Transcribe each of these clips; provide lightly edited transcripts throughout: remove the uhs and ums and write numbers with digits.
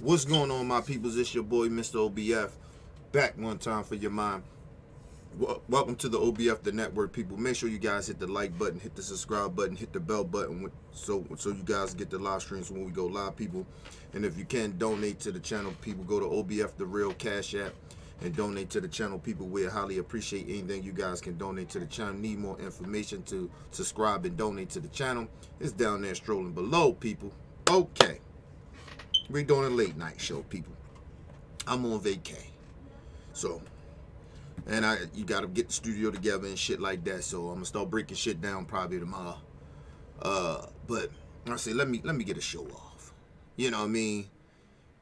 What's going on, my peoples? It's your boy, Mr. OBF, back one time for your mind. Welcome to the OBF, the network, people. Make sure you guys hit the like button, hit the subscribe button, hit the bell button, so you guys get the live streams when we go live, people. And if you can donate to the channel, people, go to OBF, the real Cash App, and donate to the channel, people. We highly appreciate anything you guys can donate to the channel. Need more information to subscribe and donate to the channel? It's down there strolling below, people. Okay. We're doing a late night show, people. I'm on vacay. So, and you gotta get the studio together and shit like that. So I'm gonna start breaking shit down probably tomorrow. But I say let me get a show off. You know what I mean?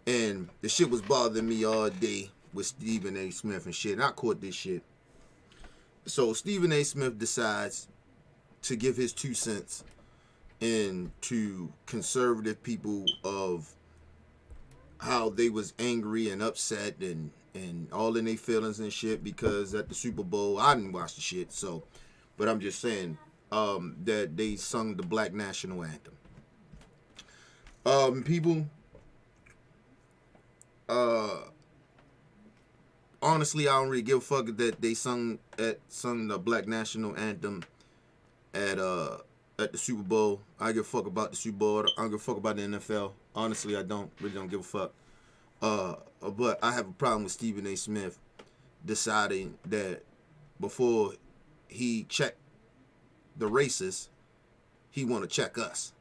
And the shit was bothering me all day with Stephen A. Smith and shit. And I caught this shit. So Stephen A. Smith decides to give his 2 cents into conservative people of how they was angry and upset and all in their feelings and shit because at the Super Bowl, I didn't watch the shit, so, but I'm just saying that they sung the Black National Anthem. People, honestly, I don't really give a fuck that they sung the Black National Anthem at the Super Bowl. I give a fuck about the Super Bowl. I don't give a fuck about the NFL. Honestly, I really don't give a fuck. But I have a problem with Stephen A. Smith deciding that before he checked the racists, he want to check us.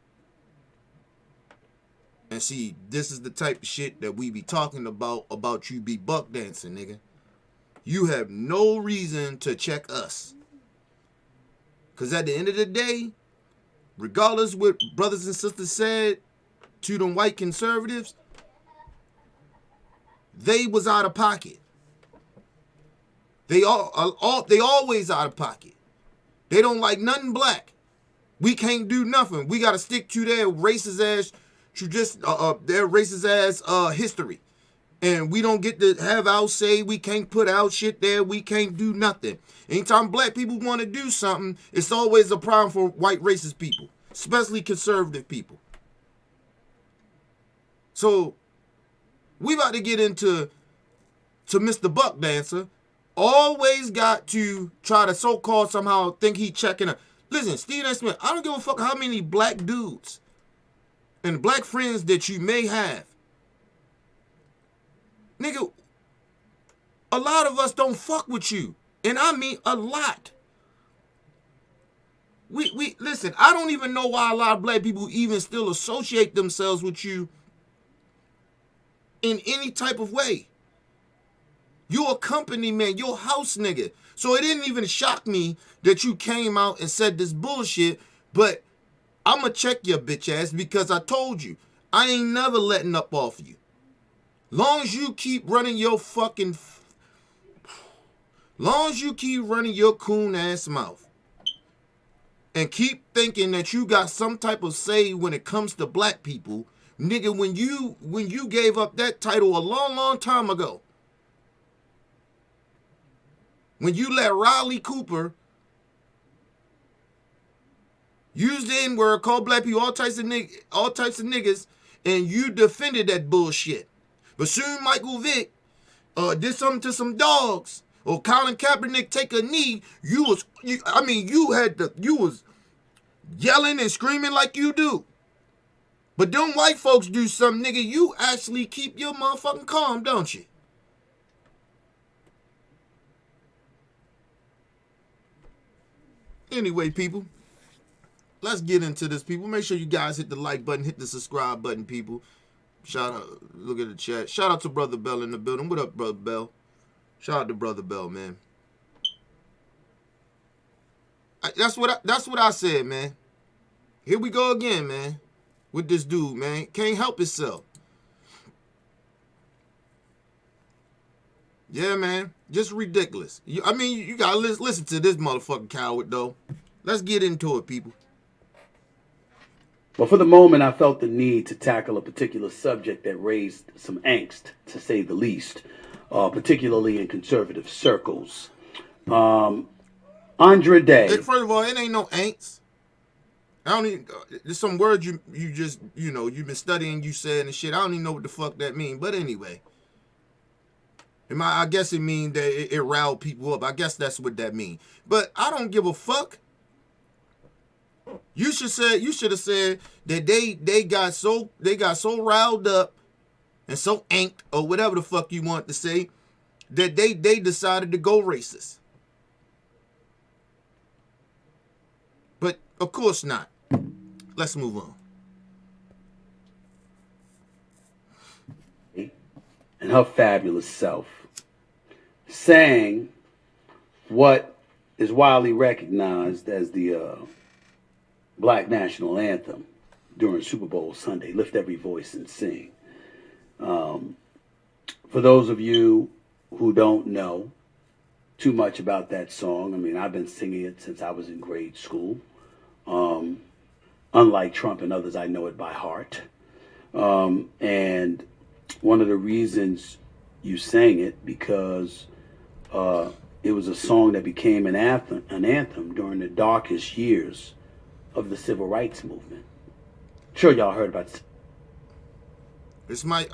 And see, this is the type of shit that we be talking about you be buck dancing, nigga. You have no reason to check us. Because at the end of the day, regardless what brothers and sisters said to them white conservatives, they was out of pocket. They always out of pocket. They don't like nothing black. We can't do nothing. We got to stick to their racist ass history. And we don't get to have our say. We can't put out shit there. We can't do nothing. Anytime black people want to do something, it's always a problem for white racist people, especially conservative people. So we about to get into Mr. Buck Dancer. Always got to try to so-called somehow think he checking up. Listen, Stephen A. Smith, I don't give a fuck how many black dudes and black friends that you may have. Nigga, a lot of us don't fuck with you. And I mean a lot. We listen, I don't even know why a lot of black people even still associate themselves with you in any type of way. You're a company man, you're a house nigga. So it didn't even shock me that you came out and said this bullshit, but I'ma check your bitch ass because I told you, I ain't never letting up off of you. Long as you keep running your fucking, long as you keep running your coon ass mouth and keep thinking that you got some type of say when it comes to black people, nigga, when you gave up that title a long time ago, when you let Riley Cooper use the N-word, call black people all types of niggas, and you defended that bullshit. But soon Michael Vick did something to some dogs, or Colin Kaepernick take a knee, you was yelling and screaming like you do. But them white folks do something, nigga, you actually keep your motherfucking calm, don't you? Anyway, people, let's get into this, people. Make sure you guys hit the like button, hit the subscribe button, people. Shout out, look at the chat. Shout out to Brother Bell in the building. What up, Brother Bell? Shout out to Brother Bell, man. That's what I said, man. Here we go again, man. With this dude, man. Can't help himself. Yeah, man. Just ridiculous. You gotta listen to this motherfucking coward, though. Let's get into it, people. But for the moment, I felt the need to tackle a particular subject that raised some angst, to say the least, particularly in conservative circles. Andre Day. First of all, it ain't no angst. I don't even. There's some words you just you've been studying. You said and shit. I don't even know what the fuck that mean. But anyway, I guess it means that it riled people up. I guess that's what that mean. But I don't give a fuck. You should have said that they got so riled up and so anked or whatever the fuck you want to say that they decided to go racist. But of course not. Let's move on. And her fabulous self sang what is widely recognized as the Black National Anthem during Super Bowl Sunday. Lift every voice and sing. For those of you who don't know too much about that song, I mean, I've been singing it since I was in grade school. Unlike Trump and others, I know it by heart. And one of the reasons you sang it because it was a song that became an anthem during the darkest years of the civil rights movement. Sure, y'all heard about it.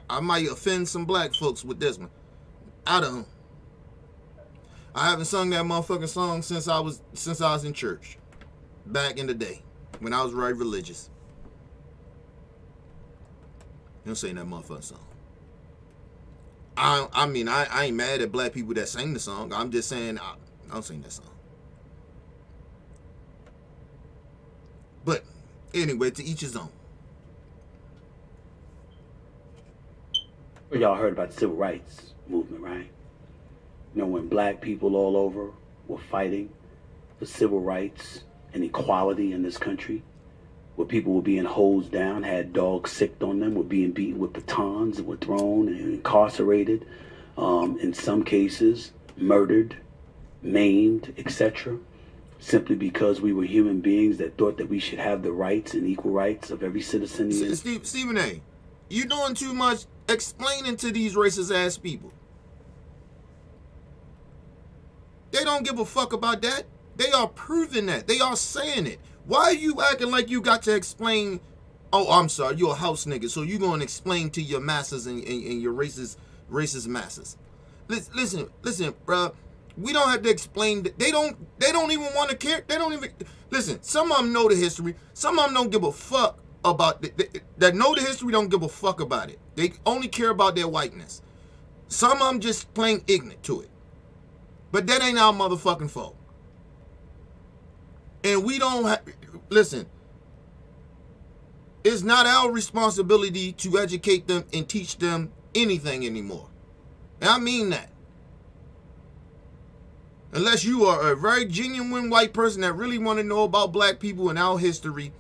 I might offend some black folks with this one. I don't. I haven't sung that motherfucking song since I was in church, back in the day when I was very religious. You don't sing that motherfucking song. I mean, I ain't mad at black people that sing the song. I'm just saying I don't sing that song. But anyway, to each his own. Y'all heard about the civil rights movement, right? You know, when black people all over were fighting for civil rights and equality in this country, where people were being hosed down, had dogs sicked on them, were being beaten with batons, and were thrown and incarcerated, in some cases murdered, maimed, etc., simply because we were human beings that thought that we should have the rights and equal rights of every citizen. Stephen A., you doing too much explaining to these racist ass people. They don't give a fuck about that. They are proving that. They are saying it. Why are you acting like you got to explain? Oh, I'm sorry, you're a house nigga, so you gonna explain to your masses and your racist masses. Listen, bruh. We don't have to explain. They don't even want to care. They don't even listen. Some of them know the history. Some of them don't give a fuck about that. Know the history, don't give a fuck about it. They only care about their whiteness. Some of them just plain ignorant to it. But that ain't our motherfucking fault. And we don't have, listen, it's not our responsibility to educate them and teach them anything anymore. And I mean that. Unless you are a very genuine white person that really want to know about black people and our history,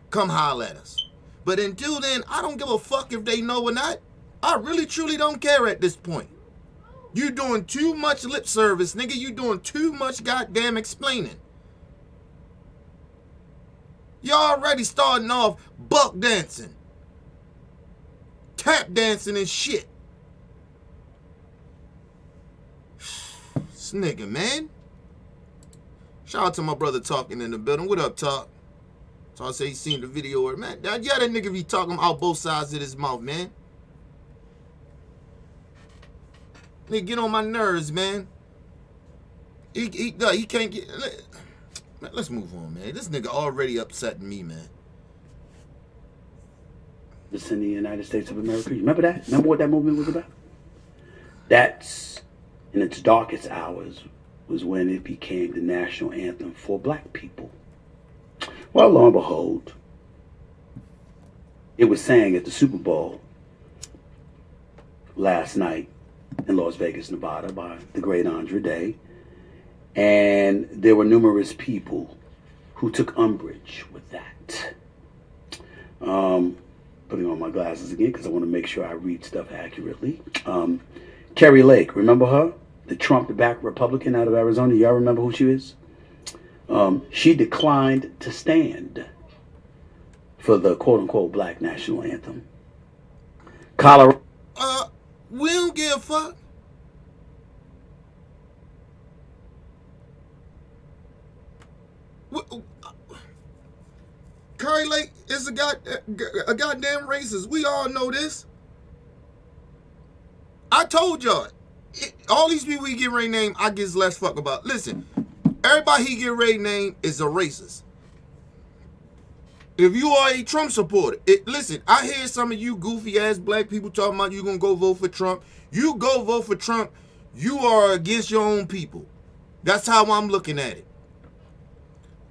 come holler at us. But until then, I don't give a fuck if they know or not. I really truly don't care at this point. You doing too much lip service, nigga. You doing too much goddamn explaining. You already starting off buck dancing, tap dancing and shit. This nigga, man. Shout out to my brother talking in the building. What up, Talk? So I say he seen the video or man. Yeah, that nigga be talking out both sides of his mouth, man. Nigga get on my nerves, man. He can't get. Man, let's move on, man. This nigga already upsetting me, man. This in the United States of America. You remember that? Remember what that movement was about? That's in its darkest hours was when it became the national anthem for black people. Well, lo and behold, it was sang at the Super Bowl last night in Las Vegas, Nevada by the great Andre Day. And there were numerous people who took umbrage with that. Putting on my glasses again because I want to make sure I read stuff accurately. Carrie Lake, remember her? The Trump-backed Republican out of Arizona. Y'all remember who she is? She declined to stand for the quote-unquote black national anthem. Colorado. We don't give a fuck. Kari Lake is a goddamn racist. We all know this. I told y'all. All these people he get ready to name, I gives less fuck about. Listen, everybody he get ready to name is a racist. If you are a Trump supporter, listen, I hear some of you goofy ass black people talking about you gonna go vote for Trump. You go vote for Trump, you are against your own people. That's how I'm looking at it.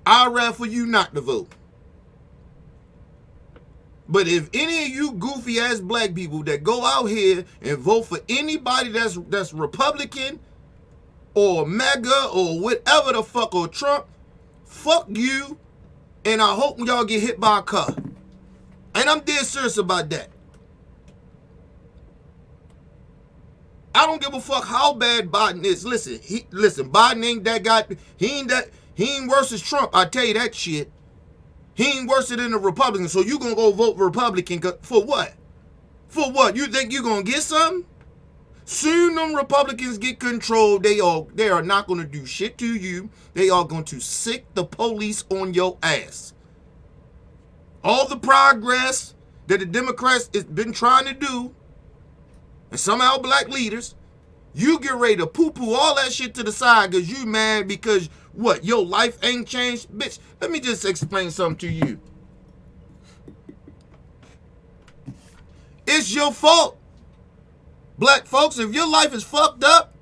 I'd rather for you not to vote. But if any of you goofy ass black people that go out here and vote for anybody that's Republican or MAGA or whatever the fuck or Trump, fuck you, and I hope y'all get hit by a car. And I'm dead serious about that. I don't give a fuck how bad Biden is. Listen, Biden ain't that guy. He ain't worse as Trump. I tell you that shit. He ain't worse than the Republicans. So you gonna go vote Republican for what? For what? You think you gonna get something? Soon them Republicans get control. They are not gonna do shit to you. They are going to sick the police on your ass. All the progress that the Democrats has been trying to do, and somehow black leaders, you get ready to poo-poo all that shit to the side because you mad because what? Your life ain't changed? Bitch, let me just explain something to you. It's your fault. Black folks, if your life is fucked up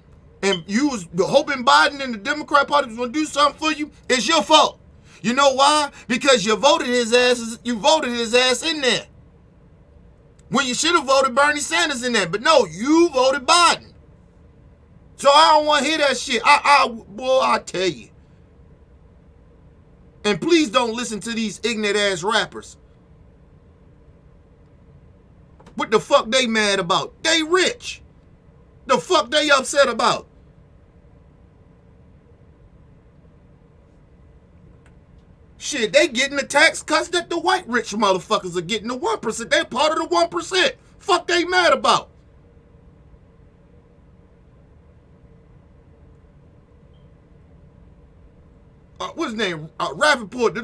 and you was hoping Biden and the Democrat Party was going to do something for you, it's your fault. You know why? Because you voted his ass in there. When you should have voted Bernie Sanders in there. But no, you voted Biden. So I don't want to hear that shit. I tell you. And please don't listen to these ignorant ass rappers. What the fuck they mad about? They rich. The fuck they upset about? Shit, they getting the tax cuts that the white rich motherfuckers are getting. The 1%. They're part of the 1%. Fuck they mad about? What's his name? Rappaport, the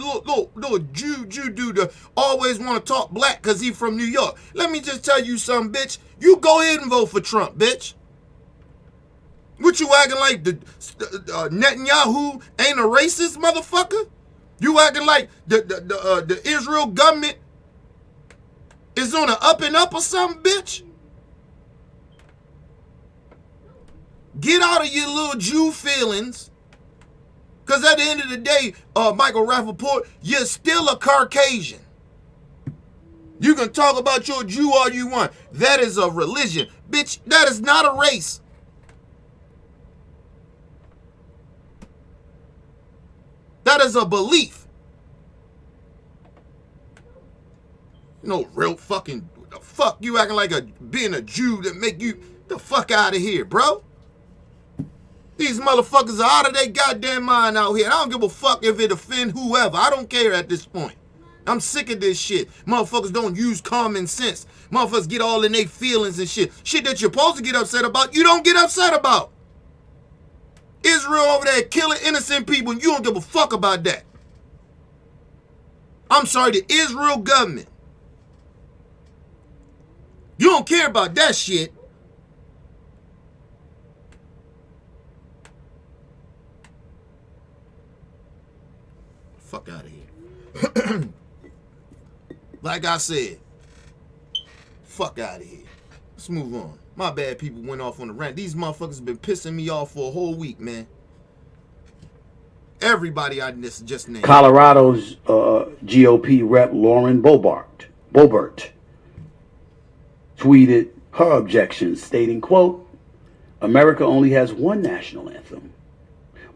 little Jew dude that always want to talk black because he from New York. Let me just tell you something, bitch. You go ahead and vote for Trump, bitch. What you acting like the Netanyahu ain't a racist motherfucker? You acting like the Israel government is on an up and up or something, bitch? Get out of your little Jew feelings. Because at the end of the day, Michael Rappaport, you're still a Caucasian. You can talk about your Jew all you want. That is a religion. Bitch, that is not a race. That is a belief. No real fucking, the fuck you acting like being a Jew that make you the fuck out of here, bro. These motherfuckers are out of their goddamn mind out here. I don't give a fuck if it offend whoever. I don't care at this point. I'm sick of this shit. Motherfuckers don't use common sense. Motherfuckers get all in their feelings and shit. Shit that you're supposed to get upset about, you don't get upset about. Israel over there killing innocent people and you don't give a fuck about that. I'm sorry, the Israel government. You don't care about that shit. Fuck out of here. Like I said, fuck out of here. Let's move on. My bad, people went off on the rant. These motherfuckers have been pissing me off for a whole week, man. Everybody I just named. Colorado's GOP rep Lauren Boebert tweeted her objections, stating, quote, "America only has one national anthem.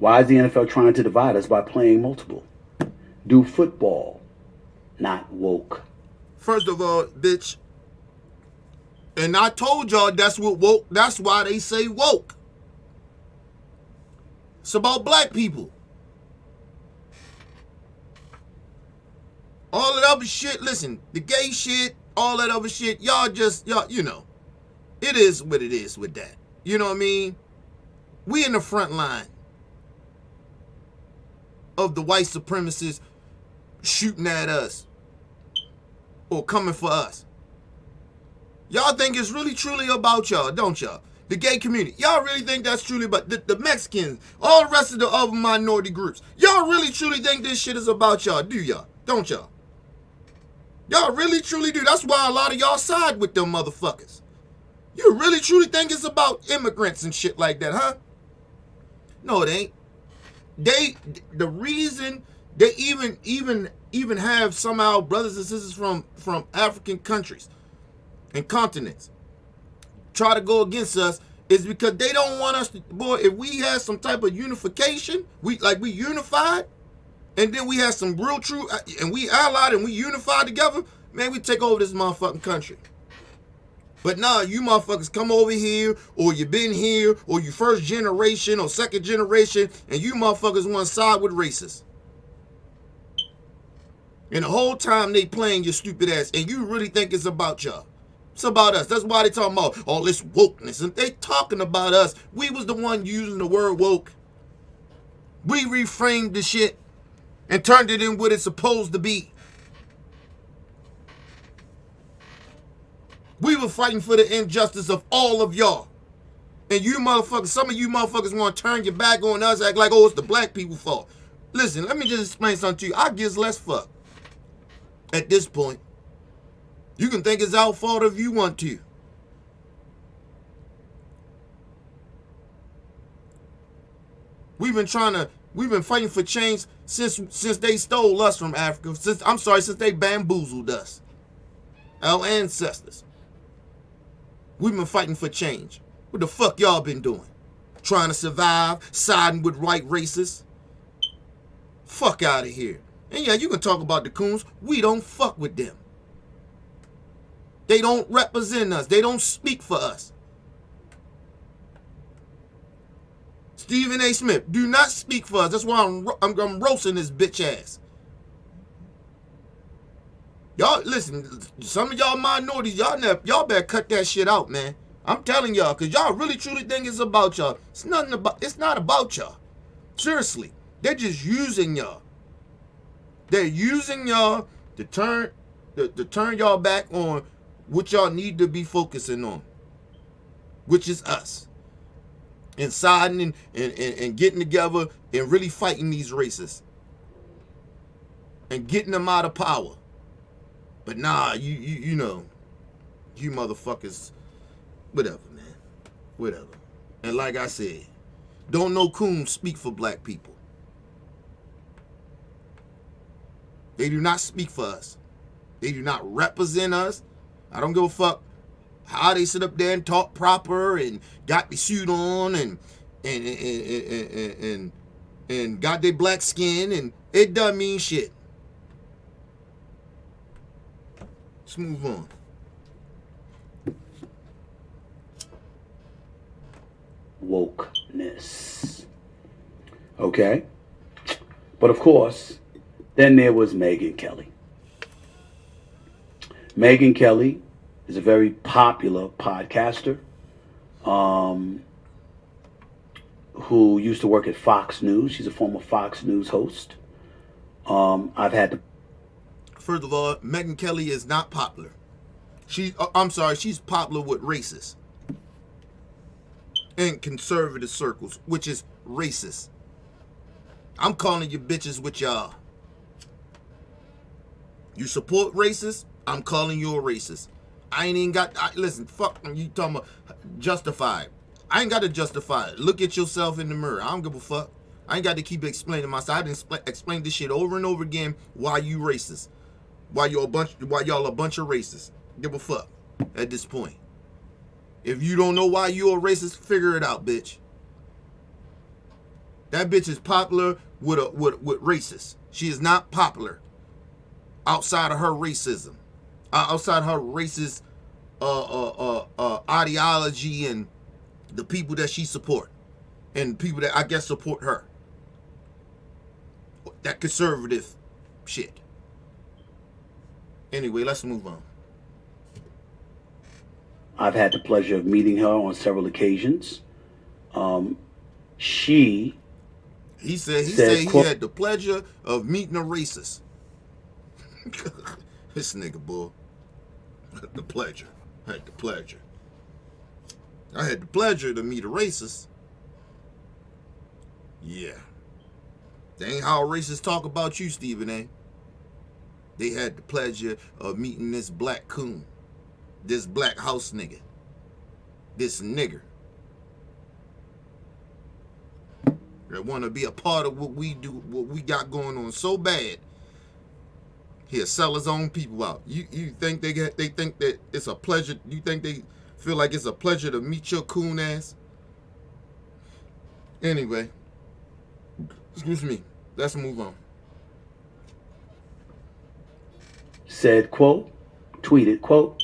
Why is the NFL trying to divide us by playing multiple? Do football, not woke." First of all, bitch, and I told y'all that's what woke, that's why they say woke. It's about black people. All that other shit, listen, the gay shit, all that other shit, y'all, you know, it is what it is with that. You know what I mean? We in the front line of the white supremacists shooting at us or coming for us. Y'all think it's really truly about y'all, don't y'all? The gay community. Y'all really think that's truly about the Mexicans, all the rest of the other minority groups. Y'all really truly think this shit is about y'all, do y'all? Don't y'all? Y'all really truly do. That's why a lot of y'all side with them motherfuckers. You really truly think it's about immigrants and shit like that, huh? No, it ain't. The reason they even have somehow brothers and sisters from African countries and continents try to go against us is because they don't want us to, boy, if we had some type of unification, we unified, and then we had some real true, and we allied and we unified together, man, we take over this motherfucking country. But nah, you motherfuckers come over here, or you been here, or you first generation or second generation, and you motherfuckers want to side with racists. And the whole time they playing your stupid ass, and you really think it's about y'all. It's about us. That's why they talking about all this wokeness. And they talking about us. We was the one using the word woke. We reframed the shit and turned it in what it's supposed to be. We were fighting for the injustice of all of y'all. And you motherfuckers, some of you motherfuckers want to turn your back on us, act like, oh, it's the black people's fault. Listen, let me just explain something to you. I gives less fuck at this point. You can think it's our fault if you want to. We've been fighting for change since they stole us from Africa. Since they bamboozled us. Our ancestors. We've been fighting for change. What the fuck y'all been doing? Trying to survive, siding with white racists? Fuck out of here. And yeah, you can talk about the Coons. We don't fuck with them. They don't represent us. They don't speak for us. Stephen A. Smith, do not speak for us. That's why I'm roasting this bitch ass. Y'all, listen, some of y'all minorities, y'all better cut that shit out, man. I'm telling y'all, because y'all really truly think it's about y'all. It's not about y'all. Seriously. They're just using y'all. They're using y'all to turn y'all back on what y'all need to be focusing on, which is us. And siding and getting together and really fighting these racists. And getting them out of power. But nah, you know, you motherfuckers, whatever, man. Whatever. And like I said, don't no Coon speak for black people. They do not speak for us. They do not represent us. I don't give a fuck how they sit up there and talk proper and got the suit on and got their black skin, and it doesn't mean shit. Let's move on. Wokeness. Okay? But of course, then there was Megyn Kelly. Megyn Kelly is a very popular podcaster who used to work at Fox News. She's a former Fox News host. I've had to... First of all, Megyn Kelly is not popular. She's popular with racists in conservative circles, which is racist. I'm calling you bitches what y'all. You support racists? I'm calling you a racist. I ain't even got... listen, fuck you talking about justify it. I ain't got to justify it. Look at yourself in the mirror. I don't give a fuck. I ain't got to keep explaining myself. I didn't explain this shit over and over again. Why you racist? Why y'all a bunch of racists? Give a fuck at this point. If you don't know why you a racist, figure it out, bitch. That bitch is popular with racists. She is not popular outside of her racism, outside her racist ideology and the people that she support and people that I guess support her. That conservative shit. Anyway, let's move on. I've had the pleasure of meeting her on several occasions. He said he had the pleasure of meeting a racist. This nigga, boy. The pleasure. I had the pleasure. I had the pleasure to meet a racist. Yeah. That ain't how racists talk about you, Stephen A. They had the pleasure of meeting this black coon. This black house nigga. This nigger. That want to be a part of what we do, what we got going on so bad. He'll sell his own people out. You think they think that it's a pleasure? You think they feel like it's a pleasure to meet your coon ass? Anyway, excuse me. Let's move on. Said, quote, tweeted, quote,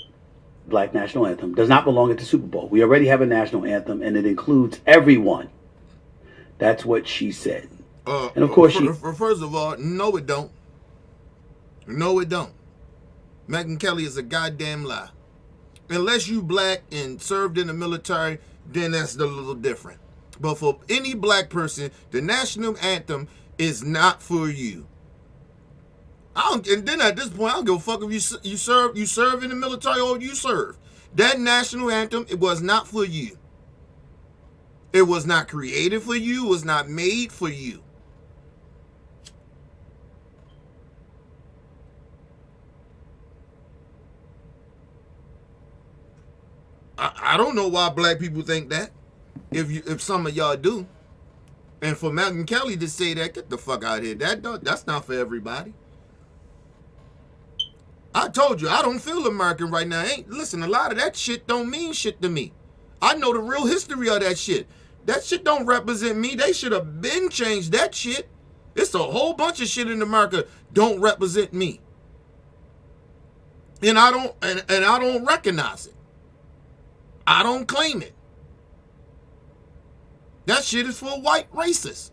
Black National Anthem does not belong at the Super Bowl. We already have a national anthem and it includes everyone. That's what she said. And of course first of all, no it don't. No it don't. Megyn Kelly is a goddamn lie. Unless you black and served in the military, then that's a little different. But for any black person, the national anthem is not for you. And then at this point, I don't give a fuck if you serve in the military or you serve. That national anthem, it was not for you. It was not created for you. It was not made for you. I don't know why black people think that. If some of y'all do. And for Megyn Kelly to say that, get the fuck out of here. That's not for everybody. I told you, I don't feel American right now. Listen, a lot of that shit don't mean shit to me. I know the real history of that shit. That shit don't represent me. They should have been changed that shit. It's a whole bunch of shit in America don't represent me. And I don't recognize it. I don't claim it. That shit is for white racists.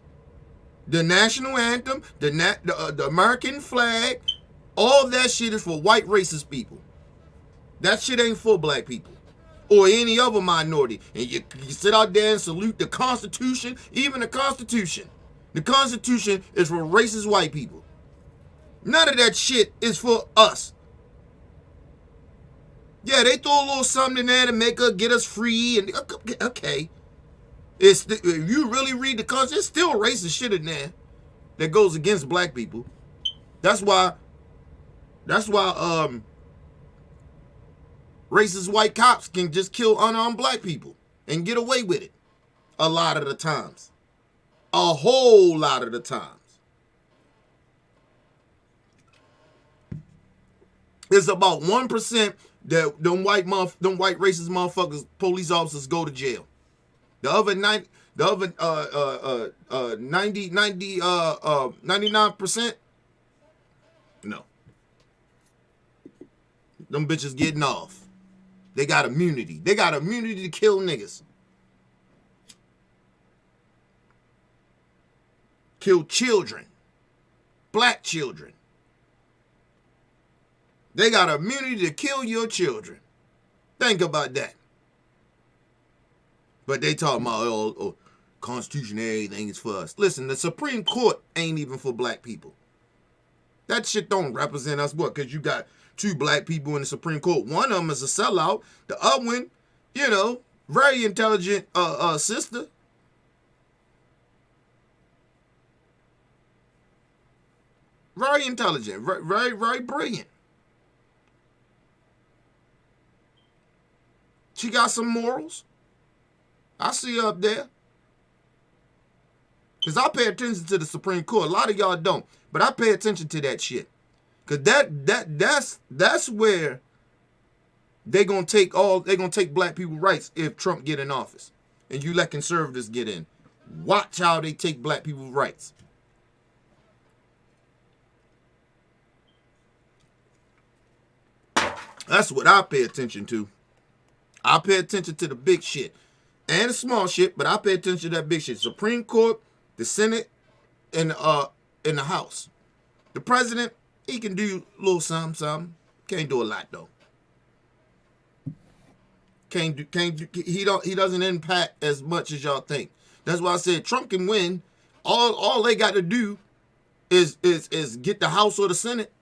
The national anthem, the American flag, all that shit is for white racist people. That shit ain't for black people or any other minority. And you sit out there and salute the Constitution, even the Constitution. The Constitution is for racist white people. None of that shit is for us. Yeah, they throw a little something in there to get us free. And okay. If you really read the Constitution, there's still racist shit in there that goes against black people. That's why racist white cops can just kill unarmed black people and get away with it a lot of the times. A whole lot of the times. It's about 1% that them white racist motherfuckers, police officers go to jail. The other 99%, no. Them bitches getting off. They got immunity. They got immunity to kill niggas. Kill children. Black children. They got immunity to kill your children. Think about that. But they talking about, oh, Constitution, everything is for us. Listen, the Supreme Court ain't even for black people. That shit don't represent us. What? Because you got two black people in the Supreme Court. One of them is a sellout. The other one, very intelligent sister. Very intelligent. Very, very brilliant. She got some morals. I see her up there. Because I pay attention to the Supreme Court. A lot of y'all don't. But I pay attention to that shit. Because that's where they're gonna take black people's rights if Trump get in office. And you let conservatives get in. Watch how they take black people's rights. That's what I pay attention to. I pay attention to the big shit. And the small shit, but I pay attention to that big shit. Supreme Court, the Senate, and the House. The president, he can do a little something. Can't do a lot though. He doesn't impact as much as y'all think. That's why I said Trump can win. All they got to do is get the House or the Senate.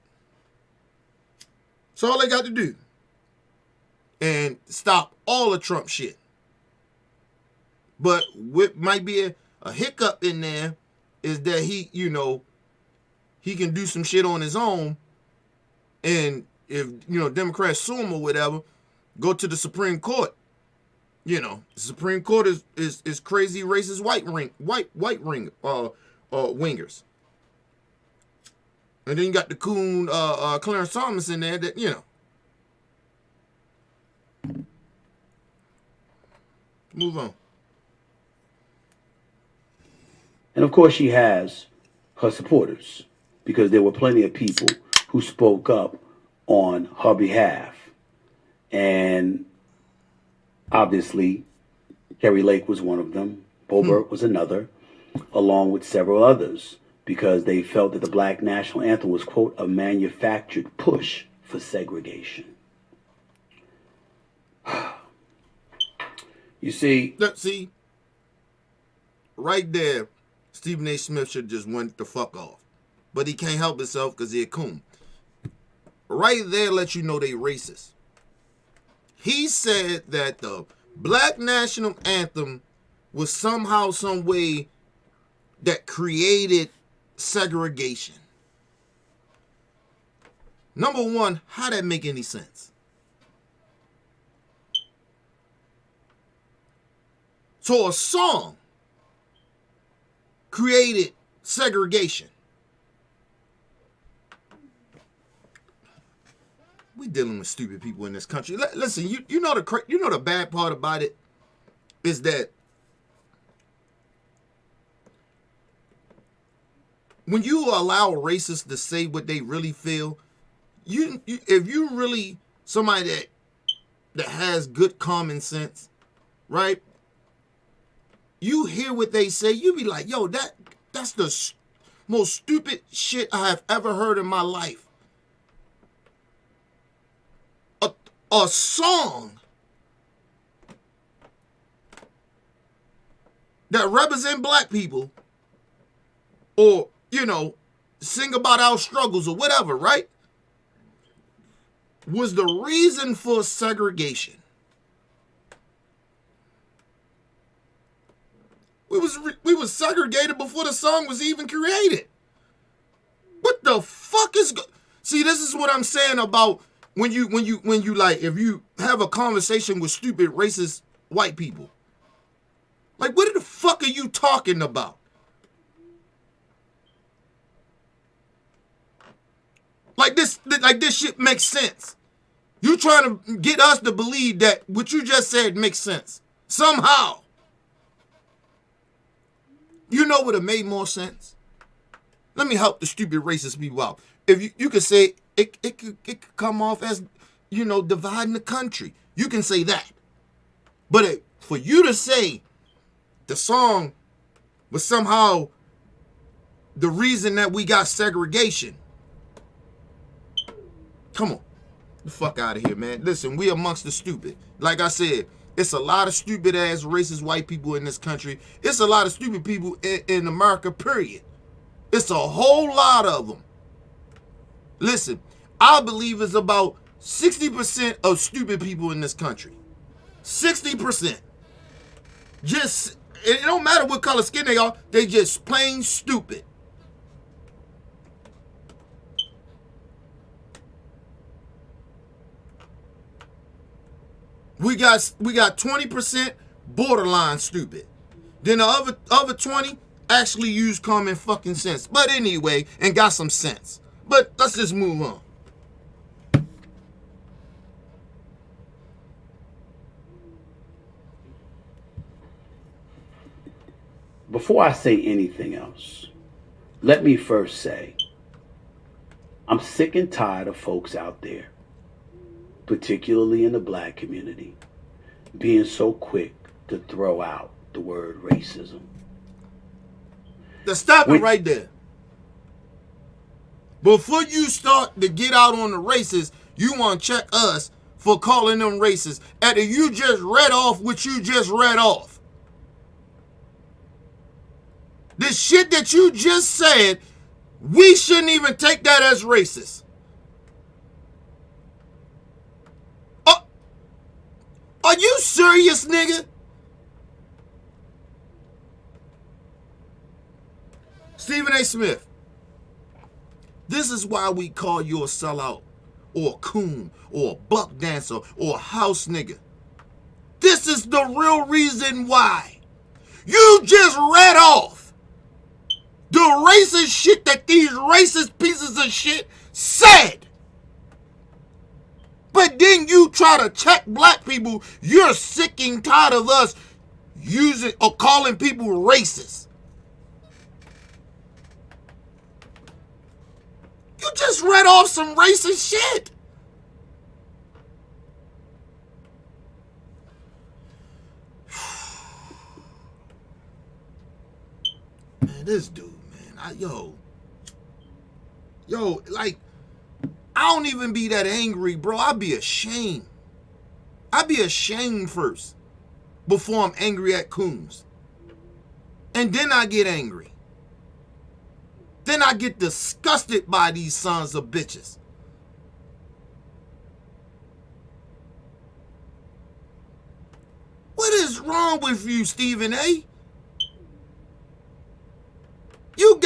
That's all they got to do. and stop all the Trump shit. But what might be a hiccup in there is that he, he can do some shit on his own, and if Democrats sue him or whatever, go to the Supreme Court. The Supreme Court is crazy racist wingers. And then you got the Coon Clarence Thomas in there that move on. And of course, she has her supporters, because there were plenty of people who spoke up on her behalf. And obviously, Carrie Lake was one of them. Boebert was another, along with several others, because they felt that the Black National Anthem was, quote, a manufactured push for segregation. You see, right there, Stephen A. Smith should just went the fuck off. But he can't help himself because he a coon. Right there let you know they racist. He said that the Black National Anthem was somehow, some way that created segregation. Number one, how that make any sense? So a song created segregation. We dealing with stupid people in this country. Listen, you know the bad part about it is that when you allow racists to say what they really feel, if you really somebody that has good common sense, right? You hear what they say, you be like, yo, that's the most stupid shit I have ever heard in my life. A song that represent black people, or, sing about our struggles or whatever, right? Was the reason for segregation. We was segregated before the song was even created. What the fuck is See, this is what I'm saying about when you like, if you have a conversation with stupid racist white people. Like, what the fuck are you talking about? Like this shit makes sense. You trying to get us to believe that what you just said makes sense somehow. You know what would have made more sense? Let me help the stupid racist people out. If you could say it could come off as, dividing the country. You can say that. But for you to say the song was somehow the reason that we got segregation. Come on. The fuck out of here, man. Listen, we amongst the stupid. Like I said, it's a lot of stupid ass racist white people in this country. It's a lot of stupid people in America, period. It's a whole lot of them. Listen, I believe it's about 60% of stupid people in this country. 60%. It don't matter what color skin they are, they just plain stupid. We got 20% borderline stupid. Then the other 20 actually use common fucking sense. But anyway, and got some sense. But let's just move on. Before I say anything else, let me first say, I'm sick and tired of folks out there, particularly in the black community, being so quick to throw out the word racism. Let's stop it right there. Before you start to get out on the racists, you want to check us for calling them racist. After you just read off what you just read off. The shit that you just said, we shouldn't even take that as racist. Are you serious, nigga? Stephen A. Smith, this is why we call you a sellout, or a coon, or a buck dancer, or a house nigga. This is the real reason why. You just read off the racist shit that these racist pieces of shit said. But then you try to check black people. You're sick and tired of us using or calling people racist. You just read off some racist shit. Man, this dude, man, like, I don't even be that angry, bro. I be ashamed. I be ashamed first before I'm angry at Coons. And then I get angry. Then I get disgusted by these sons of bitches. What is wrong with you, Stephen A? You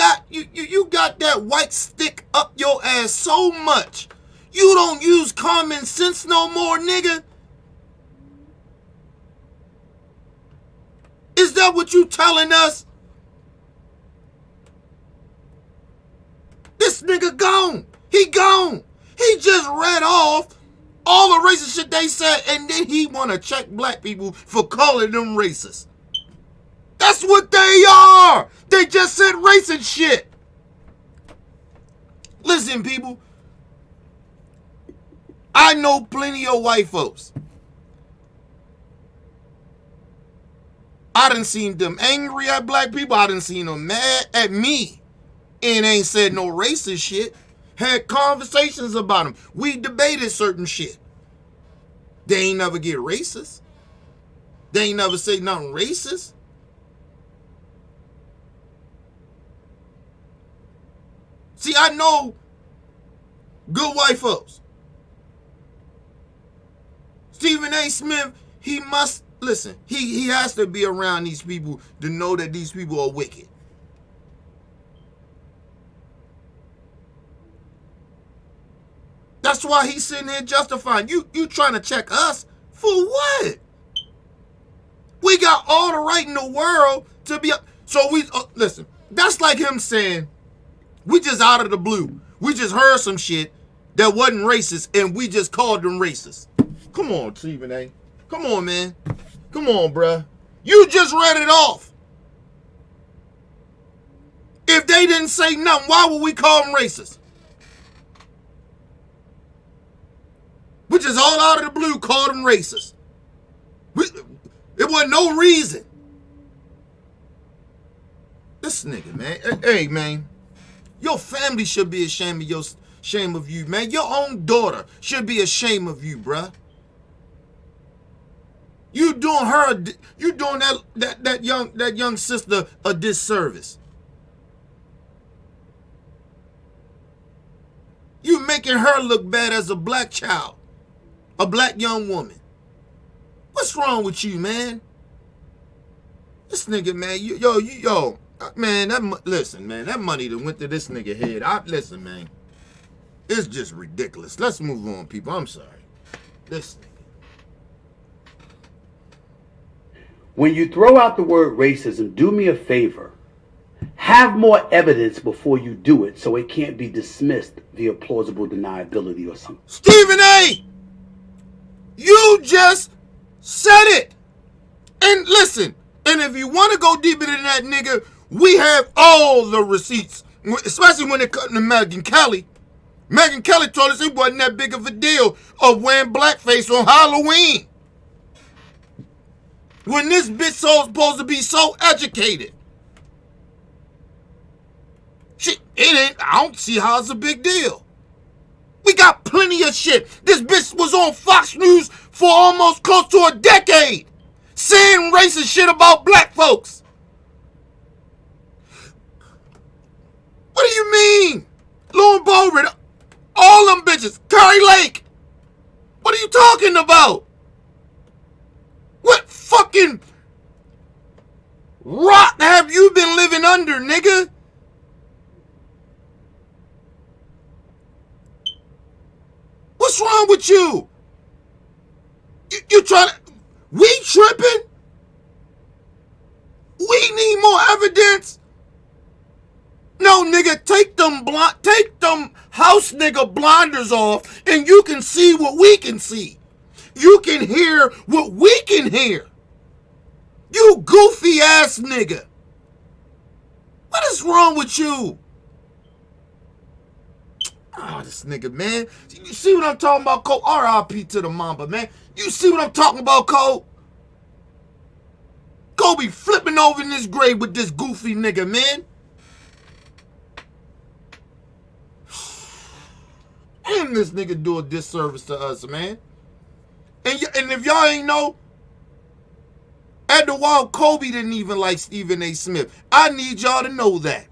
got that white stick up your ass so much. You don't use common sense no more, nigga. Is that what you telling us? This nigga gone. He gone. He just read off all the racist shit they said, and then he want to check black people for calling them racist. That's what they are. They just said racist shit. Listen, people. I know plenty of white folks. I done seen them angry at black people. I done seen them mad at me. And ain't said no racist shit. Had conversations about them. We debated certain shit. They ain't never get racist. They ain't never say nothing racist. See, I know good white folks. Stephen A. Smith, he must, listen, he has to be around these people to know that these people are wicked. That's why he's sitting here justifying. You trying to check us for what? We got all the right in the world to be, so we, listen, that's like him saying, we just out of the blue. We just heard some shit that wasn't racist and we just called them racist. Come on, Stephen A. Come on, man. Come on, bruh. You just read it off. If they didn't say nothing, why would we call them racist? We just all out of the blue called them racist. It wasn't no reason. This nigga, man. Hey, man. Your family should be ashamed of you, man. Your own daughter should be ashamed of you, bruh. You doing that young sister a disservice. You making her look bad as a black child, a black young woman. What's wrong with you, man? This nigga, man, man, listen, man, that money that went to this nigga head. Listen, man, it's just ridiculous. Let's move on, people. I'm sorry. This nigga. When you throw out the word racism, do me a favor. Have more evidence before you do it so it can't be dismissed via plausible deniability or something. Stephen A! You just said it! And listen, and if you want to go deeper than that, nigga, we have all the receipts, especially when it comes to Megan Kelly. Megan Kelly told us it wasn't that big of a deal of wearing blackface on Halloween. When this bitch supposed to be so educated. Shit, it ain't, I don't see how it's a big deal. We got plenty of shit. This bitch was on Fox News for almost close to a decade, saying racist shit about black folks. What do you mean? Lauren Boebert, all them bitches, Curry Lake. What are you talking about? What fucking rock have you been living under, nigga? What's wrong with you? You trying to... We tripping? We need more evidence? No, nigga, take them house nigga blinders off and you can see what we can see. You can hear what we can hear. You goofy ass nigga. What is wrong with you? Ah, this nigga, man. You see what I'm talking about, Cole? R.I.P. to the Mamba, man. You see what I'm talking about, Cole? Cole be flipping over in this grave with this goofy nigga, man. And this nigga do a disservice to us, man. And if y'all ain't know, at the Wild, Kobe didn't even like Stephen A. Smith. I need y'all to know that.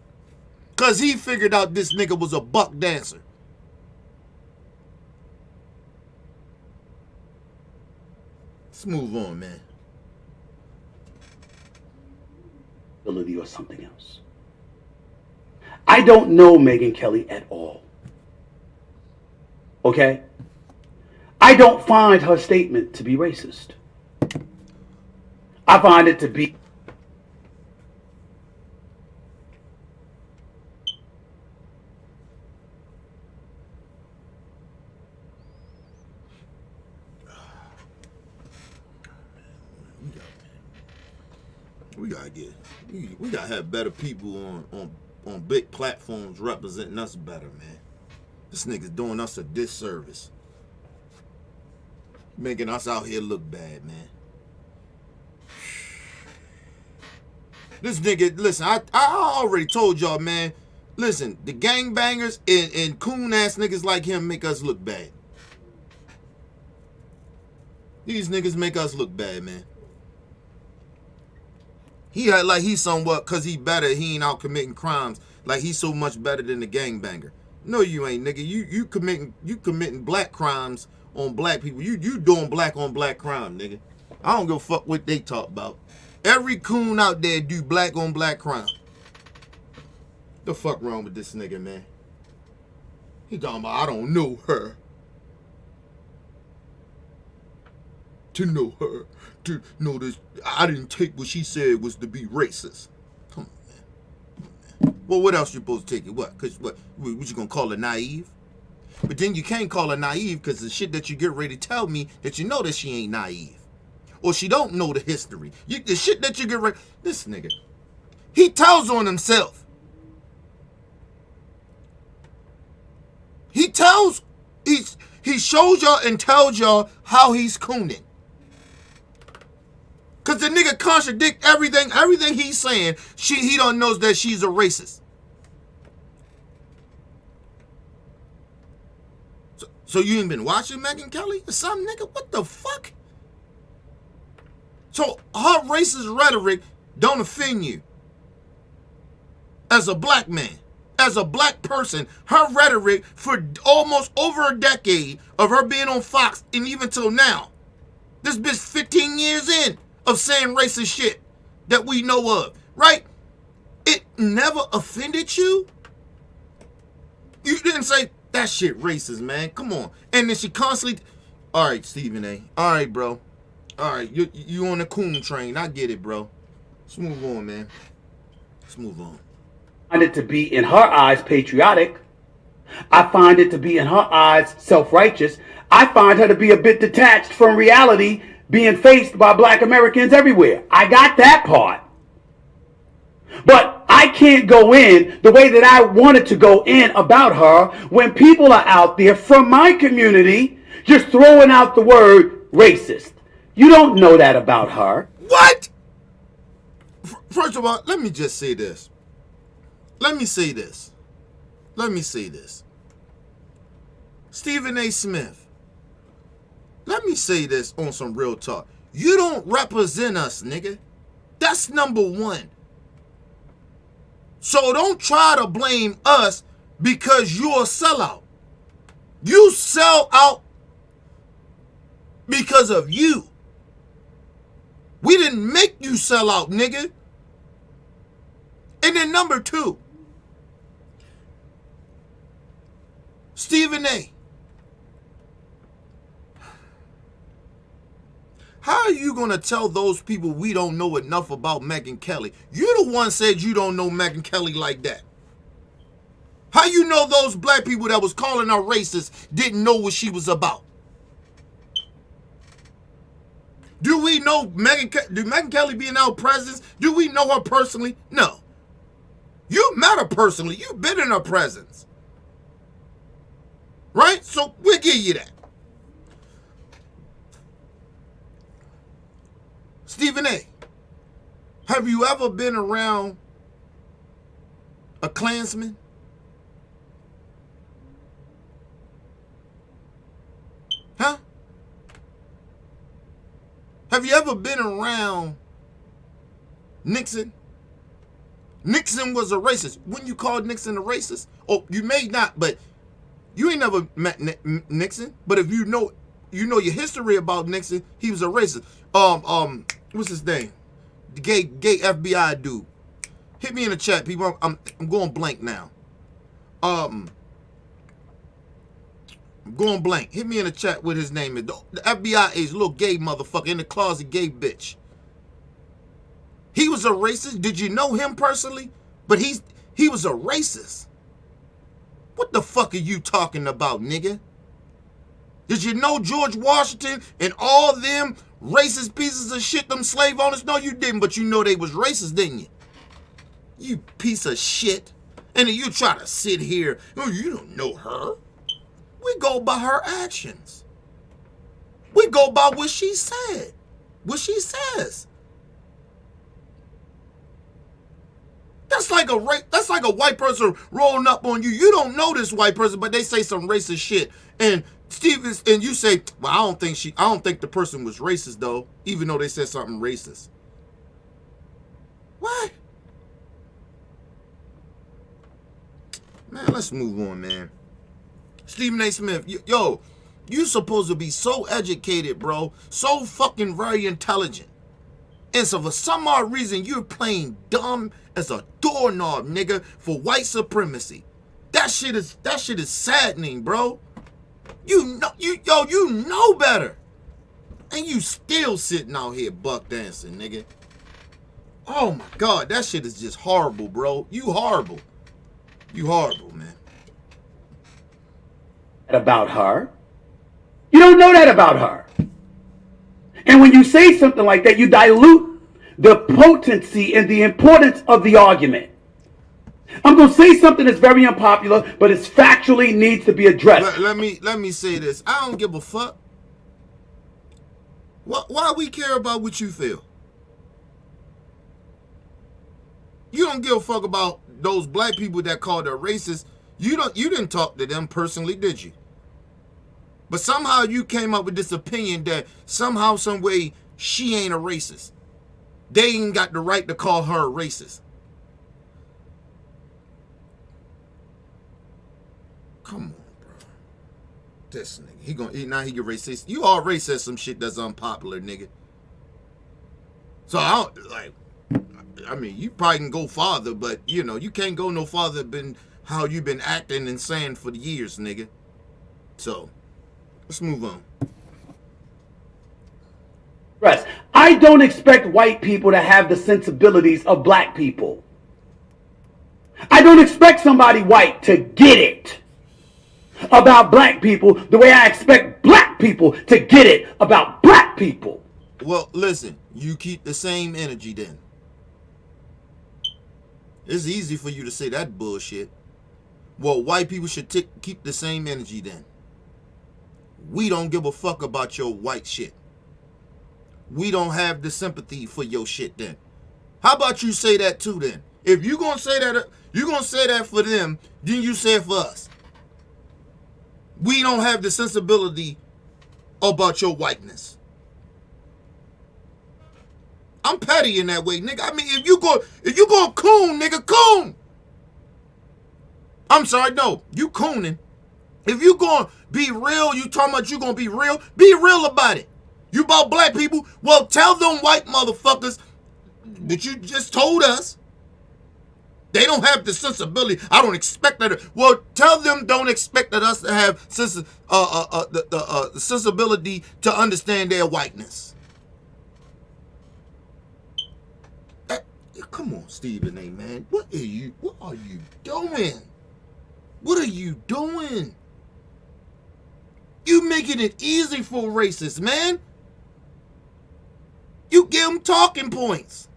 Because he figured out this nigga was a buck dancer. Let's move on, man. Ability or something else. I don't know Megyn Kelly at all. Okay? I don't find her statement to be racist. I find it to be we gotta have better people on big platforms representing us better, man. This nigga's doing us a disservice. Making us out here look bad, man. This nigga, listen, I already told y'all, man. Listen, the gangbangers and coon ass niggas like him make us look bad. These niggas make us look bad, man. He act like he's somewhat, cause he better, he ain't out committing crimes. Like he's so much better than the gangbanger. No, you ain't, nigga. You committing black crimes on black people. You doing black on black crime, nigga. I don't give a fuck what they talk about. Every coon out there do black on black crime. The fuck wrong with this nigga, man? He talking about, I don't know her. To know her. To know this. I didn't take what she said was to be racist. Come on, man. Come on, man. Well, what else you supposed to take it? What? Cause what you gonna call her naive? But then you can't call her naive because the shit that you get ready to tell me that you know that she ain't naive. Or she don't know the history. The shit that you get ready... This nigga, he tells on himself. He shows y'all and tells y'all how he's cooning. Because the nigga contradict everything he's saying. He don't knows that she's a racist. So you ain't been watching Megyn Kelly or something, nigga? What the fuck? So her racist rhetoric don't offend you. As a black man, as a black person, her rhetoric for almost over a decade of her being on Fox and even till now, this bitch 15 years in of saying racist shit that we know of, right? It never offended you? You didn't say, that shit racist, man. Come on. And then she constantly... All right, Stephen A. All right, bro. All right, you on the Coon train. I get it, bro. Let's move on, man. Let's move on. I find it to be, in her eyes, patriotic. I find it to be, in her eyes, self-righteous. I find her to be a bit detached from reality being faced by black Americans everywhere. I got that part. But I can't go in the way that I wanted to go in about her when people are out there from my community just throwing out the word racist. You don't know that about her. What? First of all, let me just say this. Let me say this. Stephen A. Smith, let me say this on some real talk. You don't represent us, nigga. That's number one. So don't try to blame us because you're a sellout. You sell out because of you. We didn't make you sell out, nigga. And then number 2, Stephen A. How are you going to tell those people we don't know enough about Megyn Kelly? You the one said you don't know Megyn Kelly like that. How you know those black people that was calling her racist didn't know what she was about? Do we know Megyn Kelly be in our presence? Do we know her personally? No. You met her personally. You've been in her presence. Right? So we'll give you that. Stephen A., have you ever been around a Klansman? Huh? Have you ever been around Nixon? Nixon was a racist. Wouldn't you call Nixon a racist? Oh, you may not, but you ain't never met Nixon. But if you know your history about Nixon, he was a racist. What's his name? The gay FBI dude. Hit me in the chat, people. I'm going blank now. I'm going blank. Hit me in the chat what his name is. The FBI is a little gay motherfucker in the closet, gay bitch. He was a racist. Did you know him personally? But he was a racist. What the fuck are you talking about, nigga? Did you know George Washington and all them racist pieces of shit, them slave owners? No, you didn't, but you know they was racist, didn't you? You piece of shit. And then you try to sit here. Oh, you don't know her. We go by her actions. We go by what she said. What she says. That's like a white person rolling up on you. You don't know this white person, but they say some racist shit. And and you say, well, I don't think the person was racist though, even though they said something racist. What? Man, let's move on, man. Stephen A. Smith, yo, you supposed to be so educated, bro. So fucking very intelligent. And so for some odd reason, you're playing dumb as a doorknob, nigga, for white supremacy. That shit is saddening, bro. You know better. And you still sitting out here buck dancing, nigga. Oh my God, that shit is just horrible, bro. You horrible. You horrible, man. About her. You don't know that about her. And when you say something like that, you dilute the potency and the importance of the argument. I'm going to say something that's very unpopular, but it's factually needs to be addressed. Let me say this. I don't give a fuck. Why we care about what you feel? You don't give a fuck about those black people that called her racist. You didn't talk to them personally, did you? But somehow you came up with this opinion that somehow, some way, she ain't a racist. They ain't got the right to call her a racist. Come on, bro. This nigga, he get racist. You already said some shit that's unpopular, nigga. So I mean, you probably can go farther, but you know, you can't go no farther than how you been acting and saying for the years, nigga. So, let's move on. I don't expect white people to have the sensibilities of black people. I don't expect somebody white to get it about black people the way I expect black people to get it about black people. Well, listen, you keep the same energy then. It's easy for you to say that bullshit. Well, white people should keep the same energy then. We don't give a fuck about your white shit. We don't have the sympathy for your shit then. How about you say that too then? If you gonna say that for them, then you say it for us. We don't have the sensibility about your whiteness. I'm petty in that way, nigga. I mean, if you go coon, nigga, coon. I'm sorry, no, you cooning. If you gonna be real, you talking about you gonna be real about it. You about black people? Well, tell them white motherfuckers that you just told us they don't have the sensibility. I don't expect that. Well, tell them don't expect that us to have the sensibility to understand their whiteness. Come on, Stephen A. Man. What are you doing? What are you doing? You making it easy for racists, man. You give them talking points.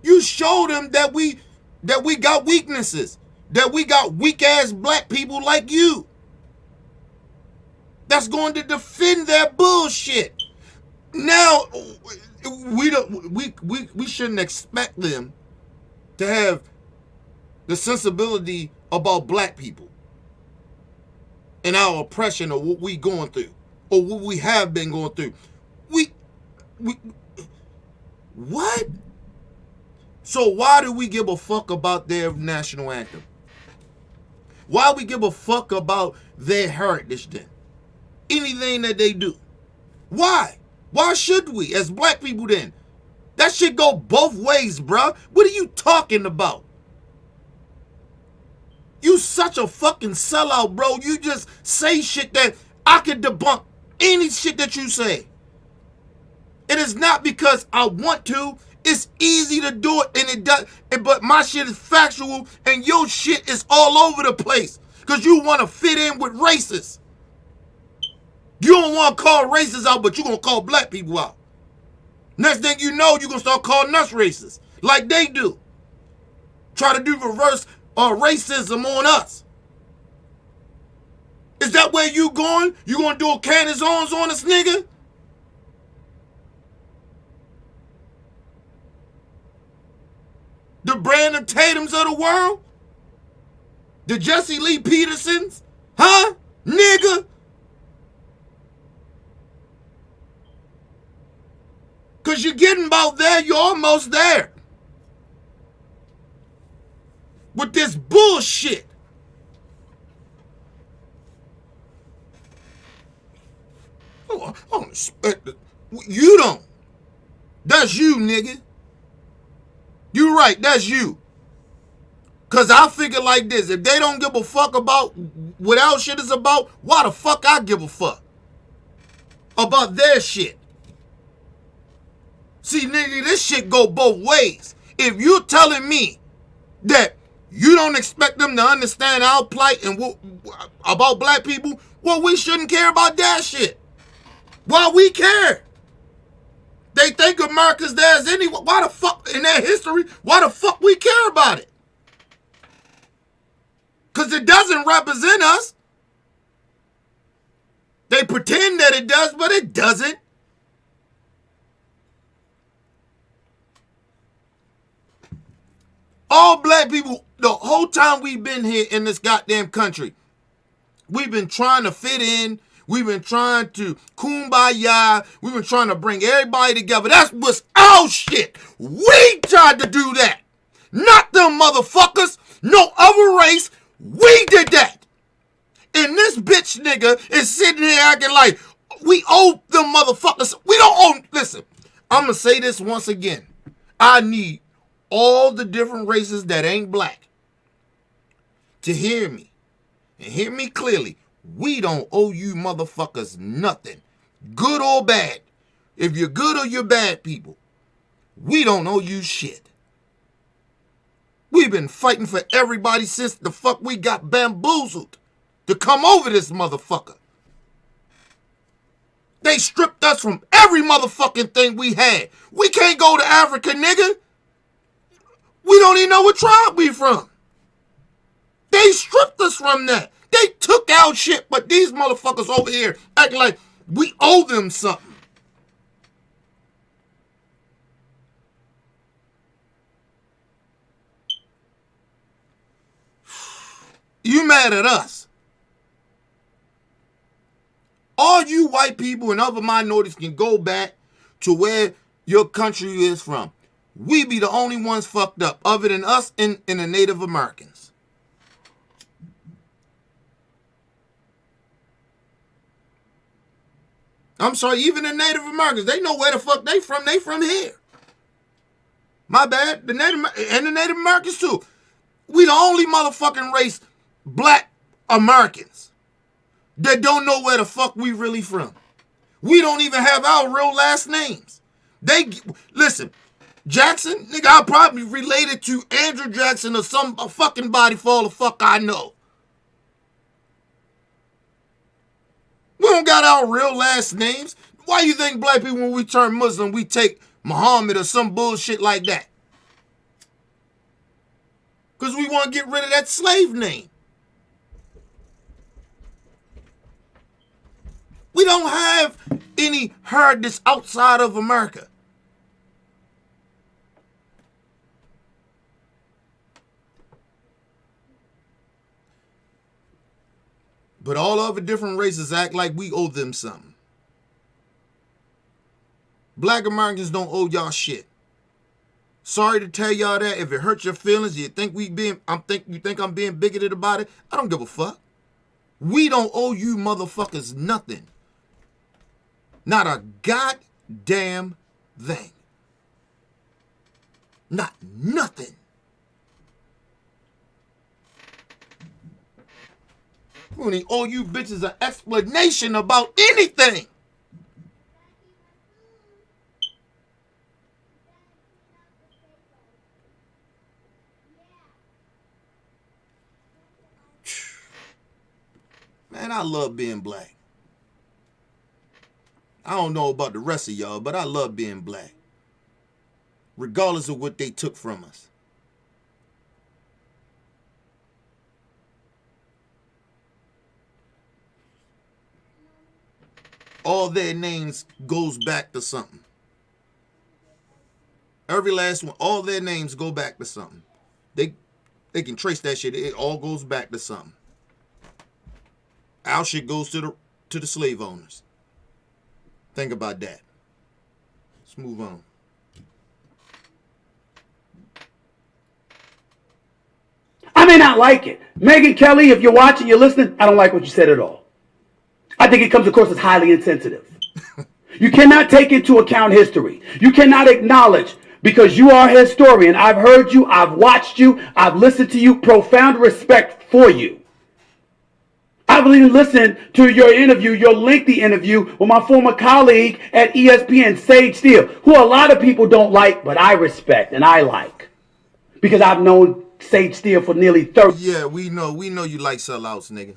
You show them that we got weaknesses, that we got weak ass black people like you that's going to defend their bullshit. Now we shouldn't expect them to have the sensibility about black people and our oppression or what we going through or what we have been going through. What? So why do we give a fuck about their national anthem? Why we give a fuck about their heritage then? Anything that they do. Why? Why should we as black people then? That shit go both ways, bruh. What are you talking about? You such a fucking sellout, bro. You just say shit that I can debunk any shit that you say. It is not because I want to. It's easy to do it, and it does. But my shit is factual, and your shit is all over the place because you want to fit in with racists. You don't want to call racists out, but you're going to call black people out. Next thing you know, you're going to start calling us racist, like they do. Try to do reverse racism on us. Is that where you going? You going to do a Candace Owens on this nigga? The Brandon Tatums of the world? The Jesse Lee Petersons? Huh? Nigga? Because you're getting about there, you're almost there. With this bullshit. I don't expect it. You don't. That's you, nigga. You right, that's you. Cause I figure like this, if they don't give a fuck about what our shit is about, why the fuck I give a fuck about their shit? See, nigga, this shit go both ways. If you're telling me that you don't expect them to understand our plight and about black people, well, we shouldn't care about that shit. Why we care? They think America's theirs anyway. Why the fuck, in their history, why the fuck we care about it? Because it doesn't represent us. They pretend that it does, but it doesn't. All black people, the whole time we've been here in this goddamn country, we've been trying to fit in. We've been trying to kumbaya. We've been trying to bring everybody together. That's what's our shit. We tried to do that. Not them motherfuckers. No other race. We did that. And this bitch nigga is sitting here acting like we owe them motherfuckers. We don't owe. Listen, I'm going to say this once again. I need all the different races that ain't black to hear me. And hear me clearly. We don't owe you motherfuckers nothing. Good or bad. If you're good or you're bad people. We don't owe you shit. We've been fighting for everybody since the fuck we got bamboozled to come over this motherfucker. They stripped us from every motherfucking thing we had. We can't go to Africa, nigga. We don't even know what tribe we from. They stripped us from that. They took our shit, but these motherfuckers over here acting like we owe them something. You mad at us. All you white people and other minorities can go back to where your country is from. We be the only ones fucked up, other than us and the Native Americans. I'm sorry, even the Native Americans, they know where the fuck they from. They from here. My bad. The Native Americans too. We the only motherfucking race, black Americans, that don't know where the fuck we really from. We don't even have our real last names. Listen, Jackson, nigga, I probably related to Andrew Jackson or a fucking body for all the fuck I know. We don't got our real last names. Why you think black people, when we turn Muslim, we take Muhammad or some bullshit like that? Because we want to get rid of that slave name. We don't have any heritage outside of America. But all other different races act like we owe them something. Black Americans don't owe y'all shit. Sorry to tell y'all that. If it hurts your feelings, you think I'm being bigoted about it. I don't give a fuck. We don't owe you motherfuckers nothing. Not a goddamn thing. Not nothing. We don't even owe you bitches an explanation about anything. Man, I love being black. I don't know about the rest of y'all, but I love being black. Regardless of what they took from us. All their names goes back to something. Every last one, all their names go back to something. They can trace that shit. It all goes back to something. Our shit goes to the slave owners. Think about that. Let's move on. I may not like it. Megyn Kelly, if you're watching, you're listening, I don't like what you said at all. I think it comes across as highly insensitive. You cannot take into account history. You cannot acknowledge, because you are a historian. I've heard you. I've watched you. I've listened to you. Profound respect for you. I've even listened to your interview, your lengthy interview with my former colleague at ESPN, Sage Steele, who a lot of people don't like, but I respect and I like. Because I've known Sage Steele for nearly 30 years. Yeah, we know you like sellouts, nigga.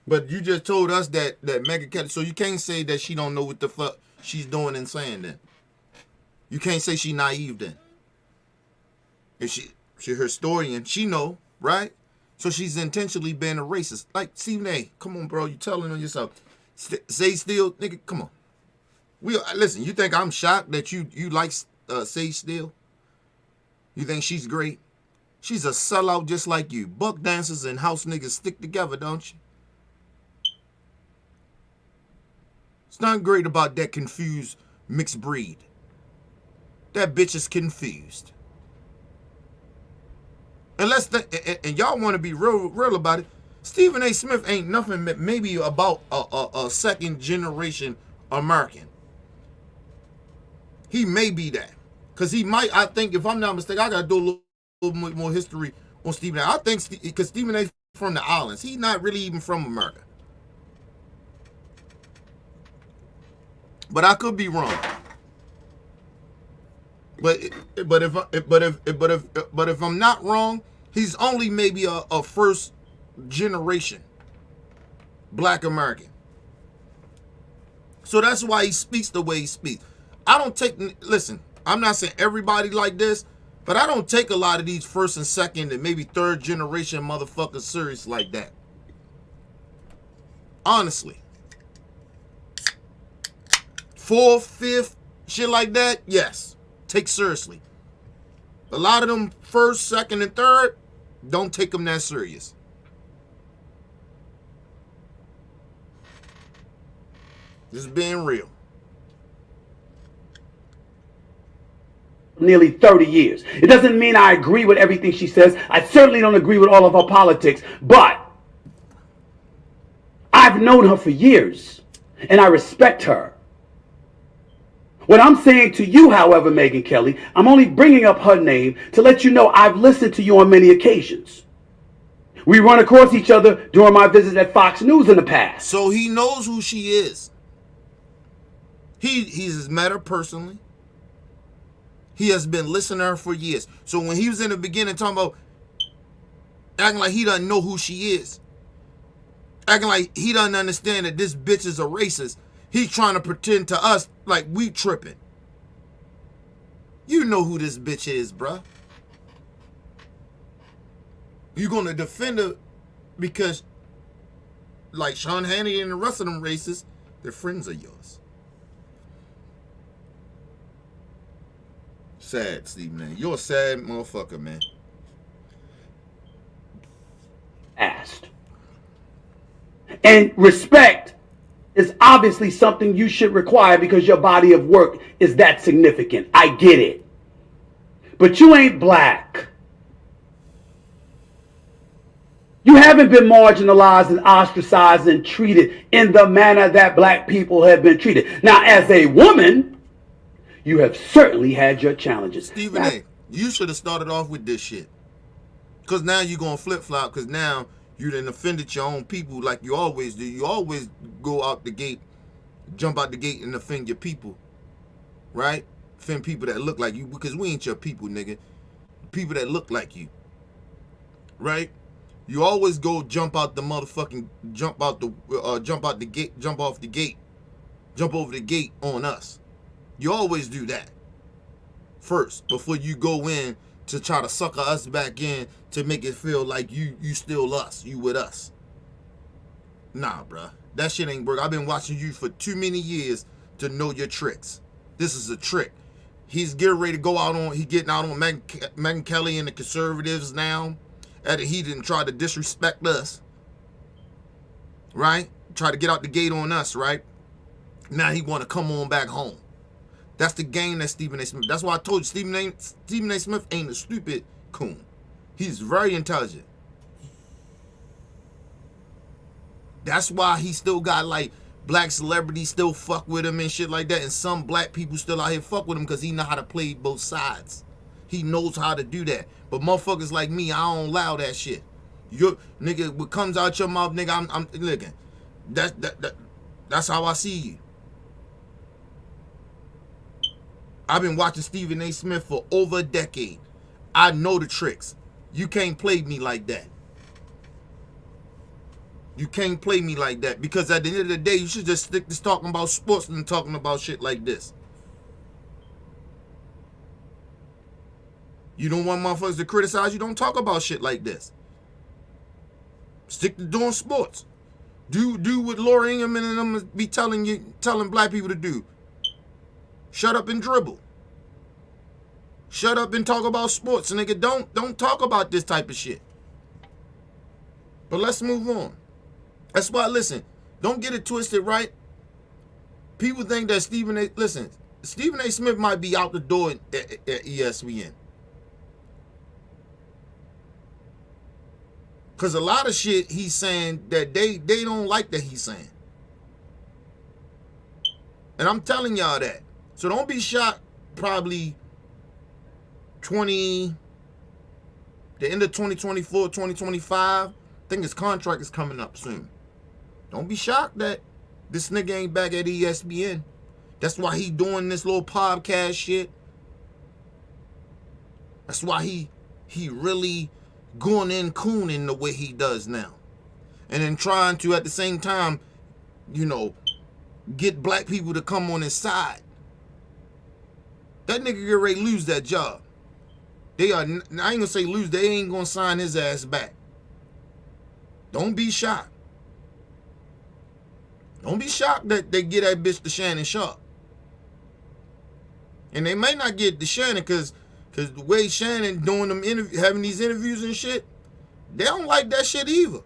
But you just told us that Megyn Kelly, so you can't say that she don't know what the fuck she's doing and saying then. You can't say she naive then. If she her historian, she know, right? So she's intentionally being a racist. Like, Stephen A., come on, bro, you telling on yourself. Sage Steele, nigga, come on. Listen, you think I'm shocked that you like Sage Steele? You think she's great? She's a sellout just like you. Buck dancers and house niggas stick together, don't you? It's not great about that confused mixed breed. That bitch is confused. And and y'all want to be real about it. Stephen A. Smith ain't nothing maybe about a second generation American. He may be that. Because he might, I think, if I'm not mistaken, I got to do a little more history on Stephen A. I think, because Stephen A. from the islands. He's not really even from America. But I could be wrong. But if I'm not wrong, he's only maybe a first generation black American. So that's why he speaks the way he speaks. Listen, I'm not saying everybody like this, but I don't take a lot of these first and second and maybe third generation motherfuckers serious like that. Honestly. Fourth, fifth, shit like that, yes. Take seriously. A lot of them first, second, and third, don't take them that serious. Just being real. Nearly 30 years. It doesn't mean I agree with everything she says. I certainly don't agree with all of her politics, but I've known her for years. and I respect her. What I'm saying to you, however, Megyn Kelly, I'm only bringing up her name to let you know I've listened to you on many occasions. We run across each other during my visits at Fox News in the past. So he knows who she is. He's met her personally. He has been listening to her for years. So when he was in the beginning talking about acting like he doesn't know who she is, acting like he doesn't understand that this bitch is a racist, he's trying to pretend to us like we tripping. You know who this bitch is, bruh. You gonna defend her because, like Sean Hannity and the rest of them racists, they're friends of yours. Sad, Stephen A. You're a sad motherfucker, man. Asked. And respect is obviously something you should require because your body of work is that significant. I get it. But you ain't black. You haven't been marginalized and ostracized and treated in the manner that black people have been treated. Now, as a woman, you have certainly had your challenges. Stephen A., you should have started off with this shit. Because now you're going to flip-flop because now you done offended your own people like you always do. You always go out the gate, jump out the gate and offend your people. Right? Offend people that look like you because we ain't your people, nigga. People that look like you. Right? You always go jump out the motherfucking, jump off the gate on us. You always do that first before you go in to try to sucker us back in to make it feel like you still us, you with us. Nah, bruh. That shit ain't work. I've been watching you for too many years to know your tricks. This is a trick. He's getting ready to go out on, he getting out on Megyn Kelly and the conservatives now. He didn't try to disrespect us. Right? Try to get out the gate on us, right? Now he want to come on back home. That's the game that Stephen A. Smith. That's why I told you Stephen A. Smith ain't a stupid coon. He's very intelligent. That's why he still got like black celebrities still fuck with him and shit like that, and some black people still out here fuck with him because he know how to play both sides. He knows how to do that. But motherfuckers like me, I don't allow that shit. You nigga, what comes out your mouth, nigga, I'm looking. That's how I see you. I've been watching Stephen A. Smith for over a decade. I know the tricks. You can't play me like that. You can't play me like that because at the end of the day, you should just stick to talking about sports and talking about shit like this. You don't want motherfuckers to criticize you, don't talk about shit like this. Stick to doing sports. Do what Laura Ingham and them be telling black people to do. Shut up and dribble. Shut up and talk about sports. Nigga, don't talk about this type of shit. But let's move on. That's why, listen, don't get it twisted, right? People think that Stephen A. Smith might be out the door at ESPN. Because a lot of shit he's saying that they don't like that he's saying. And I'm telling y'all that. So don't be shocked probably the end of 2024, 2025. I think his contract is coming up soon. Don't be shocked that this nigga ain't back at ESPN. That's why he doing this little podcast shit. That's why he really going in Cooning the way he does now. And then trying to, at the same time, get black people to come on his side. That nigga get ready to lose that job. I ain't gonna say lose, they ain't gonna sign his ass back. Don't be shocked. Don't be shocked that they get that bitch to Shannon Sharp. And they may not get to Shannon because the way Shannon doing them having these interviews and shit, they don't like that shit either.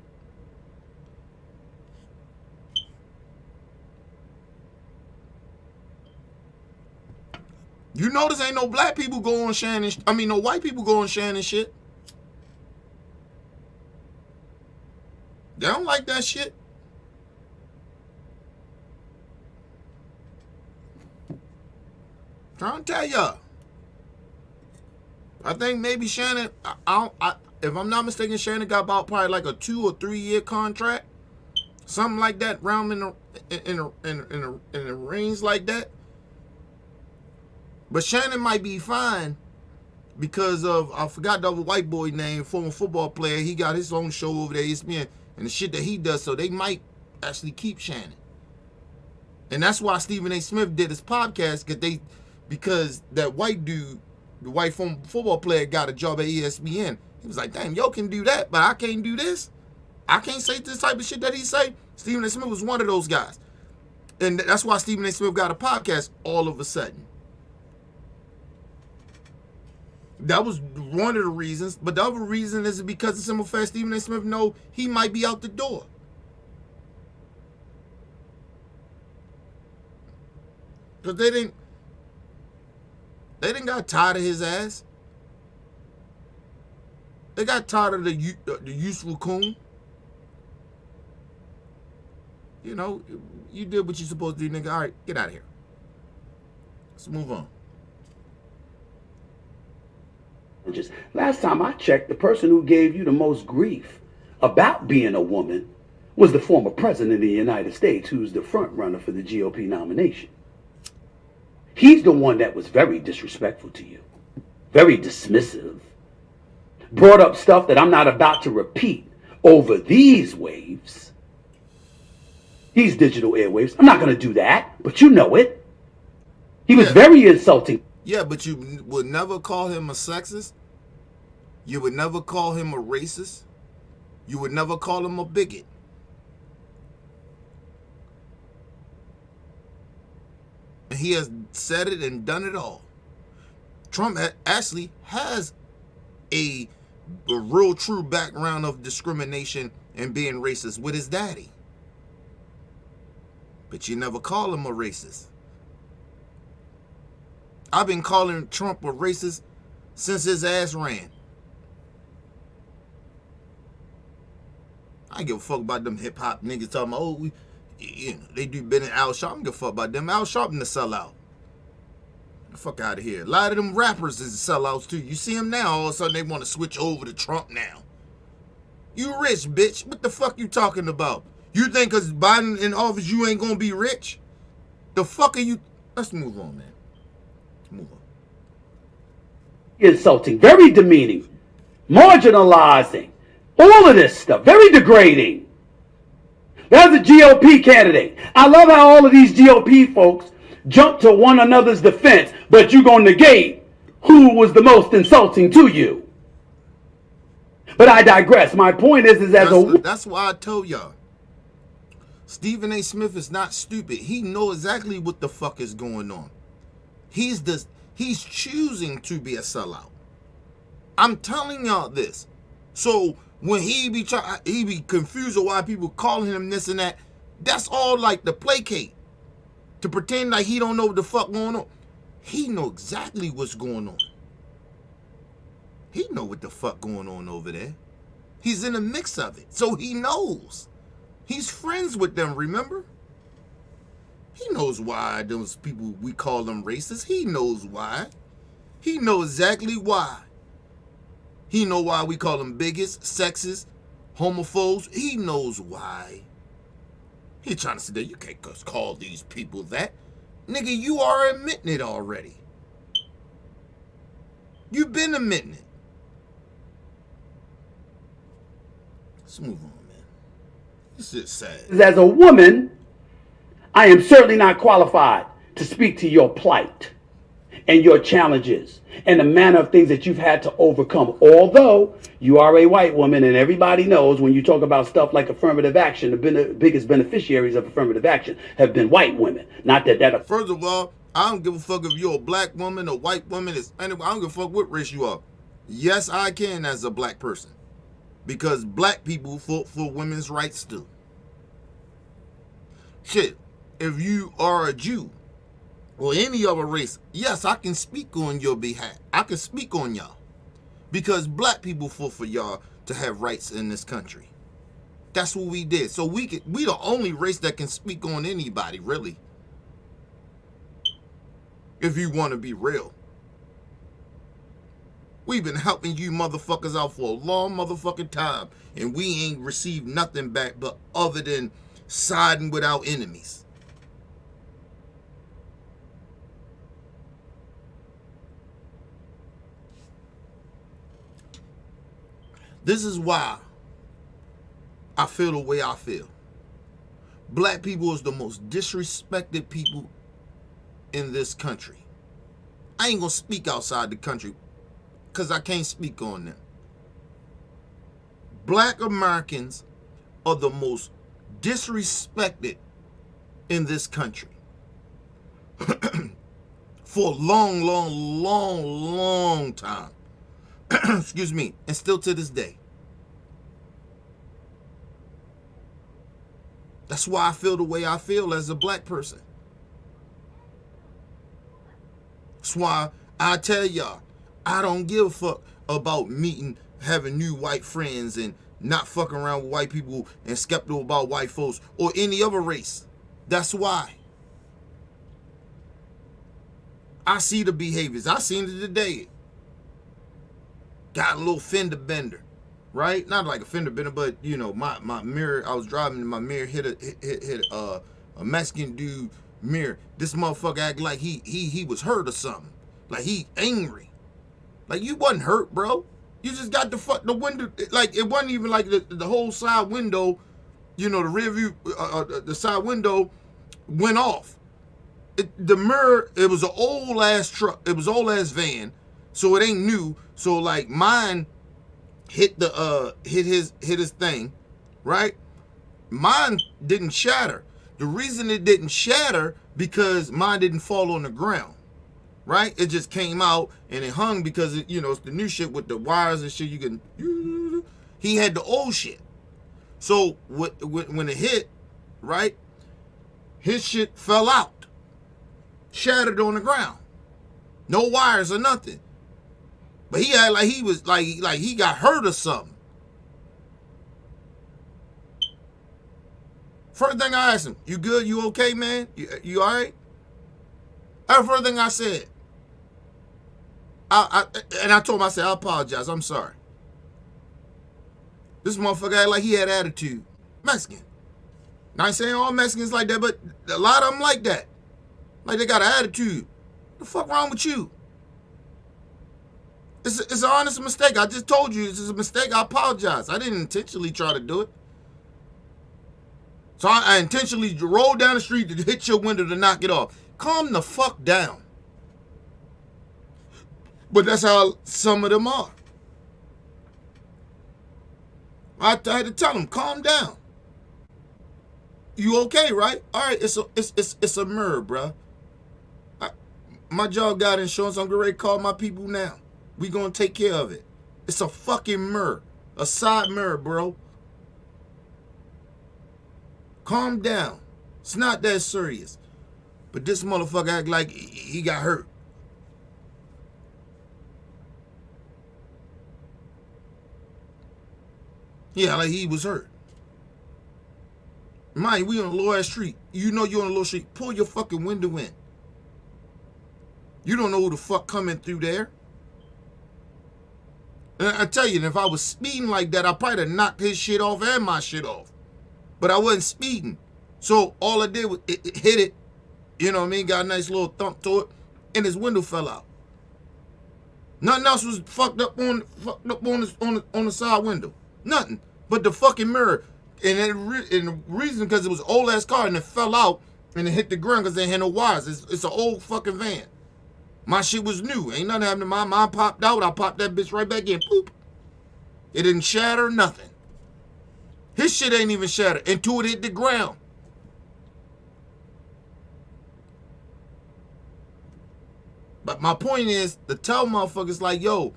You notice ain't no black people go on Shannon. No white people go on Shannon shit. They don't like that shit. Trying to tell y'all. I think maybe Shannon, if I'm not mistaken, Shannon got about probably like a 2 or 3 year contract. Something like that, round in the range like that. But Shannon might be fine because of, I forgot the other white boy name, former football player. He got his own show over there, ESPN, and the shit that he does. So they might actually keep Shannon. And that's why Stephen A. Smith did his podcast, because that white dude, the white former football player, got a job at ESPN. He was like, damn, yo can do that, but I can't do this. I can't say this type of shit that he say. Stephen A. Smith was one of those guys. And that's why Stephen A. Smith got a podcast all of a sudden. That was one of the reasons. But the other reason is because the simple fact Stephen A. Smith know he might be out the door. Because they didn't got tired of his ass. They got tired of the useful Coon. You know, you did what you're supposed to do, nigga. All right, get out of here. Let's move on. Just last time I checked, the person who gave you the most grief about being a woman was the former president of the United States, who's the front runner for the GOP nomination. He's the one that was very disrespectful to you, very dismissive, brought up stuff that I'm not about to repeat over these waves. These digital airwaves. I'm not going to do that, but you know it. He was very insulting. Yeah, but you would never call him a sexist. You would never call him a racist. You would never call him a bigot. And he has said it and done it all. Trump actually has a real true background of discrimination and being racist with his daddy. But you never call him a racist. I've been calling Trump a racist since his ass ran. I ain't give a fuck about them hip hop niggas talking about, they do better than Al Sharpton. I don't give a fuck about them. Al Sharpton the sellout. The fuck out of here. A lot of them rappers is sellouts too. You see them now, all of a sudden they want to switch over to Trump now. You rich, bitch. What the fuck you talking about? You think because Biden in office you ain't gonna be rich? The fuck are you? Let's move on, man. Move on. Insulting, very demeaning, marginalizing, all of this stuff, very degrading. That's a GOP candidate. I love how all of these GOP folks jump to one another's defense, but you're going to negate who was the most insulting to you. But I digress. My point is that's why I told y'all. Stephen A. Smith is not stupid. He knows exactly what the fuck is going on. He's choosing to be a sellout. I'm telling y'all this. So when he be confused of why people calling him this and that, that's all like to placate, to pretend like he don't know what the fuck going on. He know exactly what's going on. He know what the fuck going on over there. He's in the mix of it, so he knows. He's friends with them, remember? He knows why those people, we call them racist. He knows why. He knows exactly why. He know why we call them bigots, sexist, homophobes. He knows why. He trying to say that you can't just call these people that. Nigga, you are admitting it already. You've been admitting it. Let's move on, man. This is sad. As a woman, I am certainly not qualified to speak to your plight and your challenges and the manner of things that you've had to overcome. Although you are a white woman, and everybody knows when you talk about stuff like affirmative action, the biggest beneficiaries of affirmative action have been white women. Not that. First of all, I don't give a fuck if you're a black woman, a white woman. I don't give a fuck what race you are. Yes, I can as a black person. Because black people fought for women's rights too. Shit, if you are a Jew or any other race, yes, I can speak on your behalf. I can speak on y'all. Because black people fought for y'all to have rights in this country. That's what we did. So we the only race that can speak on anybody, really. if you want to be real. We've been helping you motherfuckers out for a long motherfucking time, and we ain't received nothing back but other than siding with our enemies. This is why I feel the way I feel. Black people is the most disrespected people in this country. I ain't gonna speak outside the country because I can't speak on them. Black Americans are the most disrespected in this country. For a long time. Excuse me. And still to this day. That's why I feel the way I feel as a black person. That's why I tell y'all, I don't give a fuck about having new white friends and not fucking around with white people and skeptical about white folks or any other race. That's why. I see the behaviors. I seen it today. Got a little fender bender, right? Not like a fender bender, but you know, my mirror. I was driving and my mirror hit a Mexican dude mirror. This motherfucker act like he was hurt or something. Like he angry. Like you wasn't hurt, bro. You just got the window. Like it wasn't even like the whole side window. You know, the rear view, the side window went off. The mirror. It was an old ass truck. It was old ass van. So it ain't new. So like mine hit his thing, right? Mine didn't shatter. The reason it didn't shatter because mine didn't fall on the ground, right? It just came out and it hung because it, you know, it's the new shit with the wires and shit. You can. He had the old shit. So when it hit, right, his shit fell out, shattered on the ground, no wires or nothing. But he had like he was like he got hurt or something. First thing I asked him, "You good? You okay, man? You all right?" That's the first thing I said. I told him, I said, "I apologize. I'm sorry." This motherfucker act like he had attitude. Mexican. Now I ain't saying all Mexicans like that, but a lot of them like that. Like they got an attitude. What the fuck wrong with you? It's an honest mistake. I just told you this is a mistake. I apologize. I didn't intentionally try to do it. So I intentionally rolled down the street to hit your window to knock it off. Calm the fuck down. But that's how some of them are. I had to tell them, calm down. You okay, right? All right, it's a mirror, bruh. My job got insurance. I'm ready to call my people now. We gonna take care of it. It's a fucking mirror. A side mirror, bro. Calm down. It's not that serious. But this motherfucker act like he got hurt. Yeah, like he was hurt. Mind, we on a low ass street. You know you're on a low street. Pull your fucking window in. You don't know who the fuck coming through there. And I tell you, if I was speeding like that, I probably have knocked his shit off and my shit off. But I wasn't speeding. So all I did was it hit it. You know what I mean? Got a nice little thump to it. And his window fell out. Nothing else was fucked up on the side window. Nothing. But the fucking mirror. And the reason because it was an old ass car and it fell out and it hit the ground because they had no wires. It's an old fucking van. My shit was new. Ain't nothing happened to mine. Mine popped out. I popped that bitch right back in. Boop. It didn't shatter, nothing. His shit ain't even shattered until it hit the ground. But my point is to tell motherfuckers like, yo,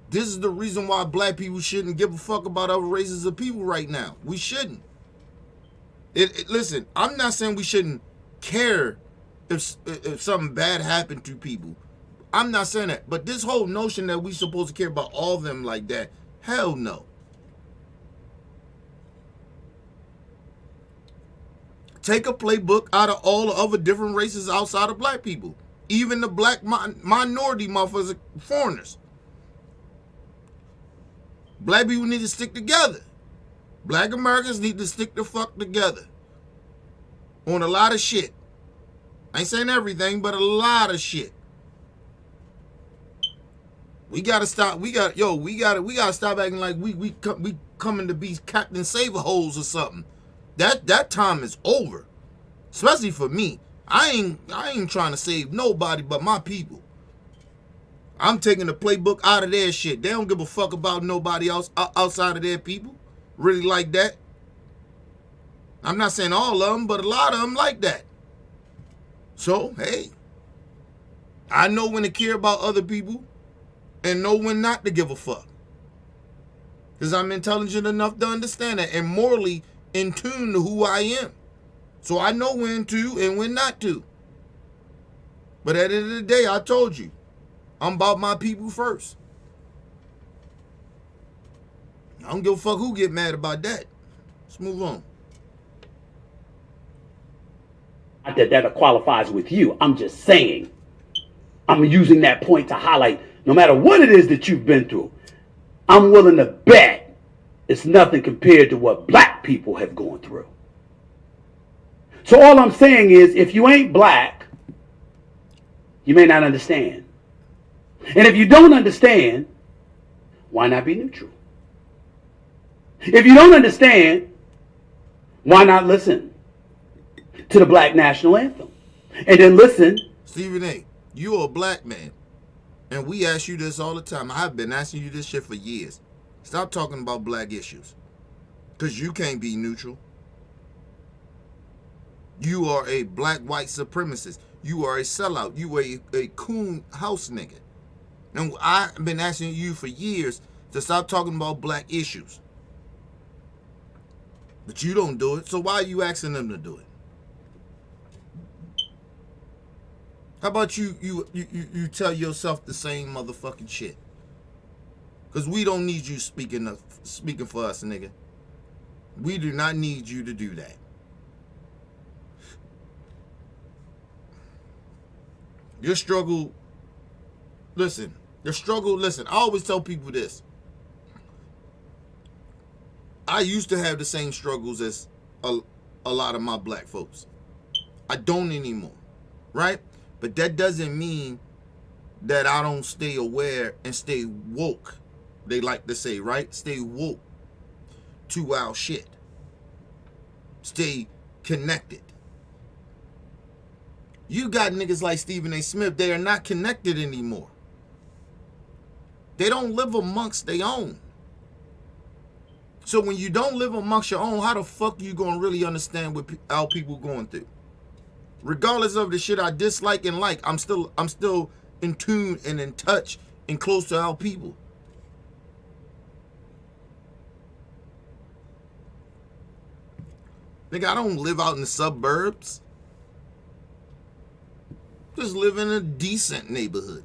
this is the reason why black people shouldn't give a fuck about other races of people right now. We shouldn't. Listen, I'm not saying we shouldn't care if something bad happened to people. I'm not saying that. But this whole notion that we supposed to care about all of them like that, hell no. Take a playbook out of all the other different races outside of black people Even the black minority motherfuckers are foreigners. Black people need to stick together. Black Americans need to stick the fuck together. On a lot of shit. I ain't saying everything, but a lot of shit. We gotta stop. We gotta stop acting like we coming to be Captain Save-A-Holes or something. That time is over. Especially for me. I ain't trying to save nobody but my people. I'm taking the playbook out of their shit. They don't give a fuck about nobody else outside of their people. Really like that. I'm not saying all of them, but a lot of them like that. So, hey. I know when to care about other people and know when not to give a fuck. Because I'm intelligent enough to understand that and morally in tune to who I am. So I know when to and when not to. But at the end of the day, I told you, I'm about my people first. I don't give a fuck who get mad about that. Let's move on. Not that qualifies with you. I'm just saying. I'm using that point to highlight no matter what it is that you've been through, I'm willing to bet it's nothing compared to what black people have gone through. So all I'm saying is, if you ain't black, you may not understand. And if you don't understand, why not be neutral? If you don't understand, why not listen to the Black National Anthem? And then listen. Stephen A., you're a black man. And we ask you this all the time. I've been asking you this shit for years. Stop talking about black issues. Because you can't be neutral. You are a black white supremacist. You are a sellout. You are a Coon house nigga. And I've been asking you for years to stop talking about black issues. But you don't do it. So why are you asking them to do it? How about you tell yourself the same motherfucking shit? Because we don't need you speaking for us, nigga. We do not need you to do that. Your struggle, listen, I always tell people this. I used to have the same struggles as a lot of my black folks. I don't anymore, right? But that doesn't mean that I don't stay aware and stay woke. They like to say, right? Stay woke to our shit. Stay connected. You got niggas like Stephen A. Smith, they are not connected anymore. They don't live amongst their own. So when you don't live amongst your own, how the fuck you gonna really understand what our people going through? Regardless of the shit I dislike and like, I'm still in tune and in touch and close to our people. Nigga, I don't live out in the suburbs. Just live in a decent neighborhood.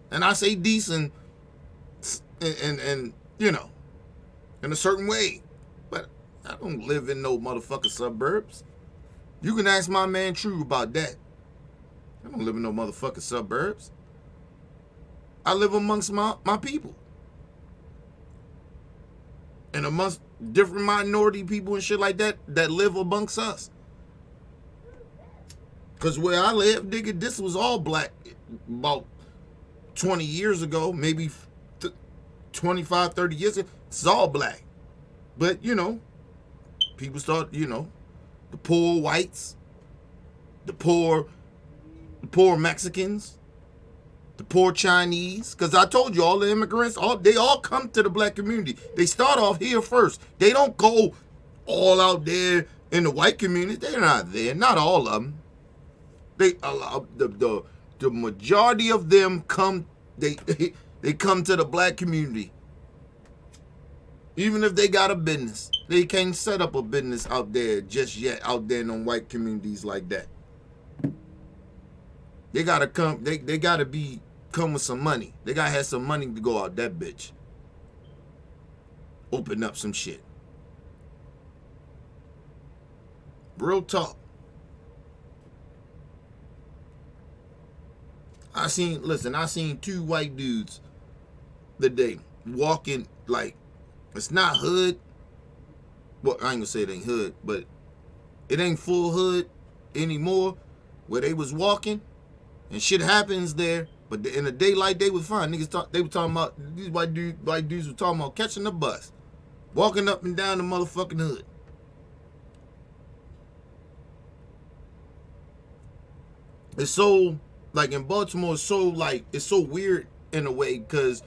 And I say decent and you know, in a certain way. But I don't live in no motherfucking suburbs. You can ask my man True about that. I don't live in no motherfucking suburbs. I live amongst my people. And amongst different minority people and shit like that live amongst us. Because where I live, nigga, this was all black about 20 years ago, maybe 25, 30 years ago. It's all black. But, you know, people start, you know, the poor whites, the poor Mexicans, the poor Chinese. Because I told you, all the immigrants, they all come to the black community. They start off here first. They don't go all out there in the white community. They're not there. Not all of them. They allow the majority of them come. They come to the black community. Even if they got a business, they can't set up a business out there just yet. Out there in them white communities like that, they gotta come. They gotta come with some money. They gotta have some money to go out that bitch. Open up some shit. Real talk. I seen two white dudes the day walking, like, it's not hood. Well, I ain't gonna say it ain't hood, but it ain't full hood anymore. Where they was walking and shit happens there, but in the daylight they was fine. They were talking about, these white dudes were talking about catching the bus, walking up and down the motherfucking hood. It's so, like, in Baltimore, it's so, like, it's so weird in a way, because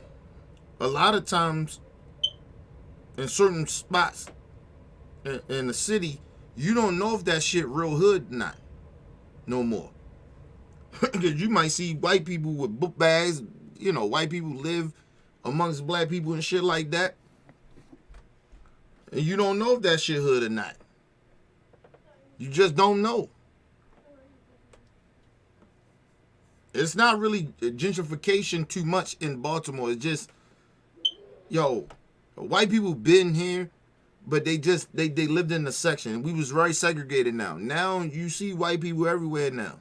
a lot of times in certain spots in the city, you don't know if that shit real hood or not no more. Because you might see white people with book bags, white people live amongst black people and shit like that, and you don't know if that shit hood or not. You just don't know. It's not really gentrification too much in Baltimore. It's just, white people been here, but they lived in the section. We was very segregated now. Now you see white people everywhere now.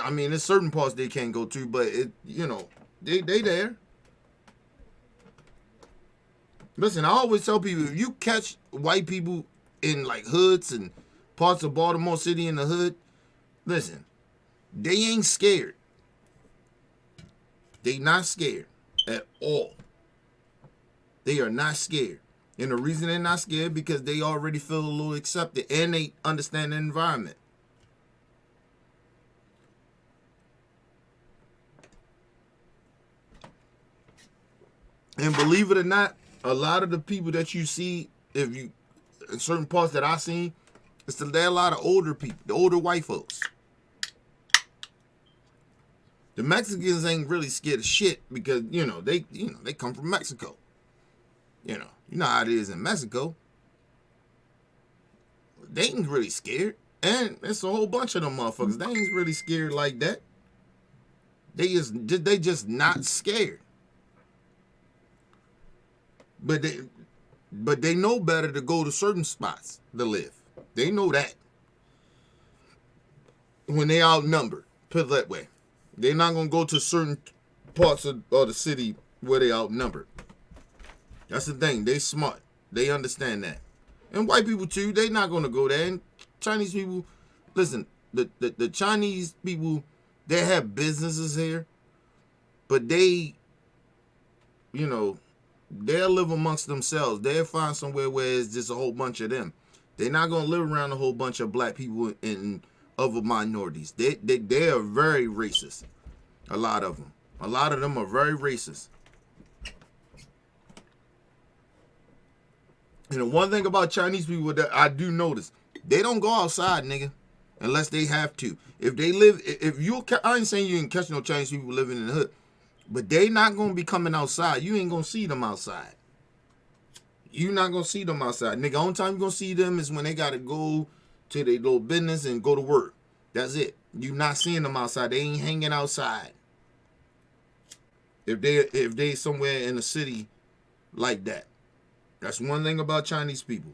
I mean, there's certain parts they can't go to, but they there. Listen, I always tell people, if you catch white people in, like, hoods and parts of Baltimore City in the hood, listen, they ain't scared. They not scared at all. They are not scared. And the reason they're not scared, because they already feel a little accepted and they understand the environment. And believe it or not, a lot of the people that you see, in certain parts that I seen, there are a lot of older people, the older white folks. The Mexicans ain't really scared of shit because, they come from Mexico. You know how it is in Mexico. They ain't really scared. And it's a whole bunch of them motherfuckers. They ain't really scared like that. They just not scared. But they know better to go to certain spots to live. They know that. When they outnumbered, put it that way. They're not going to go to certain parts of the city where they outnumbered. That's the thing. They smart. They understand that. And white people too, they not going to go there. And Chinese people, listen, the Chinese people, they have businesses here, but they, they'll live amongst themselves. They'll find somewhere where it's just a whole bunch of them. They're not going to live around a whole bunch of black people and other minorities. They are very racist. A lot of them. A lot of them are very racist. And the one thing about Chinese people that I do notice, they don't go outside, nigga, unless they have to. I ain't saying you ain't catch no Chinese people living in the hood, but they not going to be coming outside. You ain't going to see them outside. You not going to see them outside. Nigga, only time you going to see them is when they got to go to their little business and go to work. That's it. You not seeing them outside. They ain't hanging outside. If they somewhere in the city like that. That's one thing about Chinese people.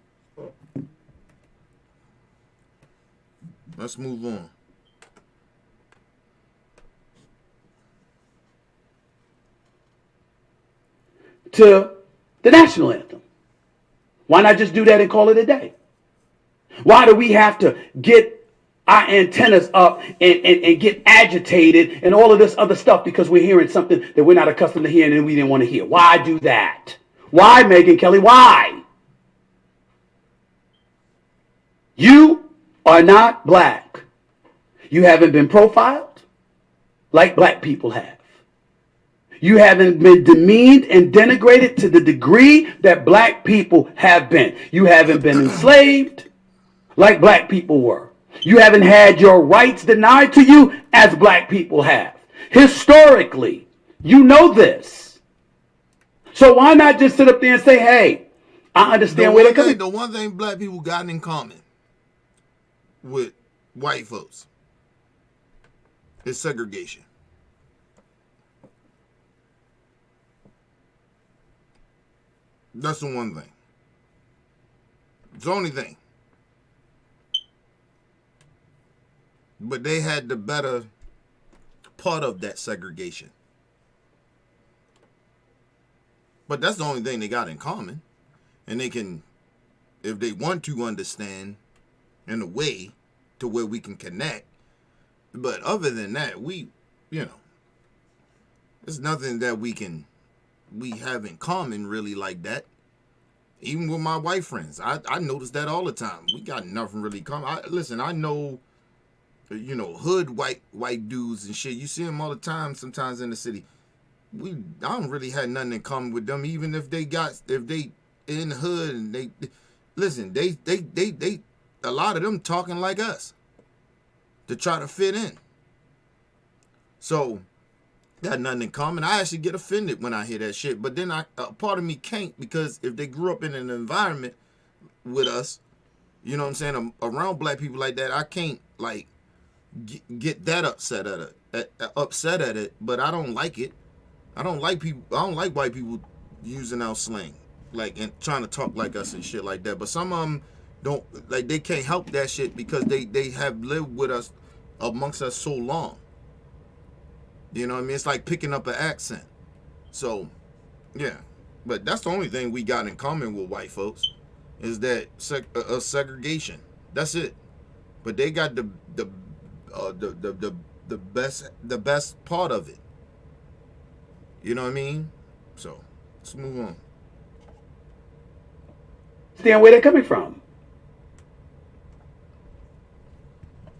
Let's move on. To the national anthem. Why not just do that and call it a day? Why do we have to get our antennas up and get agitated and all of this other stuff because we're hearing something that we're not accustomed to hearing and we didn't want to hear? Why do that? Why, Megyn Kelly? Why? You are not black. You haven't been profiled like black people have. You haven't been demeaned and denigrated to the degree that black people have been. You haven't been enslaved like black people were. You haven't had your rights denied to you as black people have. Historically, you know this. So why not just sit up there and say, hey, I understand where they're coming from. The one thing black people got in common with white folks is segregation. That's the one thing. It's the only thing. But they had the better part of that segregation. But that's the only thing they got in common. And they can, if they want to, understand in a way to where we can connect. But other than that, there's nothing that we have in common really like that. Even with my white friends, I notice that all the time. We got nothing really common. Listen, I know, hood white dudes and shit. You see them all the time sometimes in the city. I don't really have nothing in common with them, even if they in the hood and they a lot of them talking like us to try to fit in. So got nothing in common. I actually get offended when I hear that shit, but then a part of me can't, because if they grew up in an environment with us, you know what I'm saying, around black people like that, I can't like get that upset at it. But I don't like it. I don't like white people using our slang, like, and trying to talk like us and shit like that. But some of them don't, like, they can't help that shit because they have lived with us, amongst us so long. You know what I mean? It's like picking up an accent. So, yeah. But that's the only thing we got in common with white folks, is that segregation. That's it. But they got the best part of it. You know what I mean? So, let's move on. Understand where they're coming from.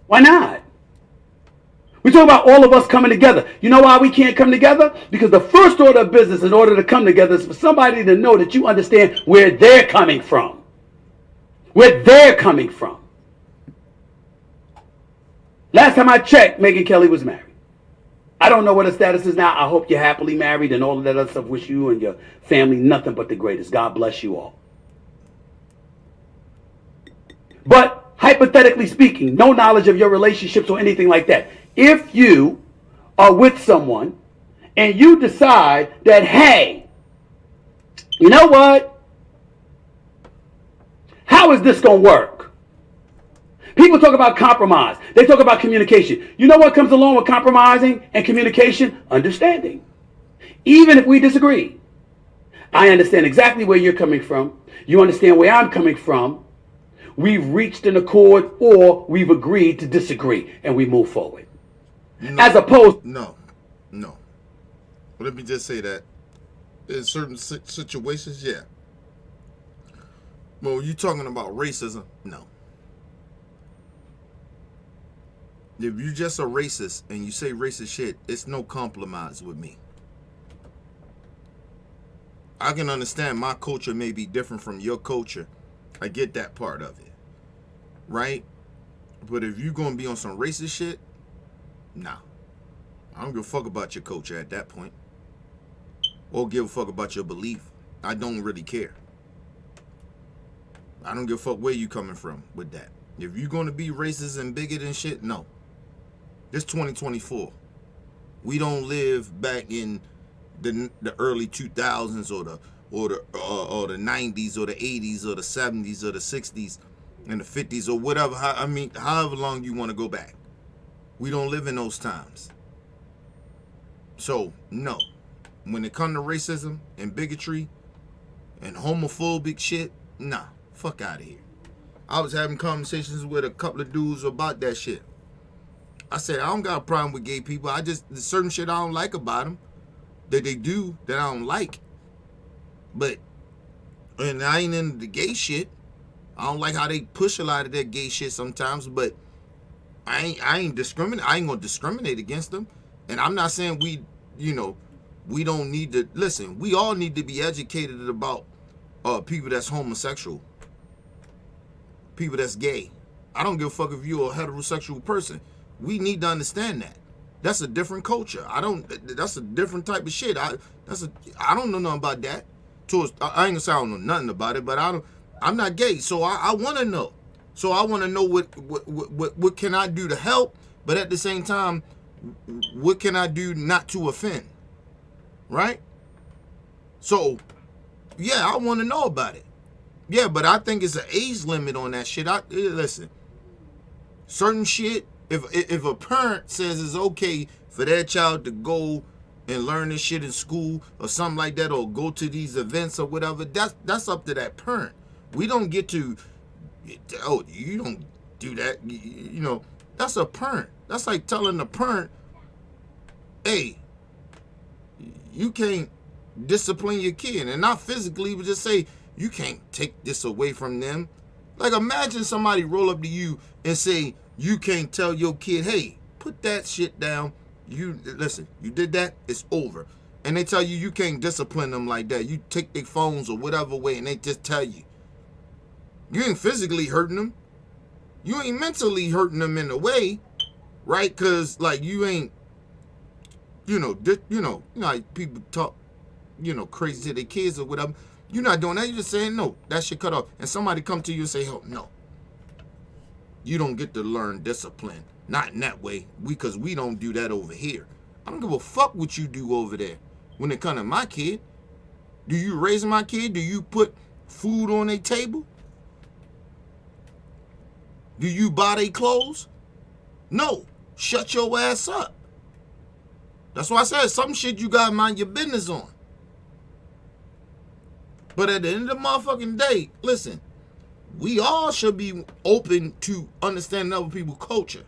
Why not? We talk about all of us coming together. You know why we can't come together? Because the first order of business in order to come together is for somebody to know that you understand where they're coming from. Where they're coming from. Last time I checked, Megyn Kelly was married. I don't know what her status is now. I hope you're happily married and all of that other stuff. Wish you and your family nothing but the greatest. God bless you all. But hypothetically speaking, no knowledge of your relationships or anything like that. If you are with someone and you decide that, hey, you know what? How is this going to work? People talk about compromise. They talk about communication. You know what comes along with compromising and communication? Understanding. Even if we disagree. I understand exactly where you're coming from. You understand where I'm coming from. We've reached an accord, or we've agreed to disagree, and we move forward. No, as opposed... No. Let me just say that. In certain situations, yeah. Well, you talking about racism? No. If you just a racist and you say racist shit, it's no compromise with me. I can understand my culture may be different from your culture. I get that part of it. Right? But if you gonna be on some racist shit, nah. I don't give a fuck about your culture at that point. Or give a fuck about your belief. I don't really care. I don't give a fuck where you coming from with that. If you're gonna be racist and bigot and shit, no. This 2024. We don't live back in the early 2000s or the 90s or the 80s or the 70s or the 60s and the 50s or whatever. I mean, however long you want to go back. We don't live in those times. So, no. When it comes to racism and bigotry and homophobic shit, nah. Fuck out of here. I was having conversations with a couple of dudes about that shit. I said, I don't got a problem with gay people. There's certain shit I don't like about them that they do that I don't like. And I ain't into the gay shit. I don't like how they push a lot of that gay shit sometimes, but I ain't discriminate. I ain't gonna discriminate against them. And I'm not saying we don't need to listen. We all need to be educated about people that's homosexual, people that's gay. I don't give a fuck if you're a heterosexual person. We need to understand that. That's a different culture. That's a different type of shit. I don't know nothing about that. I ain't gonna say I don't know nothing about it, but I'm not gay, so I want to know. So I want to know what can I do to help, but at the same time, what can I do not to offend? Right? So, yeah, I want to know about it. Yeah, but I think it's an age limit on that shit. Listen, certain shit. If a parent says it's okay for their child to go and learn this shit in school or something like that, or go to these events or whatever, that's up to that parent. We don't get to, oh, you don't do that. You know, that's a parent. That's like telling the parent, hey, you can't discipline your kid, and not physically, but just say, you can't take this away from them. Like, imagine somebody roll up to you and say, you can't tell your kid, hey, put that shit down. You listen, you did that, it's over. And they tell you you can't discipline them like that. You take their phones or whatever way, and they just tell you. You ain't physically hurting them. You ain't mentally hurting them in a way, right? Because, like, you ain't, like people talk, crazy to their kids or whatever. You're not doing that. You're just saying, no, that shit cut off. And somebody come to you and say, oh, no. You don't get to learn discipline. Not in that way. Because we don't do that over here. I don't give a fuck what you do over there. When it comes to my kid, do you raise my kid? Do you put food on their table? Do you buy their clothes? No. Shut your ass up. That's why I said some shit you gotta mind your business on. But at the end of the motherfucking day, listen, we all should be open to understanding other people's culture.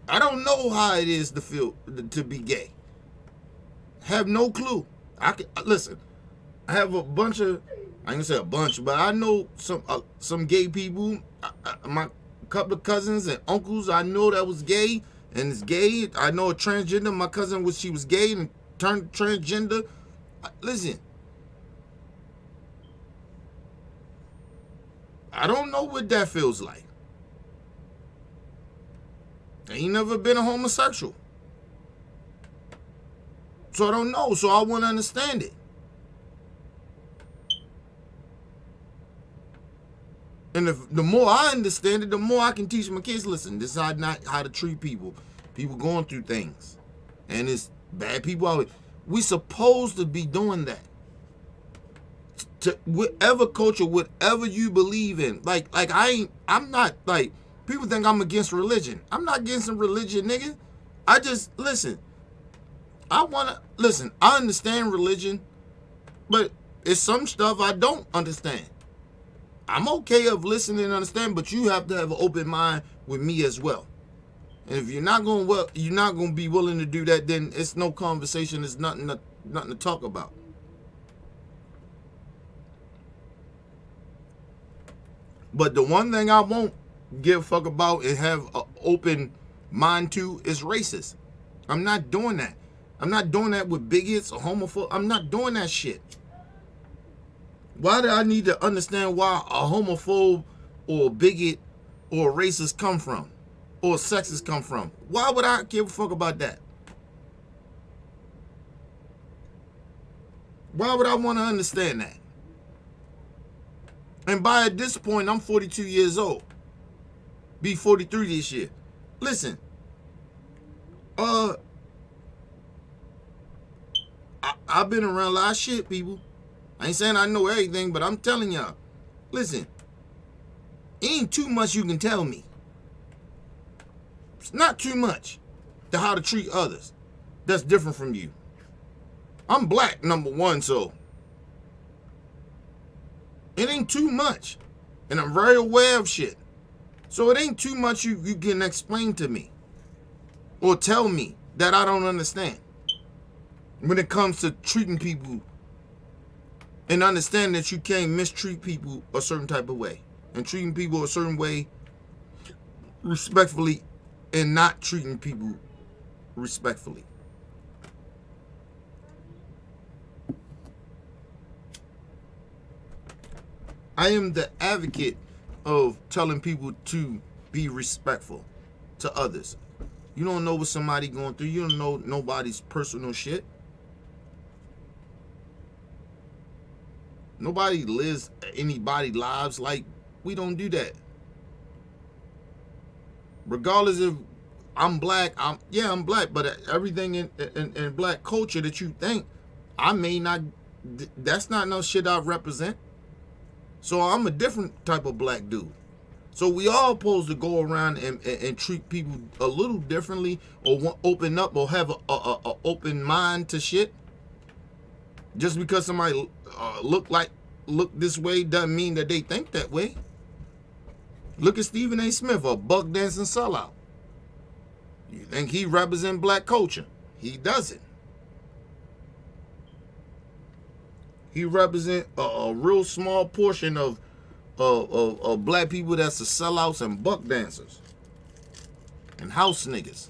I don't know how it is to be gay. Have no clue. Listen. I have a bunch of, I ain't gonna say a bunch, but I know some gay people. My couple of cousins and uncles, I know that was gay and is gay. I know a transgender. My cousin she was gay and turned transgender. Listen, I don't know what that feels like. I ain't never been a homosexual. So I don't know. So I want to understand it. And the more I understand it, the more I can teach my kids, listen, this is not how to treat people. People going through things. And it's bad people out here. We supposed to be doing that. To whatever culture, whatever you believe in. I'm not, like, people think I'm against religion. I'm not against religion, nigga. I just, listen, I understand religion, but it's some stuff I don't understand. I'm okay of listening and understanding, but you have to have an open mind with me as well. And if you're not going to be willing to do that, then it's no conversation. It's nothing to talk about. But the one thing I won't give a fuck about and have an open mind to is racist. I'm not doing that. I'm not doing that with bigots or homophobes. I'm not doing that shit. Why do I need to understand why a homophobe or a bigot or a racist come from? Or a sexist come from? Why would I give a fuck about that? Why would I want to understand that? And by at this point, I'm 42 years old. Be 43 this year. Listen. I've been around a lot of shit, people. I ain't saying I know everything, but I'm telling y'all. Listen. Ain't too much you can tell me. It's not too much to how to treat others that's different from you. I'm black, number one, so it ain't too much. And I'm very aware of shit. So it ain't too much you can explain to me or tell me that I don't understand when it comes to treating people and understand that you can't mistreat people a certain type of way and treating people a certain way respectfully and not treating people respectfully. I am the advocate of telling people to be respectful to others. You don't know what somebody going through. You don't know nobody's personal shit. Nobody lives anybody's lives like we don't do that. Regardless if I'm black, I'm black, but everything in black culture that you think, I may not, that's not no shit I represent. So I'm a different type of black dude. So we all supposed to go around and treat people a little differently, or open up, or have a open mind to shit. Just because somebody look this way doesn't mean that they think that way. Look at Stephen A. Smith, a buck dancing sellout. You think he represent black culture? He doesn't. He represent a real small portion of black people that's the sellouts and buck dancers and house niggas.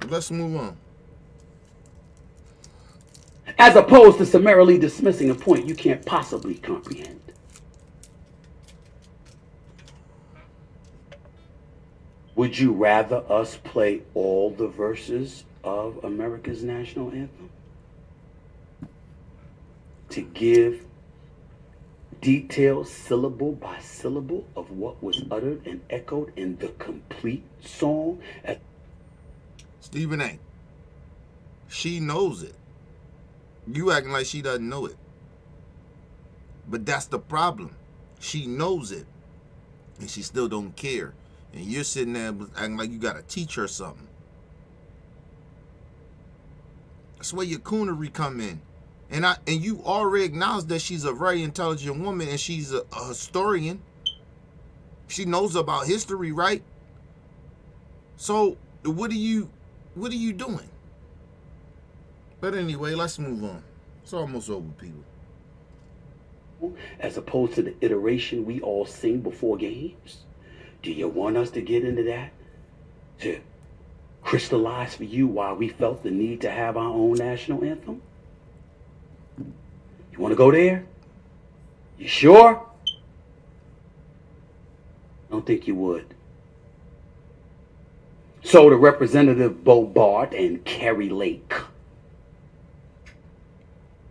Let's move on. As opposed to summarily dismissing a point you can't possibly comprehend. Would you rather us play all the verses of America's national anthem? To give detailed syllable by syllable of what was uttered and echoed in the complete song? Stephen A. She knows it. You acting like she doesn't know it. But that's the problem. She knows it. And she still don't care. And you're sitting there acting like you gotta teach her something. That's where your coonery come in. And you already acknowledge that she's a very intelligent woman and she's a historian. She knows about history, right? So what are you doing? But anyway, let's move on. It's almost over, people. As opposed to the iteration we all sing before games? Do you want us to get into that? To crystallize for you why we felt the need to have our own national anthem? You want to go there? You sure? I don't think you would. So to Representative Bobart and Carrie Lake.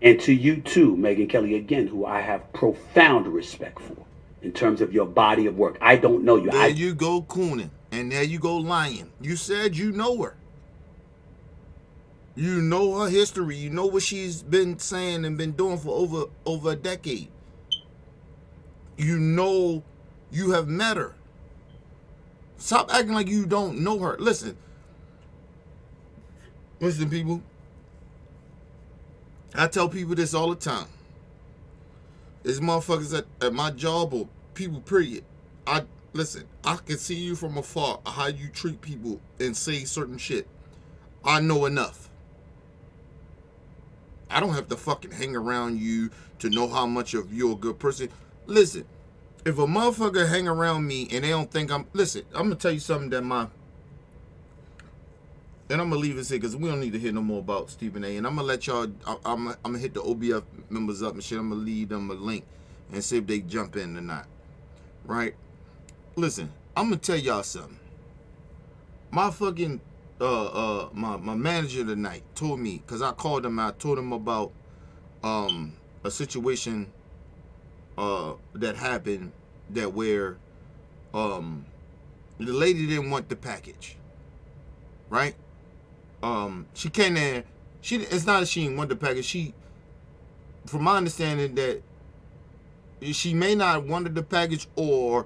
And to you too, Megyn Kelly, again, who I have profound respect for in terms of your body of work. I don't know you. There you go, Cooning. And there you go, lying. You said you know her. You know her history. You know what she's been saying and been doing for over a decade. You know you have met her. Stop acting like you don't know her. Listen, people. I tell people this all the time. It's motherfuckers at my job or people, period. Listen, I can see you from afar, how you treat people and say certain shit. I know enough. I don't have to fucking hang around you to know how much of you're a good person. Listen, if a motherfucker hang around me and they don't think listen, I'm gonna tell you something that and I'm gonna leave it here because we don't need to hear no more about Stephen A. And I'm gonna let y'all. I'm gonna hit the OBF members up and shit. I'm gonna leave them a link and see if they jump in or not. Right? Listen, I'm gonna tell y'all something. My fucking my manager tonight told me, because I called him. I told him about a situation that happened where the lady didn't want the package. Right? She came there. It's not that she didn't want the package. From my understanding, that she may not have wanted the package, or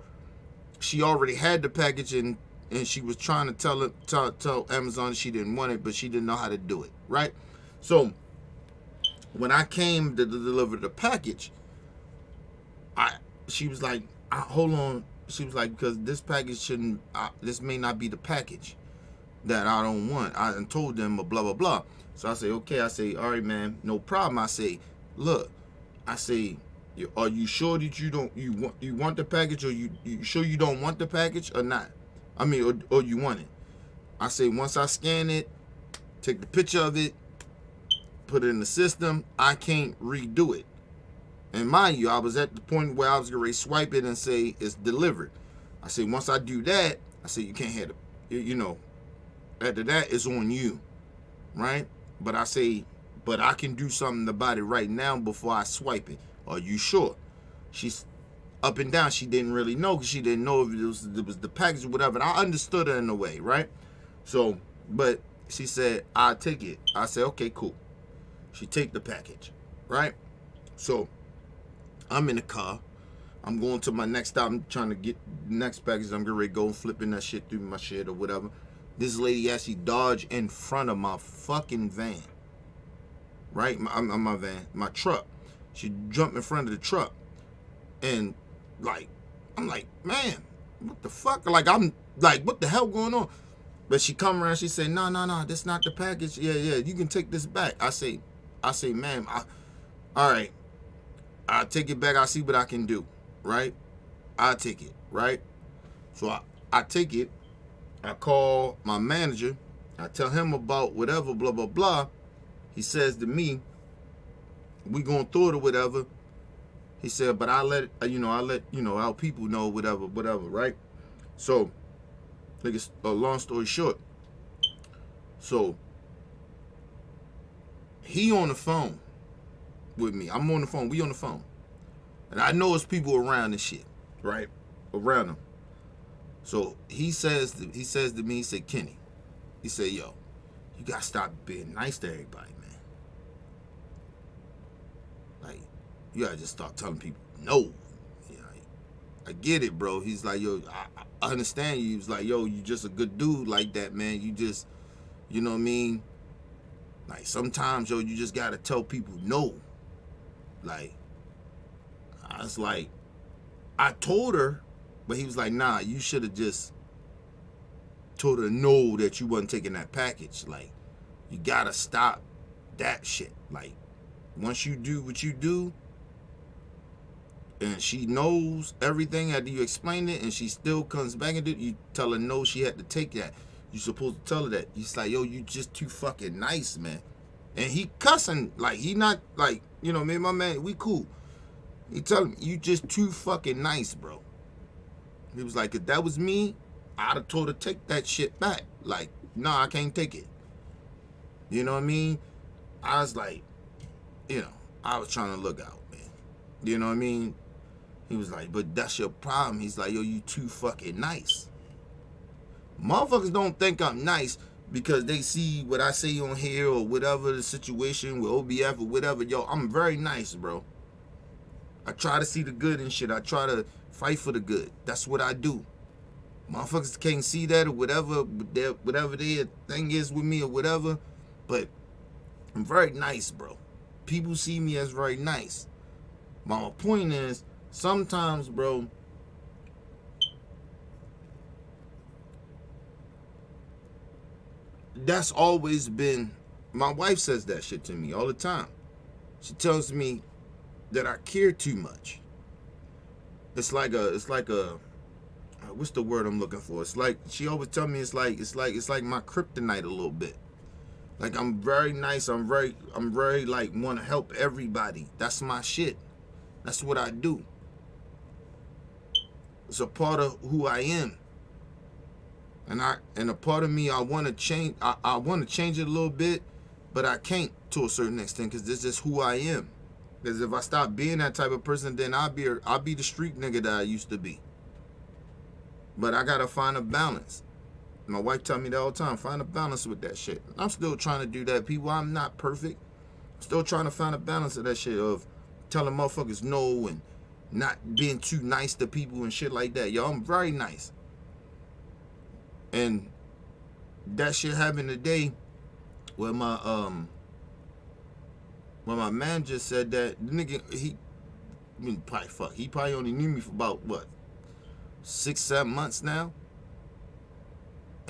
she already had the package and she was trying to tell Amazon she didn't want it, but she didn't know how to do it. Right? So when I came to deliver the package, she was like, "Hold on." She was like, "Because this package this may not be the package that I don't want." I told them blah blah blah. So I say, okay. I say, all right, man, no problem. I say, look, I say, are you sure that you want the package, or you sure you don't want the package or not? I mean, or you want it? I say, once I scan it, take the picture of it, put it in the system, I can't redo it. And mind you, I was at the point where I was going to swipe it and say it's delivered. I say, once I do that, I say, you can't have it. After that, it's on you, right? But I say, but I can do something about it right now before I swipe it. Are you sure? She's up and down. She didn't really know, because she didn't know if it was the package or whatever. And I understood her in a way, right? So, but she said, I'll take it. I said, okay, cool. She take the package, right? So I'm in the car. I'm going to my next stop. I'm trying to get the next package. I'm getting ready to go flipping that shit through my shit or whatever. This lady actually dodged in front of my fucking van. Right? My truck. She jumped in front of the truck. And, like, I'm like, man, what the fuck? Like, I'm like, what the hell going on? But she come around, she say, no, that's not the package. Yeah, you can take this back. I say, ma'am, all right, I'll take it back. I'll see what I can do, right? I'll take it, right? So I take it. I call my manager. I tell him about whatever, blah, blah, blah. He says to me, we going through it or whatever. He said, but I let our people know, whatever, right? So, like, it's a long story short. So, he on the phone with me. I'm on the phone. We on the phone. And I know it's people around and shit, right? Around him. So, he says to me, he said, Kenny, he said, yo, you got to stop being nice to everybody, man. Like, you got to just start telling people no. Yeah, I get it, bro. He's like, yo, I understand you. He was like, yo, you just a good dude like that, man. You just, you know what I mean? Like, sometimes, yo, you just got to tell people no. Like, I was like, I told her, but he was like, nah, you should have just told her no that you wasn't taking that package. Like, you got to stop that shit. Like, once you do what you do, and she knows everything after you explain it, and she still comes back and do it, you tell her no, she had to take that. You supposed to tell her that. He's like, yo, you just too fucking nice, man. And he cussing, like, he not, like, you know, me and my man, we cool. He tell him, you just too fucking nice, bro. He was like, if that was me, I'd have told her take that shit back. Like, nah, I can't take it. You know what I mean? I was like, you know, I was trying to look out, man. You know what I mean? He was like, but that's your problem. He's like, yo, you too fucking nice. Motherfuckers don't think I'm nice because they see what I say on here or whatever the situation with OBF or whatever. Yo, I'm very nice, bro. I try to see the good and shit. I try to fight for the good. That's what I do. Motherfuckers can't see that or whatever their thing is with me or whatever. But I'm very nice, bro. People see me as very nice. My point is, sometimes, bro, that's always been, my wife says that shit to me all the time. She tells me that I care too much. It's like a what's the word I'm looking for? It's like, she always tell me it's like my kryptonite a little bit. Like, I'm very nice. I'm very like, want to help everybody. That's my shit. That's what I do. It's a part of who I am. And a part of me, I want to change. I want to change it a little bit, but I can't to a certain extent because this is who I am. Because if I stop being that type of person, then I'll be the street nigga that I used to be. But I gotta find a balance. My wife tell me that all the time. Find a balance with that shit. I'm still trying to do that, people. I'm not perfect. I'm still trying to find a balance of that shit of telling motherfuckers no and not being too nice to people and shit like that. Yo, I'm very nice. And that shit happened today where my manager said that the nigga, he probably only knew me for about what, 6-7 months now.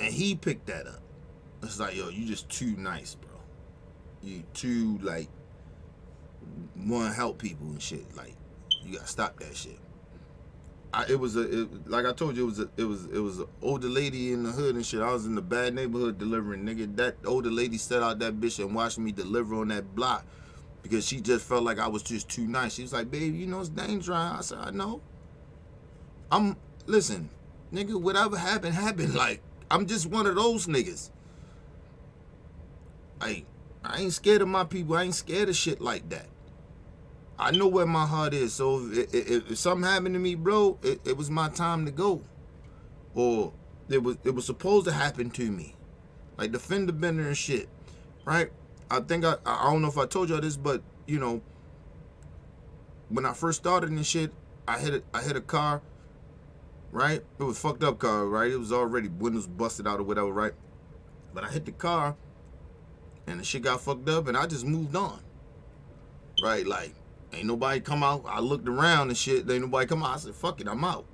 And he picked that up. It's like, yo, you just too nice, bro. You too, like, want to help people and shit. Like, you gotta stop that shit. Like I told you, it was an older lady in the hood and shit. I was in the bad neighborhood delivering, nigga. That older lady set out that bitch and watched me deliver on that block because she just felt like I was just too nice. She was like, baby, you know it's dangerous. I said, I know. Listen, nigga, whatever happened. Like, I'm just one of those niggas. I ain't scared of my people. I ain't scared of shit like that. I know where my heart is. So if something happened to me, bro, it was my time to go. Or it was supposed to happen to me. Like the fender bender and shit. Right? I think I don't know if I told y'all this, but you know, when I first started and shit, I hit a car, right? It was a fucked up car, right? It was already windows busted out or whatever, right? But I hit the car, and the shit got fucked up, and I just moved on, right? Like, ain't nobody come out. I looked around and shit. Ain't nobody come out. I said, fuck it, I'm out.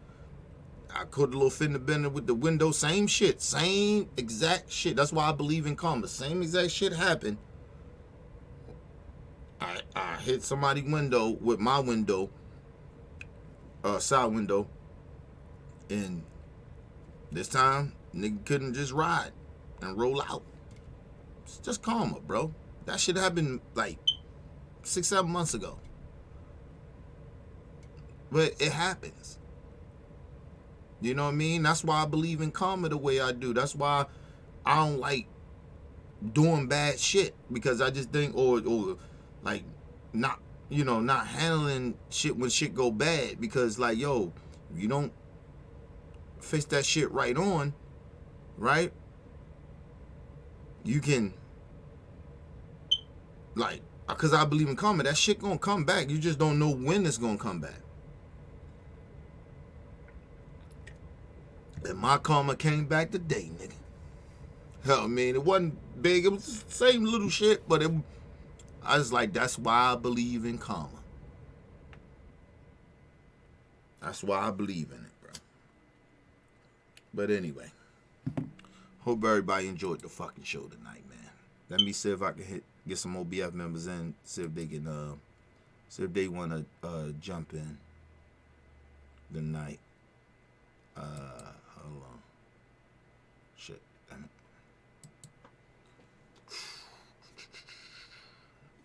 I caught a little fender bender with the window. Same shit. Same exact shit. That's why I believe in karma. Same exact shit happened. I hit somebody's window with my window, side window, and this time nigga couldn't just ride and roll out. It's just karma, bro. That shit happened like 6-7 months ago. But it happens. You know what I mean? That's why I believe in karma the way I do. That's why I don't like doing bad shit, because I just think, or like not, not handling shit when shit go bad, because like, yo, if you don't fix that shit right on, right, you can, like, because I believe in karma, that shit gonna come back. You just don't know when it's gonna come back. And my karma came back today, nigga. I mean, it wasn't big. It was the same little shit, but I was like, that's why I believe in karma. That's why I believe in it, bro. But anyway, hope everybody enjoyed the fucking show tonight, man. Let me see if I can get some OBF members in, see if they can, see if they want to jump in tonight. Hold on. Shit, damn it.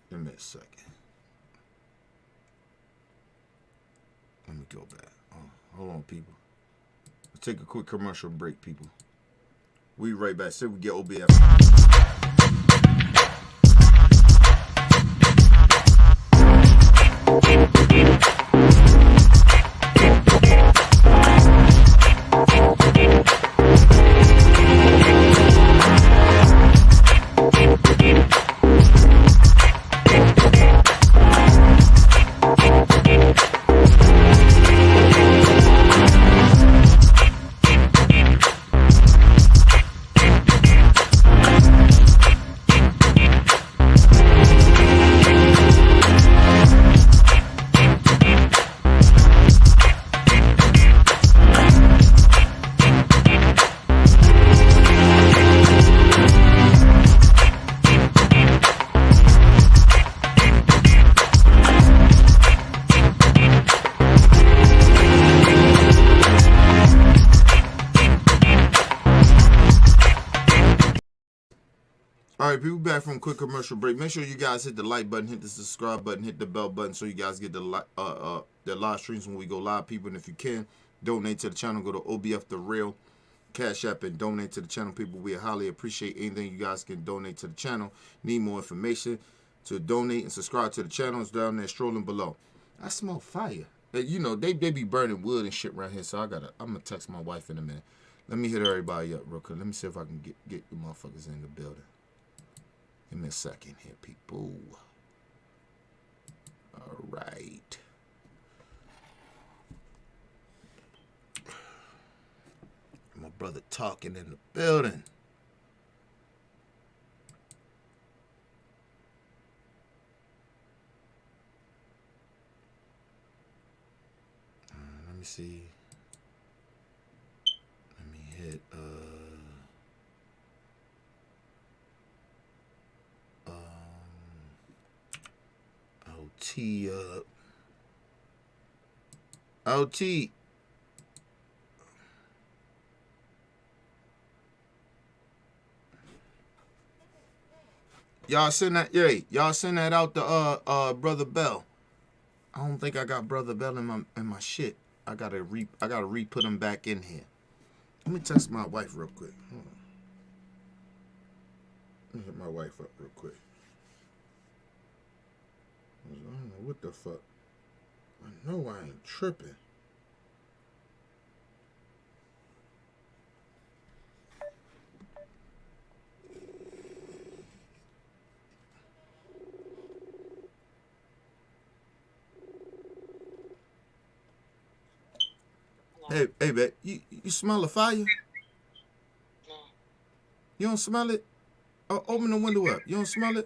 Give me a second. Let me go back. Oh, hold on, people. Let's take a quick commercial break, people. We right back. See if we get OBF. Alright, people, back from a quick commercial break. Make sure you guys hit the like button, hit the subscribe button, hit the bell button so you guys get the live streams when we go live, people. And if you can, donate to the channel. Go to OBF The Real Cash App and donate to the channel, people. We highly appreciate anything you guys can donate to the channel. Need more information to donate and subscribe to the channel. It's down there strolling below. I smell fire. You know, they be burning wood and shit right here, so I'm gonna text my wife in a minute. Let me hit everybody up real quick. Let me see if I can get you motherfuckers in the building. Give me a second here, people. All right. My brother talking in the building. Let me see. Let me hit, OT up. OT. Y'all send that, y'all send that out to Brother Bell. I don't think I got Brother Bell in my shit. I gotta re-put him back in here. Let me text my wife real quick. Hold on. Let me hit my wife up real quick. I don't know what the fuck. I know I ain't tripping. Hey, babe, you smell the fire? No. You don't smell it? Oh, open the window up. You don't smell it?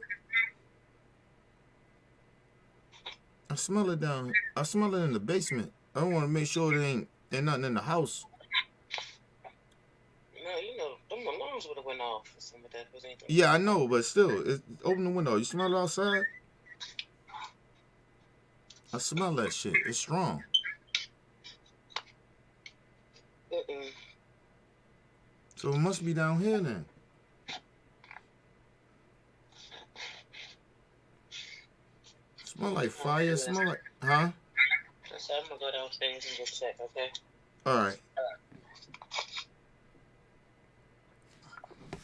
I smell it down. I smell it in the basement. I want to make sure there ain't nothing in the house. No, them alarms would have went off or something like that. Was anything Yeah, I going on? know, but still, open the window. You smell it outside? I smell that shit. It's strong. Mm-mm. So it must be down here then. Smell like fire. Smell like, huh? So I'm gonna go downstairs and just check, okay? All right.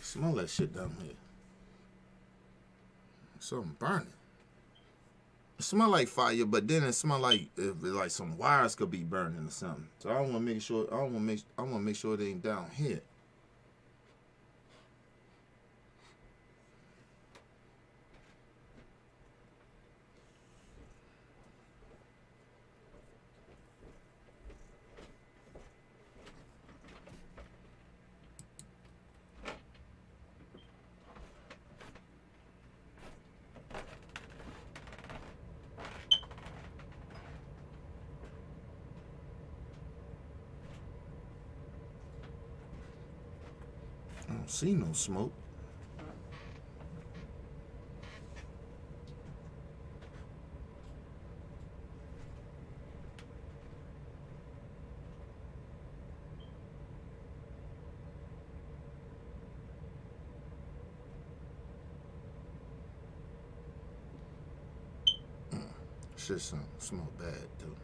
Smell that shit down here. Something burning. It smell like fire, but then it smell like like some wires could be burning or something. So I want to make sure. I want to make sure it ain't down here. I don't see no smoke. Shit, smell bad too.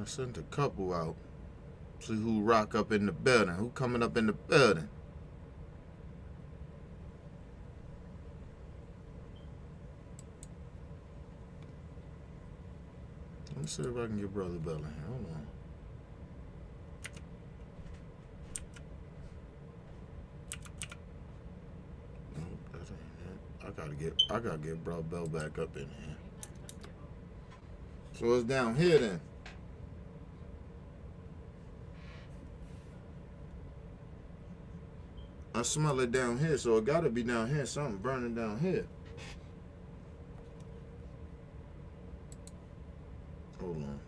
I sent a couple out. See who rock up in the building. Who coming up in the building? Let me see if I can get Brother Bell in here. Hold on. Nope, that ain't it. I gotta get Brother Bell back up in here. So it's down here then. I smell it down here, so it gotta be down here. Something burning down here. Hold on.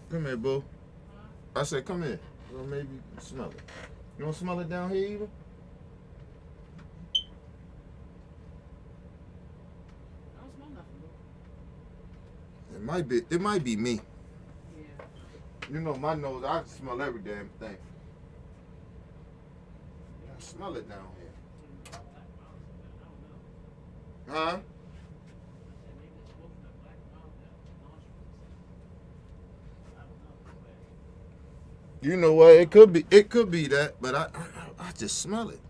Come here, boo. I said, come here. Well, maybe you can smell it. You don't smell it down here either? I don't smell nothing. It might be me. Yeah. You know my nose, I can smell every damn thing. I smell it down here. Huh? You know what? It could be that, but I just smell it.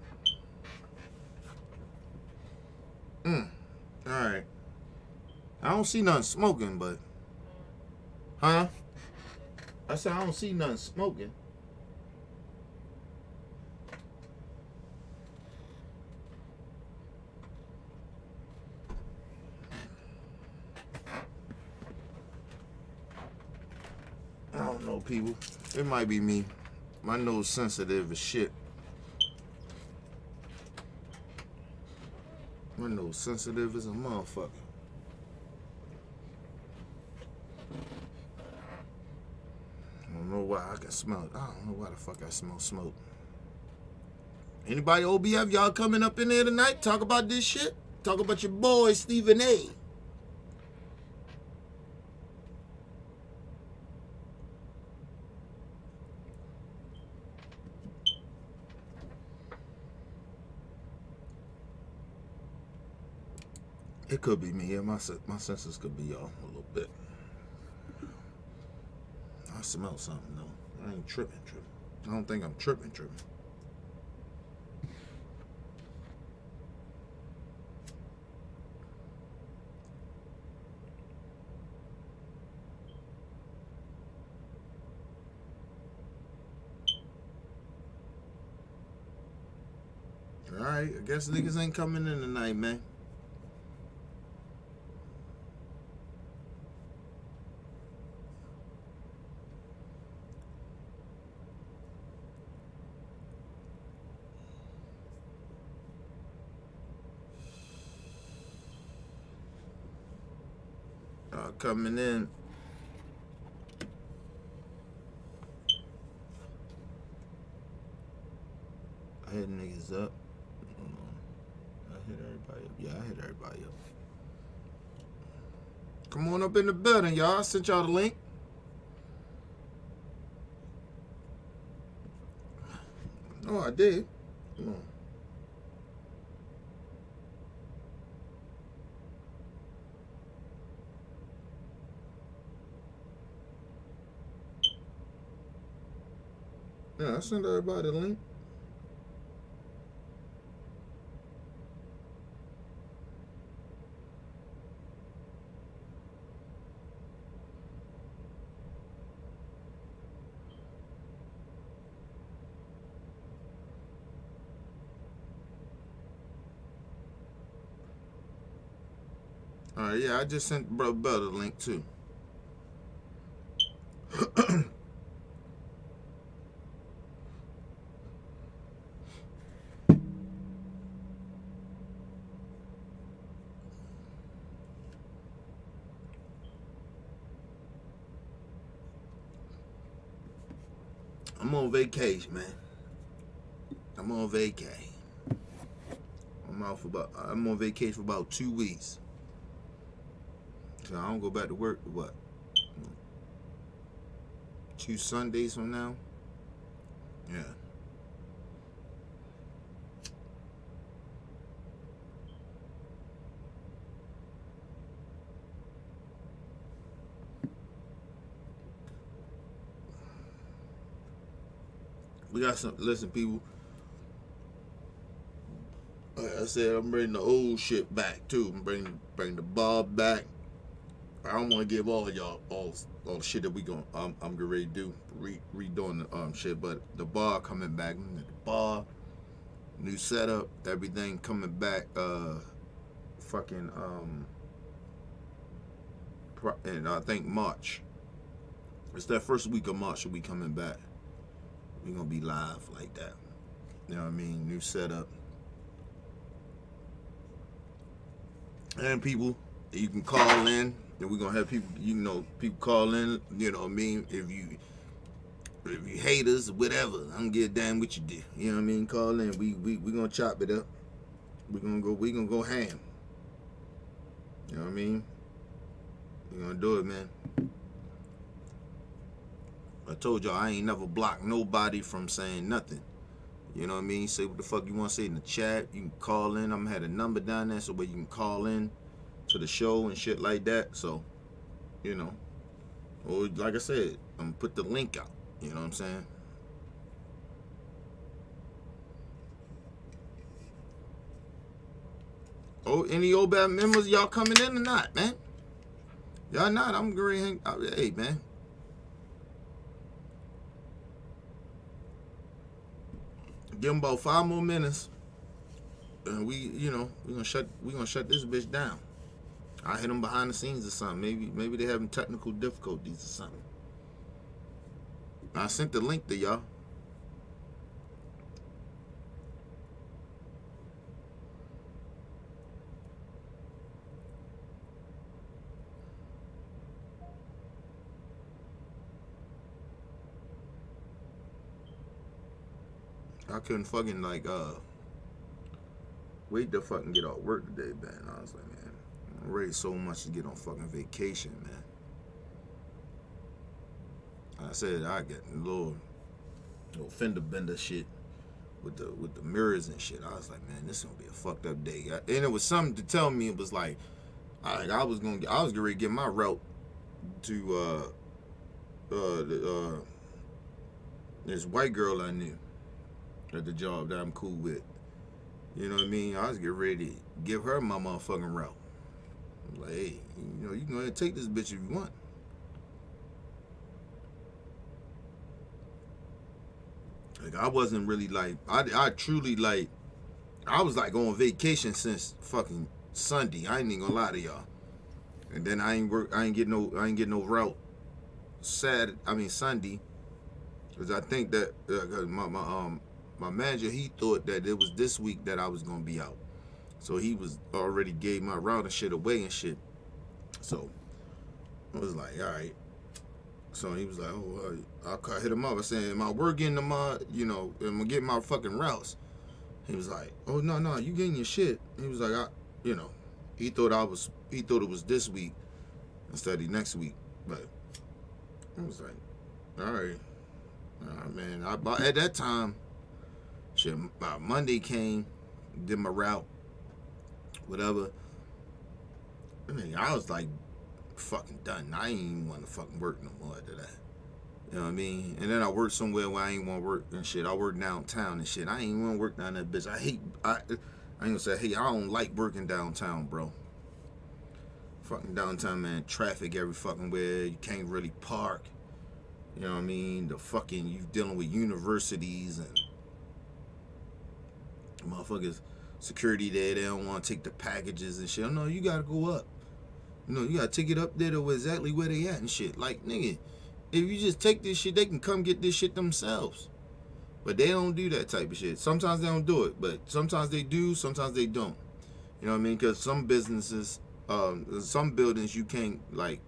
All right. I don't see nothing smoking, but huh? I said I don't see nothing smoking. I don't know, people. It might be me. My nose sensitive as shit. My nose sensitive as a motherfucker. I don't know why I can smell it. I don't know why the fuck I smell smoke. Anybody OBF, y'all coming up in there tonight? Talk about this shit? Talk about your boy, Stephen A. It could be me. Yeah, my senses could be off a little bit. I smell something though. I ain't tripping. I don't think I'm tripping. Alright, I guess niggas ain't coming in tonight, man. Coming in. I hit niggas up. I hit everybody up. Yeah, I hit everybody up. Come on up in the building, y'all. I sent y'all the link. Oh, I did. Come on. Yeah, I sent everybody the link. Alright, yeah, I just sent Brother Bell the link too. I'm on vacation, man. I'm on vacay. I'm on vacation for about 2 weeks. So I don't go back to work for what? 2 Sundays from now? Yeah. We got some, listen, people. Like I said, I'm bringing the old shit back too. I'm bring the Bob back. I don't want to give all y'all all the shit that we going I'm getting ready to do redoing the shit, but the bar coming back. The bar, new setup, everything coming back. And I think March. It's that first week of March that we coming back. We gonna be live like that. You know what I mean? New setup. And people, you can call in, and we're gonna have people, people call in, you know what I mean? If you hate us, whatever, I don't give a damn what you do. You know what I mean? Call in. We gonna chop it up. We gonna go ham. You know what I mean? We gonna do it, man. I told y'all I ain't never blocked nobody from saying nothing. You know what I mean? Say what the fuck you want to say in the chat. You can call in. I'm gonna have a number down there so where you can call in to the show and shit like that. So, or like I said, I'm gonna put the link out. You know what I'm saying? Oh, any old bad members, y'all coming in or not, man? Y'all not? I'm gonna hang out. Hey, man. Give them about 5 more minutes, and we gonna shut this bitch down. I hit them behind the scenes or something. Maybe they having technical difficulties or something. I sent the link to y'all. I couldn't fucking wait to fucking get off work today, man. I was like, man, I'm ready so much to get on fucking vacation, man. I said I get a little fender bender shit with the mirrors and shit. I was like, man, this is gonna be a fucked up day. And it was something to tell me. It was like, I was getting ready to get my route to this white girl I knew at the job that I'm cool with. You know what I mean? I was getting ready to give her my motherfucking route. I'm like, hey, you know, you can go ahead and take this bitch if you want. Like, I wasn't really like, I truly like, I was like on vacation since fucking Sunday. I ain't even gonna lie to y'all. And then I ain't get no route Sunday, because I think that my manager, he thought that it was this week that I was gonna be out, so he was already gave my route and shit away and shit. So I was like, all right. So he was like, oh, I hit him up. I said, am I working tomorrow? You know, am I getting my fucking routes? He was like, oh no, you getting your shit. He was like, he thought it was this week instead of next week. But I was like, all right, man. At that time, shit, Monday came, did my route, whatever. I mean, I was like, fucking done. I ain't even want to fucking work no more after that. You know what I mean? And then I worked somewhere where I ain't want to work and shit. I work downtown and shit. I ain't want to work down that bitch. I ain't gonna say, hey, I don't like working downtown, bro. Fucking downtown, man. Traffic every fucking where. You can't really park. You know what I mean? The fucking, you dealing with universities and motherfuckers, security there. They don't want to take the packages and shit. No, you gotta go up. You know, you gotta take it up there to exactly where they at and shit. Like, nigga, if you just take this shit, they can come get this shit themselves. But they don't do that type of shit. Sometimes they don't do it, but sometimes they do, sometimes they don't. You know what I mean? Because some businesses, some buildings you can't, like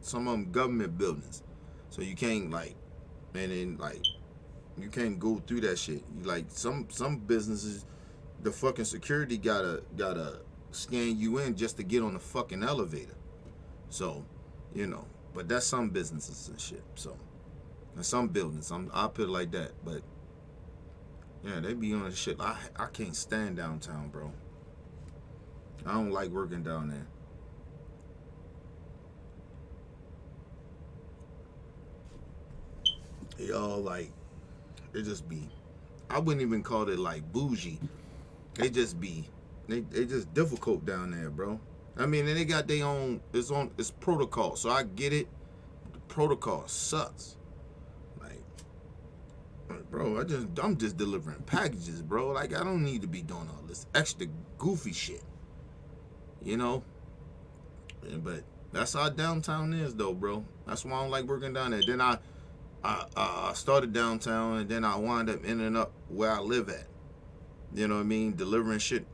some of them government buildings. So you can't, like, and then, like, you can't go through that shit. Like, some businesses, the fucking security gotta scan you in just to get on the fucking elevator. So, you know, but that's some businesses and shit. So, and some buildings, I'll put it like that. But yeah, they be on the shit. I can't stand downtown, bro. I don't like working down there. They all like, they just be, I wouldn't even call it like bougie. They just be, they just difficult down there, bro. I mean, and they got their own, it's protocol. So I get it. The protocol sucks. Like, bro, I'm just delivering packages, bro. Like, I don't need to be doing all this extra goofy shit. You know? Yeah, but that's how downtown is, though, bro. That's why I don't like working down there. Then I started downtown, and then I wound up ending up where I live at. You know what I mean? Delivering shit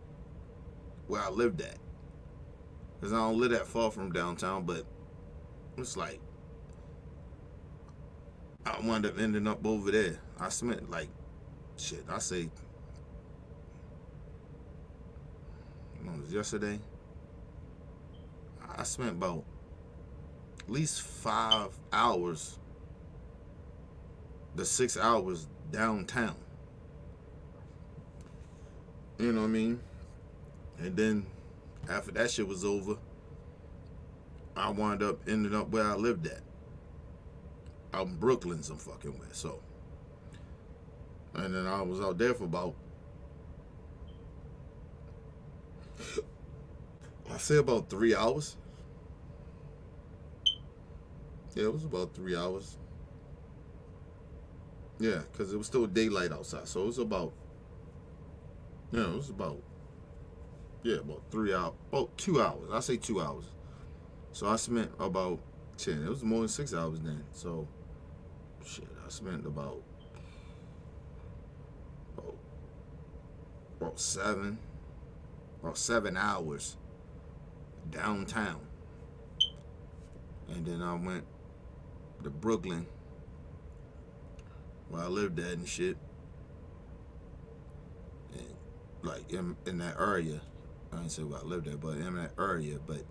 where I lived at. Because I don't live that far from downtown, but it's like, I wound up ending up over there. I spent like, shit, I say, it was yesterday. I spent about at least 5 hours to 6 hours downtown. You know what I mean? And then after that shit was over, I wound up ending up where I lived at. Out in Brooklyn some fucking way. So, and then I was out there for about, I say about 3 hours. Yeah, it was about 3 hours. Yeah, because it was still daylight outside. So it was about, yeah, it was about, yeah, about 3 hours, about 2 hours. I say 2 hours. So I spent about 10. It was more than 6 hours then. So, shit, I spent about 7 hours downtown. And then I went to Brooklyn, where I lived at and shit. And like in that area. I didn't say where I lived at, but in that area. But,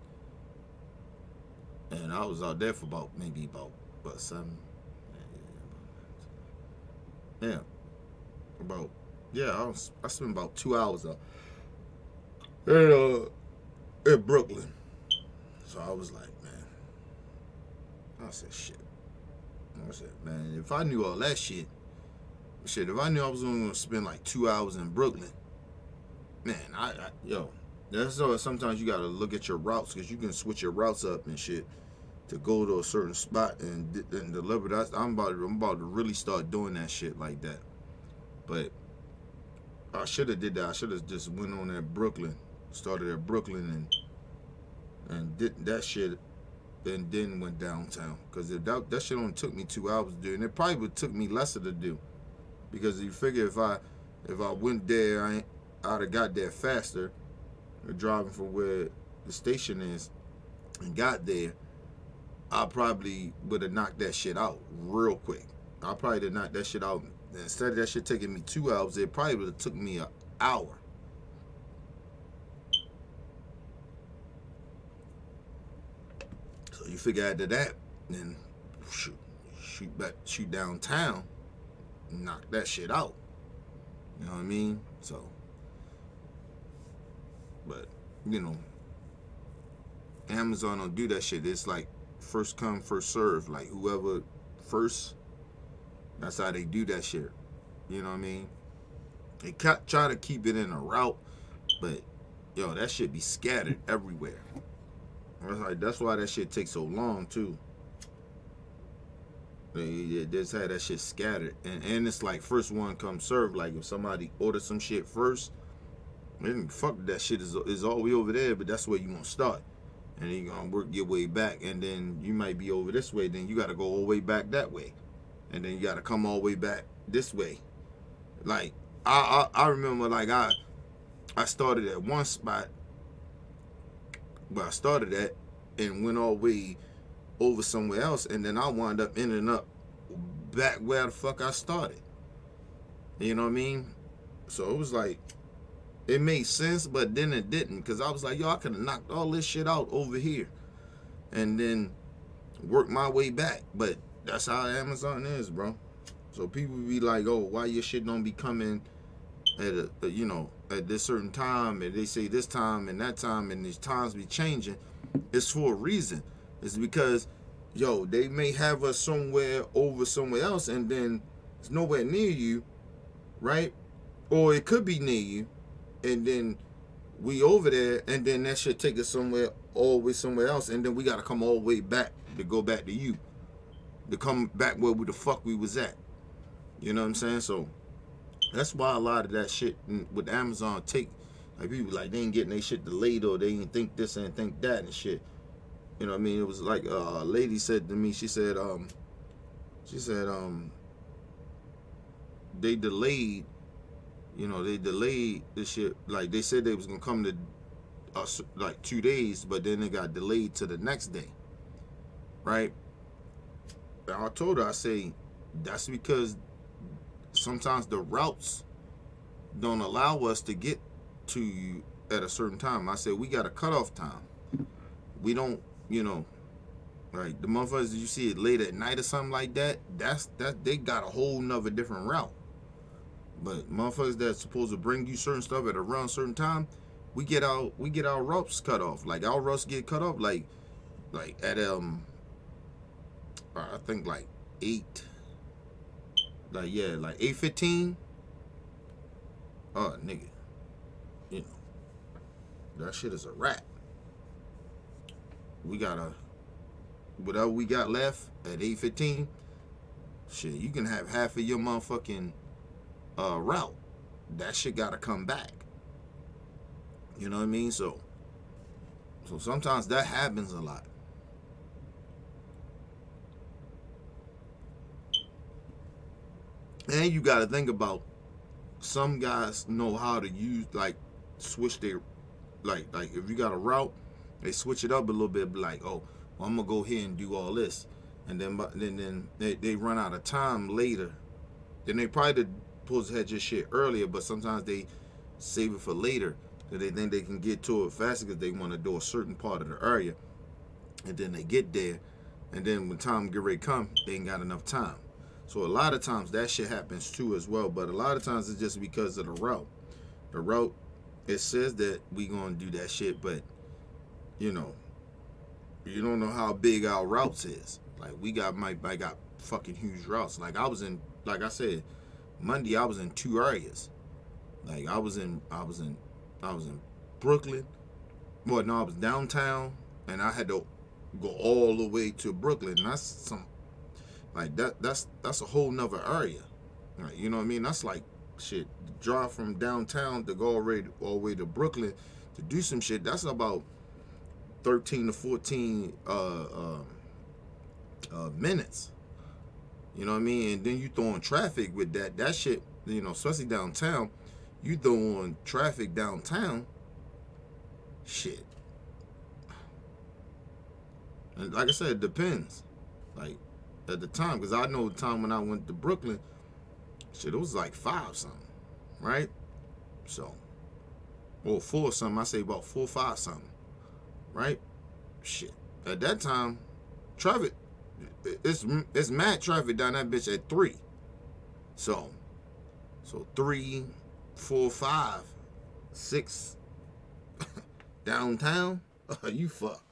and I was out there for about 7. Yeah. I spent about 2 hours out in Brooklyn. So I was like, man, I said, shit, I said, man, if I knew all that shit, if I knew I was only gonna spend like 2 hours in Brooklyn, man, yo, that's why sometimes you gotta look at your routes because you can switch your routes up and shit to go to a certain spot and deliver. I'm about to really start doing that shit like that. But I should have did that. I should have just went on at Brooklyn, started at Brooklyn and did that shit, and then went downtown. Because that shit only took me 2 hours to do, and it probably would took me lesser to do. Because you figure if I went there, I'd have got there faster, driving from where the station is, and got there, I probably would have knocked that shit out real quick. I probably did knock that shit out. Instead of that shit taking me 2 hours, it probably would have took me an hour. So you figure after that, then shoot downtown, knock that shit out. You know what I mean? So, but you know, Amazon don't do that shit. It's like first come, first serve. Like whoever first, that's how they do that shit. You know what I mean? They try to keep it in a route, but yo, that shit be scattered everywhere. That's why that shit takes so long too. They just had that shit scattered, and it's like first one come serve. Like if somebody orders some shit first, then fuck that shit is all the way over there, but that's where you gonna start. And then you're gonna work your way back, and then you might be over this way, then you gotta go all the way back that way. And then you gotta come all the way back this way. Like I remember like I started at one spot where I started at and went all the way over somewhere else, and then I wound up ending up back where the fuck I started. You know what I mean? So it was like it made sense, but then it didn't, because I was like, yo, I could have knocked all this shit out over here and then work my way back. But that's how Amazon is, bro. So people be like, oh, why your shit don't be coming at at this certain time, and they say this time and that time, and these times be changing. It's for a reason. It's because, yo, they may have us somewhere over somewhere else, and then it's nowhere near you, right? Or it could be near you, and then we over there, and then that should take us somewhere, all the way somewhere else, and then we gotta come all the way back to go back to you, to come back where the fuck we was at. You know what I'm saying? So that's why a lot of that shit with Amazon take, like people like they ain't getting their shit delayed, or they ain't think this and think that and shit. You know what I mean? It was like a lady said to me, she said they delayed, they delayed this shit. Like they said they was gonna come to us like 2 days, but then it got delayed to the next day, right? And I told her, I say, that's because sometimes the routes don't allow us to get to you at a certain time. I said, we got a cutoff time. We don't, like the motherfuckers, you see it late at night or something like that, that they got a whole nother different route. But motherfuckers that's supposed to bring you certain stuff at around a certain time, we get our routes cut off. Like our routes get cut off like at I think like 8, like 8:15. Oh nigga, that shit is a wrap. We gotta, whatever we got left at 8:15, shit, you can have half of your motherfucking route. That shit gotta come back. You know what I mean? So sometimes that happens a lot. And you gotta think about, some guys know how to use, like, switch their, like if you got a route, they switch it up a little bit, like, oh, well, I'm gonna go here and do all this, and then they run out of time later. Then they probably supposed to have just shit earlier, but sometimes they save it for later, because they think they can get to it faster because they want to do a certain part of the area, and then they get there, and then when time get ready to come, they ain't got enough time. So a lot of times that shit happens too as well, but a lot of times it's just because of the route. The route, it says that we gonna do that shit, but you don't know how big our routes is. Like we might got fucking huge routes. Like I said, Monday I was in 2 areas. Like I was in Brooklyn. Well, no, I was downtown, and I had to go all the way to Brooklyn. And that's some like that's a whole nother area. Right, you know what I mean? That's like shit. Drive from downtown to go all the way to Brooklyn to do some shit. That's about 13 to 14 minutes. You know what I mean? And then you throw on traffic with that shit. You know, especially downtown. You throw on traffic downtown. Shit. And like I said, it depends. Like at the time, because I know the time when I went to Brooklyn, shit, it was like 5 something, right? So, or 4 something. I say about 4 or 5 something, right? Shit. At that time, traffic, it's mad traffic down that bitch at 3. So 3, 4, 5, 6 downtown, you fuck.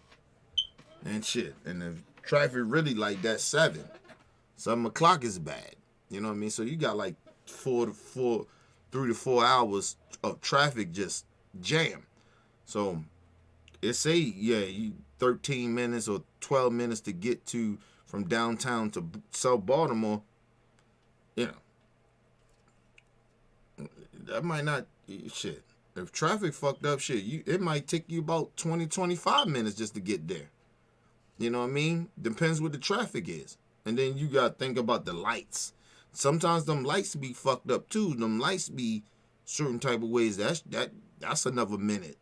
And shit. And the traffic really like that 7 o'clock is bad. You know what I mean? So you got like 3 to 4 hours of traffic just jam. So it say, you 13 minutes or 12 minutes to get to from downtown to South Baltimore. You know, that might not, shit. If traffic fucked up, shit, it might take you about 20, 25 minutes just to get there. You know what I mean? Depends what the traffic is. And then you got to think about the lights. Sometimes them lights be fucked up too. Them lights be certain type of ways. That's another minute.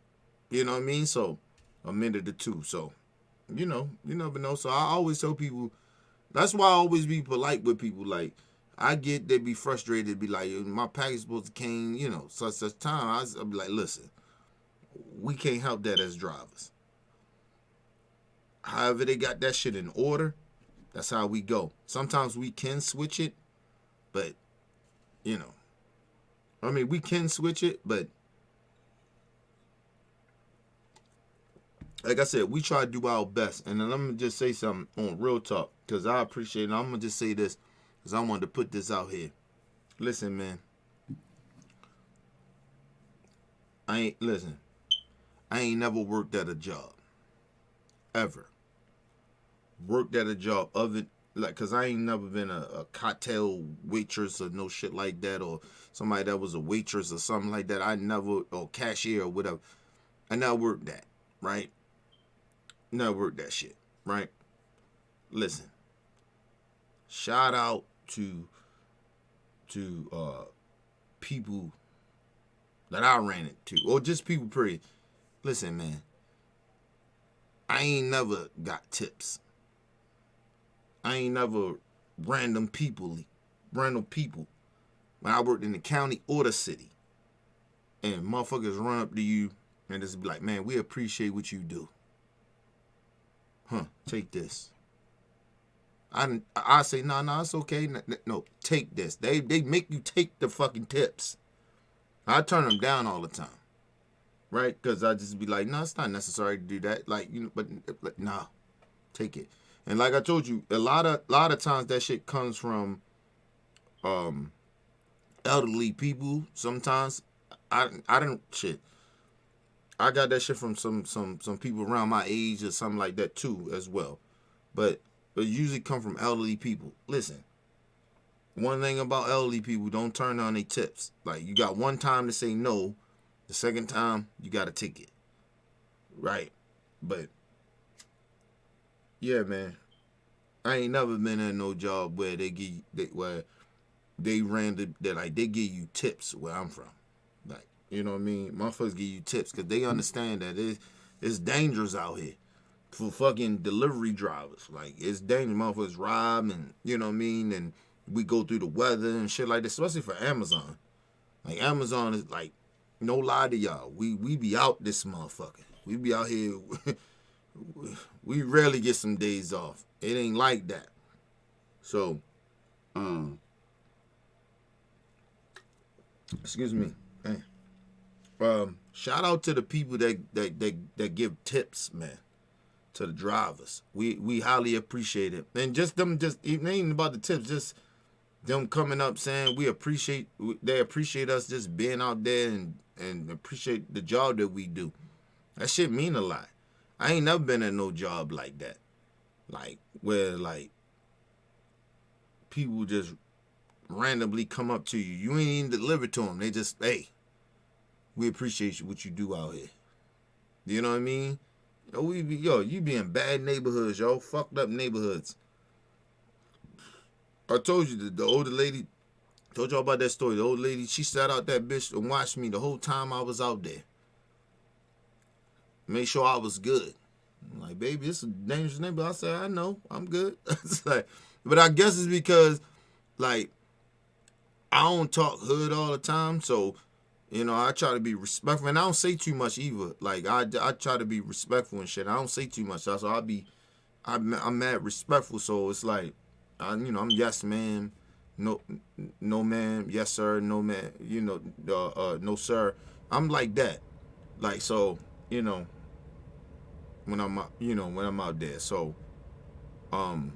You know what I mean? So a minute or 2. So, you know, you never know. So I always tell people, that's why I always be polite with people. Like, I get they be frustrated, be like, my package supposed to came, you know, such time. I'll be like, listen, we can't help that as drivers. However they got that shit in order, that's how we go. Sometimes we can switch it, but, you know, I mean, we can switch it, but like I said, we try to do our best. And then I'm going to just say something on Real Talk, because I appreciate it. I'm going to just say this, because I wanted to put this out here. Listen, man. I ain't never worked at a job. Ever. Worked at a job other, like, because I ain't never been a cocktail waitress or no shit like that, or somebody that was a waitress or something like that. I never, or cashier or whatever. I never worked that, right? Never worked that shit, right? Listen. Shout out to people that I ran into, or just people period. Listen, man, I ain't never got tips. I ain't never random people when I worked in the county or the city, and motherfuckers run up to you and just be like, man, we appreciate what you do. Take this. I say, no, it's okay. No, take this. They make you take the fucking tips. I turn them down all the time, right? Because I just be like, no, it's not necessary to do that. Like, you know, but nah, take it. And like I told you, a lot of times that shit comes from elderly people. Sometimes I don't shit. I got that shit from some people around my age or something like that too as well. But it usually come from elderly people. Listen, one thing about elderly people, don't turn down their tips. Like, you got one time to say no. The second time, you got to take it. Right? But, yeah, man. I ain't never been in no job where they give you tips where I'm from. Like, you know what I mean? Motherfuckers give you tips because they understand that it's dangerous out here for fucking delivery drivers. Like, it's dangerous. Motherfuckers rob and, you know what I mean? And we go through the weather and shit like this, especially for Amazon. Like, Amazon is like, no lie to y'all. We be out this motherfucker. We be out here. We rarely get some days off. It ain't like that. So, excuse me. Shout out to the people that give tips, man. to the drivers. We highly appreciate it. And just them, just it ain't about the tips, just them coming up saying they appreciate us just being out there and appreciate the job that we do. That shit mean a lot. I ain't never been at no job like that. Like, where, like, people just randomly come up to you. You ain't even deliver to them. They just, hey, we appreciate you, what you do out here. You know what I mean? You be in bad neighborhoods, yo. Fucked up neighborhoods. I told you, the older lady, told y'all about that story. The old lady, she sat out that bitch and watched me the whole time I was out there. Made sure I was good. I'm like, baby, it's a dangerous neighborhood. I said, I know, I'm good. It's like, but I guess it's because, like, I don't talk hood all the time, so, you know, I try to be respectful, and I don't say too much either. Like, I try to be respectful and shit. I don't say too much, so I'm mad respectful. So it's like, I'm yes ma'am, no ma'am, yes sir, no ma'am, no sir. I'm like that. Like, so, when I'm out there. So, and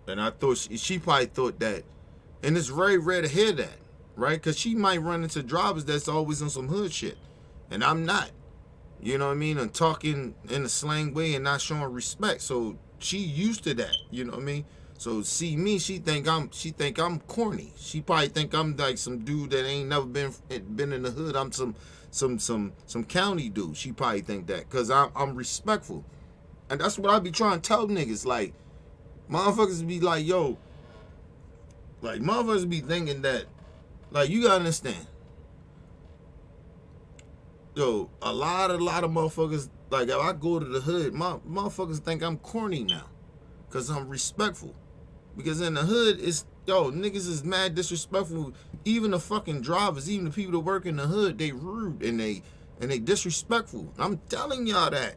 I thought she probably thought that, and it's very rare to hear that, right? Because she might run into drivers that's always on some hood shit, and I'm not. You know what I mean? And talking in a slang way and not showing respect. So she used to that. You know what I mean? So see me, she think I'm corny. She probably think I'm like some dude that ain't never been in the hood. I'm some county dude. She probably think that because I'm respectful, and that's what I be trying to tell niggas. Like, motherfuckers be like, yo, like, motherfuckers be thinking that, like, you gotta understand. Yo, a lot of motherfuckers, like, if I go to the hood, motherfuckers think I'm corny now, cause I'm respectful. Because in the hood, niggas is mad disrespectful. Even the fucking drivers, even the people that work in the hood, they rude and they disrespectful. I'm telling y'all that.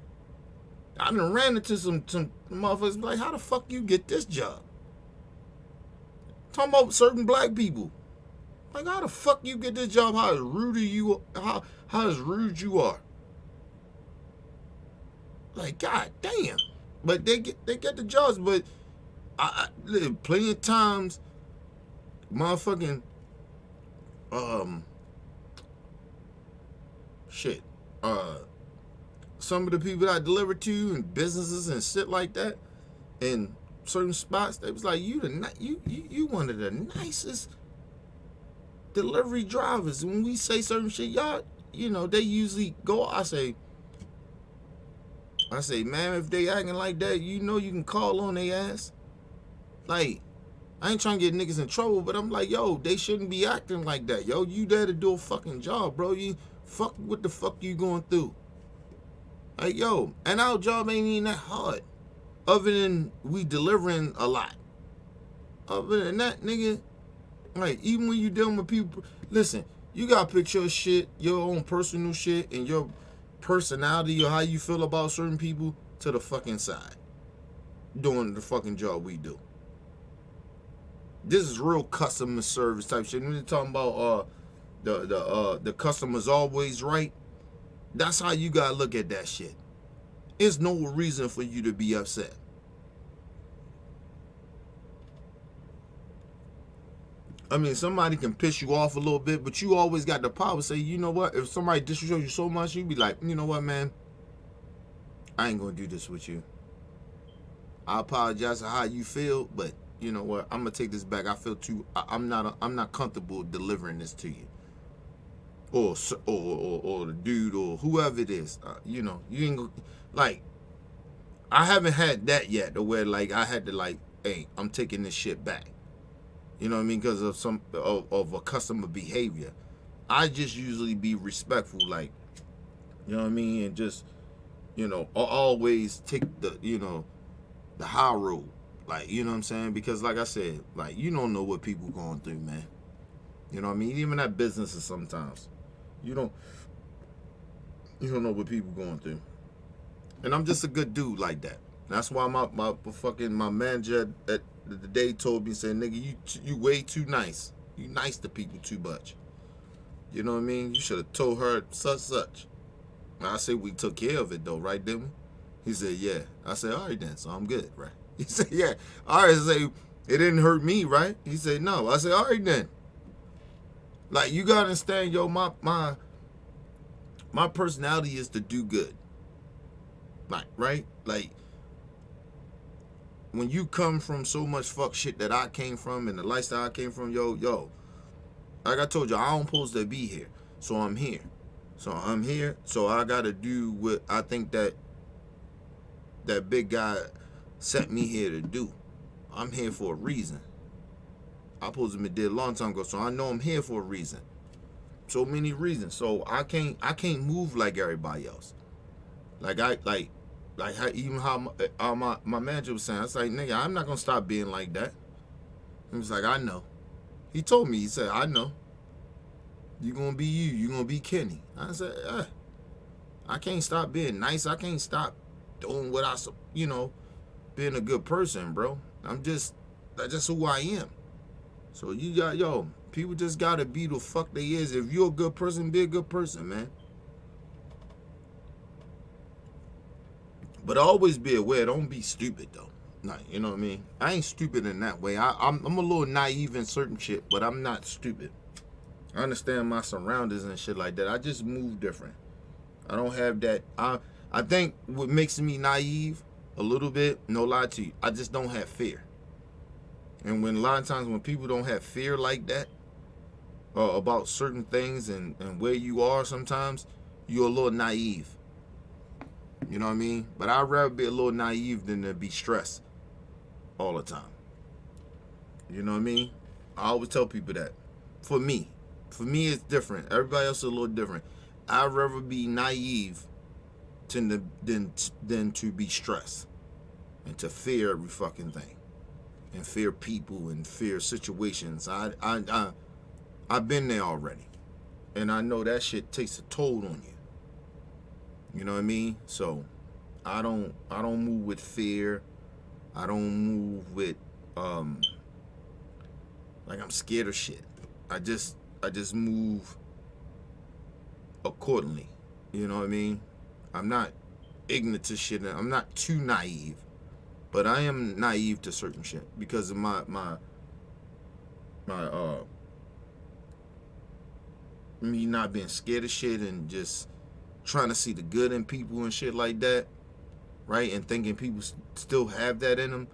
I done ran into some motherfuckers like, how the fuck you get this job? Talking about certain black people. Like, how the fuck you get this job? How rude you are. Like, god damn. But they get the jobs. But I plenty of times, motherfucking some of the people that I deliver to and businesses and shit like that in certain spots, they was like, you one of the nicest delivery drivers. When we say certain shit, y'all, they usually go. I say, man, if they acting like that, you can call on their ass. Like, I ain't trying to get niggas in trouble, but I'm like, yo, they shouldn't be acting like that. Yo, you there to do a fucking job, bro. What the fuck you going through? Like, yo, and our job ain't even that hard. Other than we delivering a lot. Other than that, nigga, like, even when you dealing with people, listen, you gotta put your shit, your own personal shit, and your personality or how you feel about certain people to the fucking side. Doing the fucking job we do. This is real customer service type shit. When you're talking about the customer's always right, that's how you gotta look at that shit. There's no reason for you to be upset. I mean, somebody can piss you off a little bit, but you always got the power to say, you know what? If somebody disrespects you so much, you be like, you know what, man? I ain't gonna do this with you. I apologize for how you feel, but you know what? I'm gonna take this back. I'm not comfortable delivering this to you, or the dude or whoever it is. You ain't gonna, like. I haven't had that yet, to where like I had to like, hey, I'm taking this shit back. You know what I mean? Because of a customer behavior. I just usually be respectful, like, you know what I mean, and just, always take the high road. Like, you know what I'm saying? Because like I said, like, you don't know what people going through, man. You know what I mean? Even at businesses sometimes. You don't know what people going through. And I'm just a good dude like that. That's why my manager at the day told me, said, nigga, you way too nice. You nice to people too much. You know what I mean? You should have told her such. I say we took care of it though, right, didn't He said, yeah. I said, all right then, so I'm good, right? He said, yeah. All right, I say, it didn't hurt me, right? He said, no. I said, all right then. Like, you gotta understand, yo, my personality is to do good. Like, right? Like, when you come from so much fuck shit that I came from and the lifestyle I came from, yo, like I told you, I don't supposed to be here. So I'm here. So I gotta do what I think that big guy sent me here to do. I'm here for a reason. I supposed to be dead a long time ago, so I know I'm here for a reason. So many reasons. So I can't move like everybody else. Like how even how my manager was saying, I was like, nigga, I'm not gonna stop being like that. He was like, I know. He told me, he said, I know. You gonna be you gonna be Kenny. I said, I can't stop being nice. I can't stop doing what being a good person, bro. That's just who I am. So people just gotta be the fuck they is. If you're a good person, be a good person, man. But always be aware, don't be stupid though. Nah, you know what I mean? I ain't stupid in that way. I'm a little naive in certain shit, but I'm not stupid. I understand my surroundings and shit like that. I just move different. I don't have that. I think what makes me naive a little bit, no lie to you, I just don't have fear. And when a lot of times when people don't have fear like that about certain things and where you are, sometimes you're a little naive. You know what I mean? But I'd rather be a little naive than to be stressed all the time. You know what I mean? I always tell people that. For me it's different. Everybody else is a little different. I'd rather be naive than to be stressed and to fear every fucking thing and fear people and fear situations. I've been there already, and I know that shit takes a toll on you. You know what I mean? So I don't move with fear. I don't move with like I'm scared of shit. I just move accordingly. You know what I mean? I'm not ignorant to shit. I'm not too naive, but I am naive to certain shit because of my me not being scared of shit and just trying to see the good in people and shit like that, right? And thinking people still have that in them.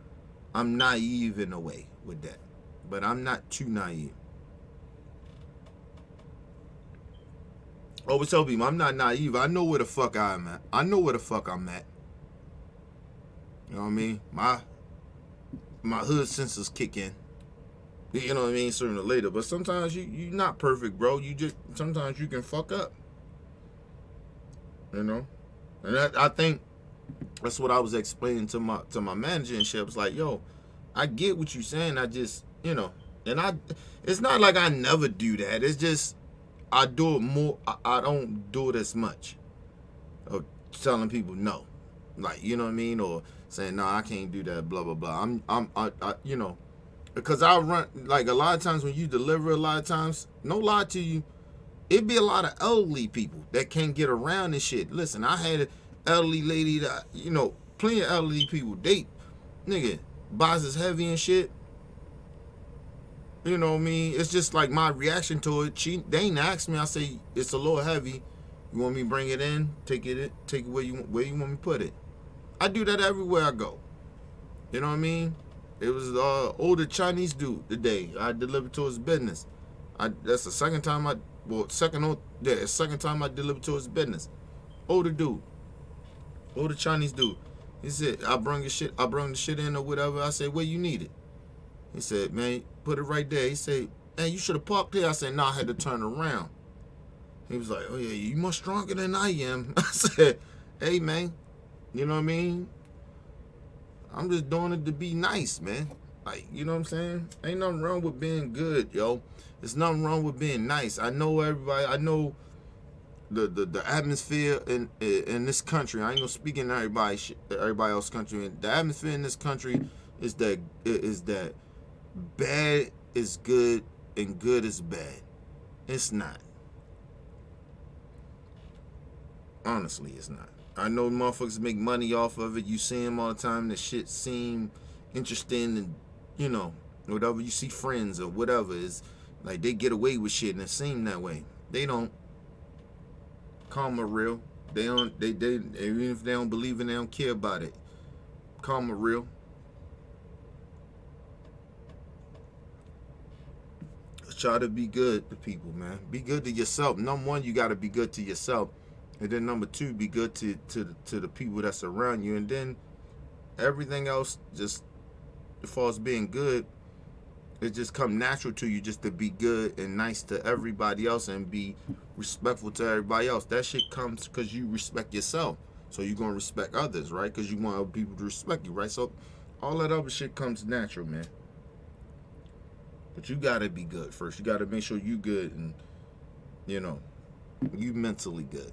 I'm naive in a way with that, but I'm not too naive. Always tell people I'm not naive. I know where the fuck I'm at. I know where the fuck I'm at. You know what I mean? My hood senses kick in. You know what I mean? Sooner or later. But sometimes you're not perfect, bro. Sometimes you can fuck up. You know? And I think that's what I was explaining to my manager and shit. I was like, yo, I get what you're saying. I just, and it's not like I never do that. It's just I do it more. I don't do it as much of telling people no, like, you know what I mean, or saying no, I can't do that, blah blah blah. I because I run, like, a lot of times when you deliver, a lot of times, no lie to you, it be a lot of elderly people that can't get around and shit. Listen, I had an elderly lady that, plenty of elderly people. They, nigga, box is heavy and shit. You know what I mean? It's just like my reaction to it. They ain't asked me. I say it's a little heavy. You want me to bring it in? Take it where you want me to put it. I do that everywhere I go. You know what I mean? It was older Chinese dude today. I delivered to his business. That's the second time I delivered to his business. Older dude. Older Chinese dude. He said, I bring the shit in or whatever. I said, where you need it? He said, man, put it right there. He said, man, you should have parked there. I said, no, I had to turn around. He was like, oh yeah, you much stronger than I am. I said, hey man, you know what I mean? I'm just doing it to be nice, man. Like, you know what I'm saying? Ain't nothing wrong with being good, yo. There's nothing wrong with being nice. I know everybody. I know the atmosphere in this country. I ain't gonna speak in everybody else's country. The atmosphere in this country is that bad is good and good is bad. It's not. Honestly, it's not. I know motherfuckers make money off of it. You see them all the time. The shit seem interesting, and you know, whatever. You see friends or whatever, is like they get away with shit and it seem that way. They don't. Karma real. They don't. They even if they don't believe in, they don't care about it. Karma real. Try to be good to people, man. Be good to yourself. Number one, you got to be good to yourself, and then number two, be good to the people that's around you, and then everything else, just as far as being good, it just come natural to you just to be good and nice to everybody else and be respectful to everybody else. That shit comes because you respect yourself, so you're gonna respect others, right? Because you want other people to respect you, right? So all that other shit comes natural, man. But you gotta be good first. You gotta make sure you good and, you know, you mentally good.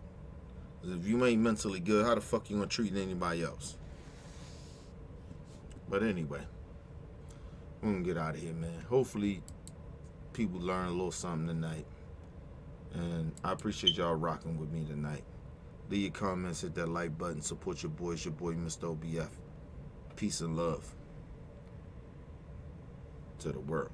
If you ain't mentally good, how the fuck you gonna treat anybody else? But anyway, we're gonna get out of here, man. Hopefully people learn a little something tonight. And I appreciate y'all rocking with me tonight. Leave your comments, hit that like button, support your boys, your boy Mr. OBF. Peace and love to the world.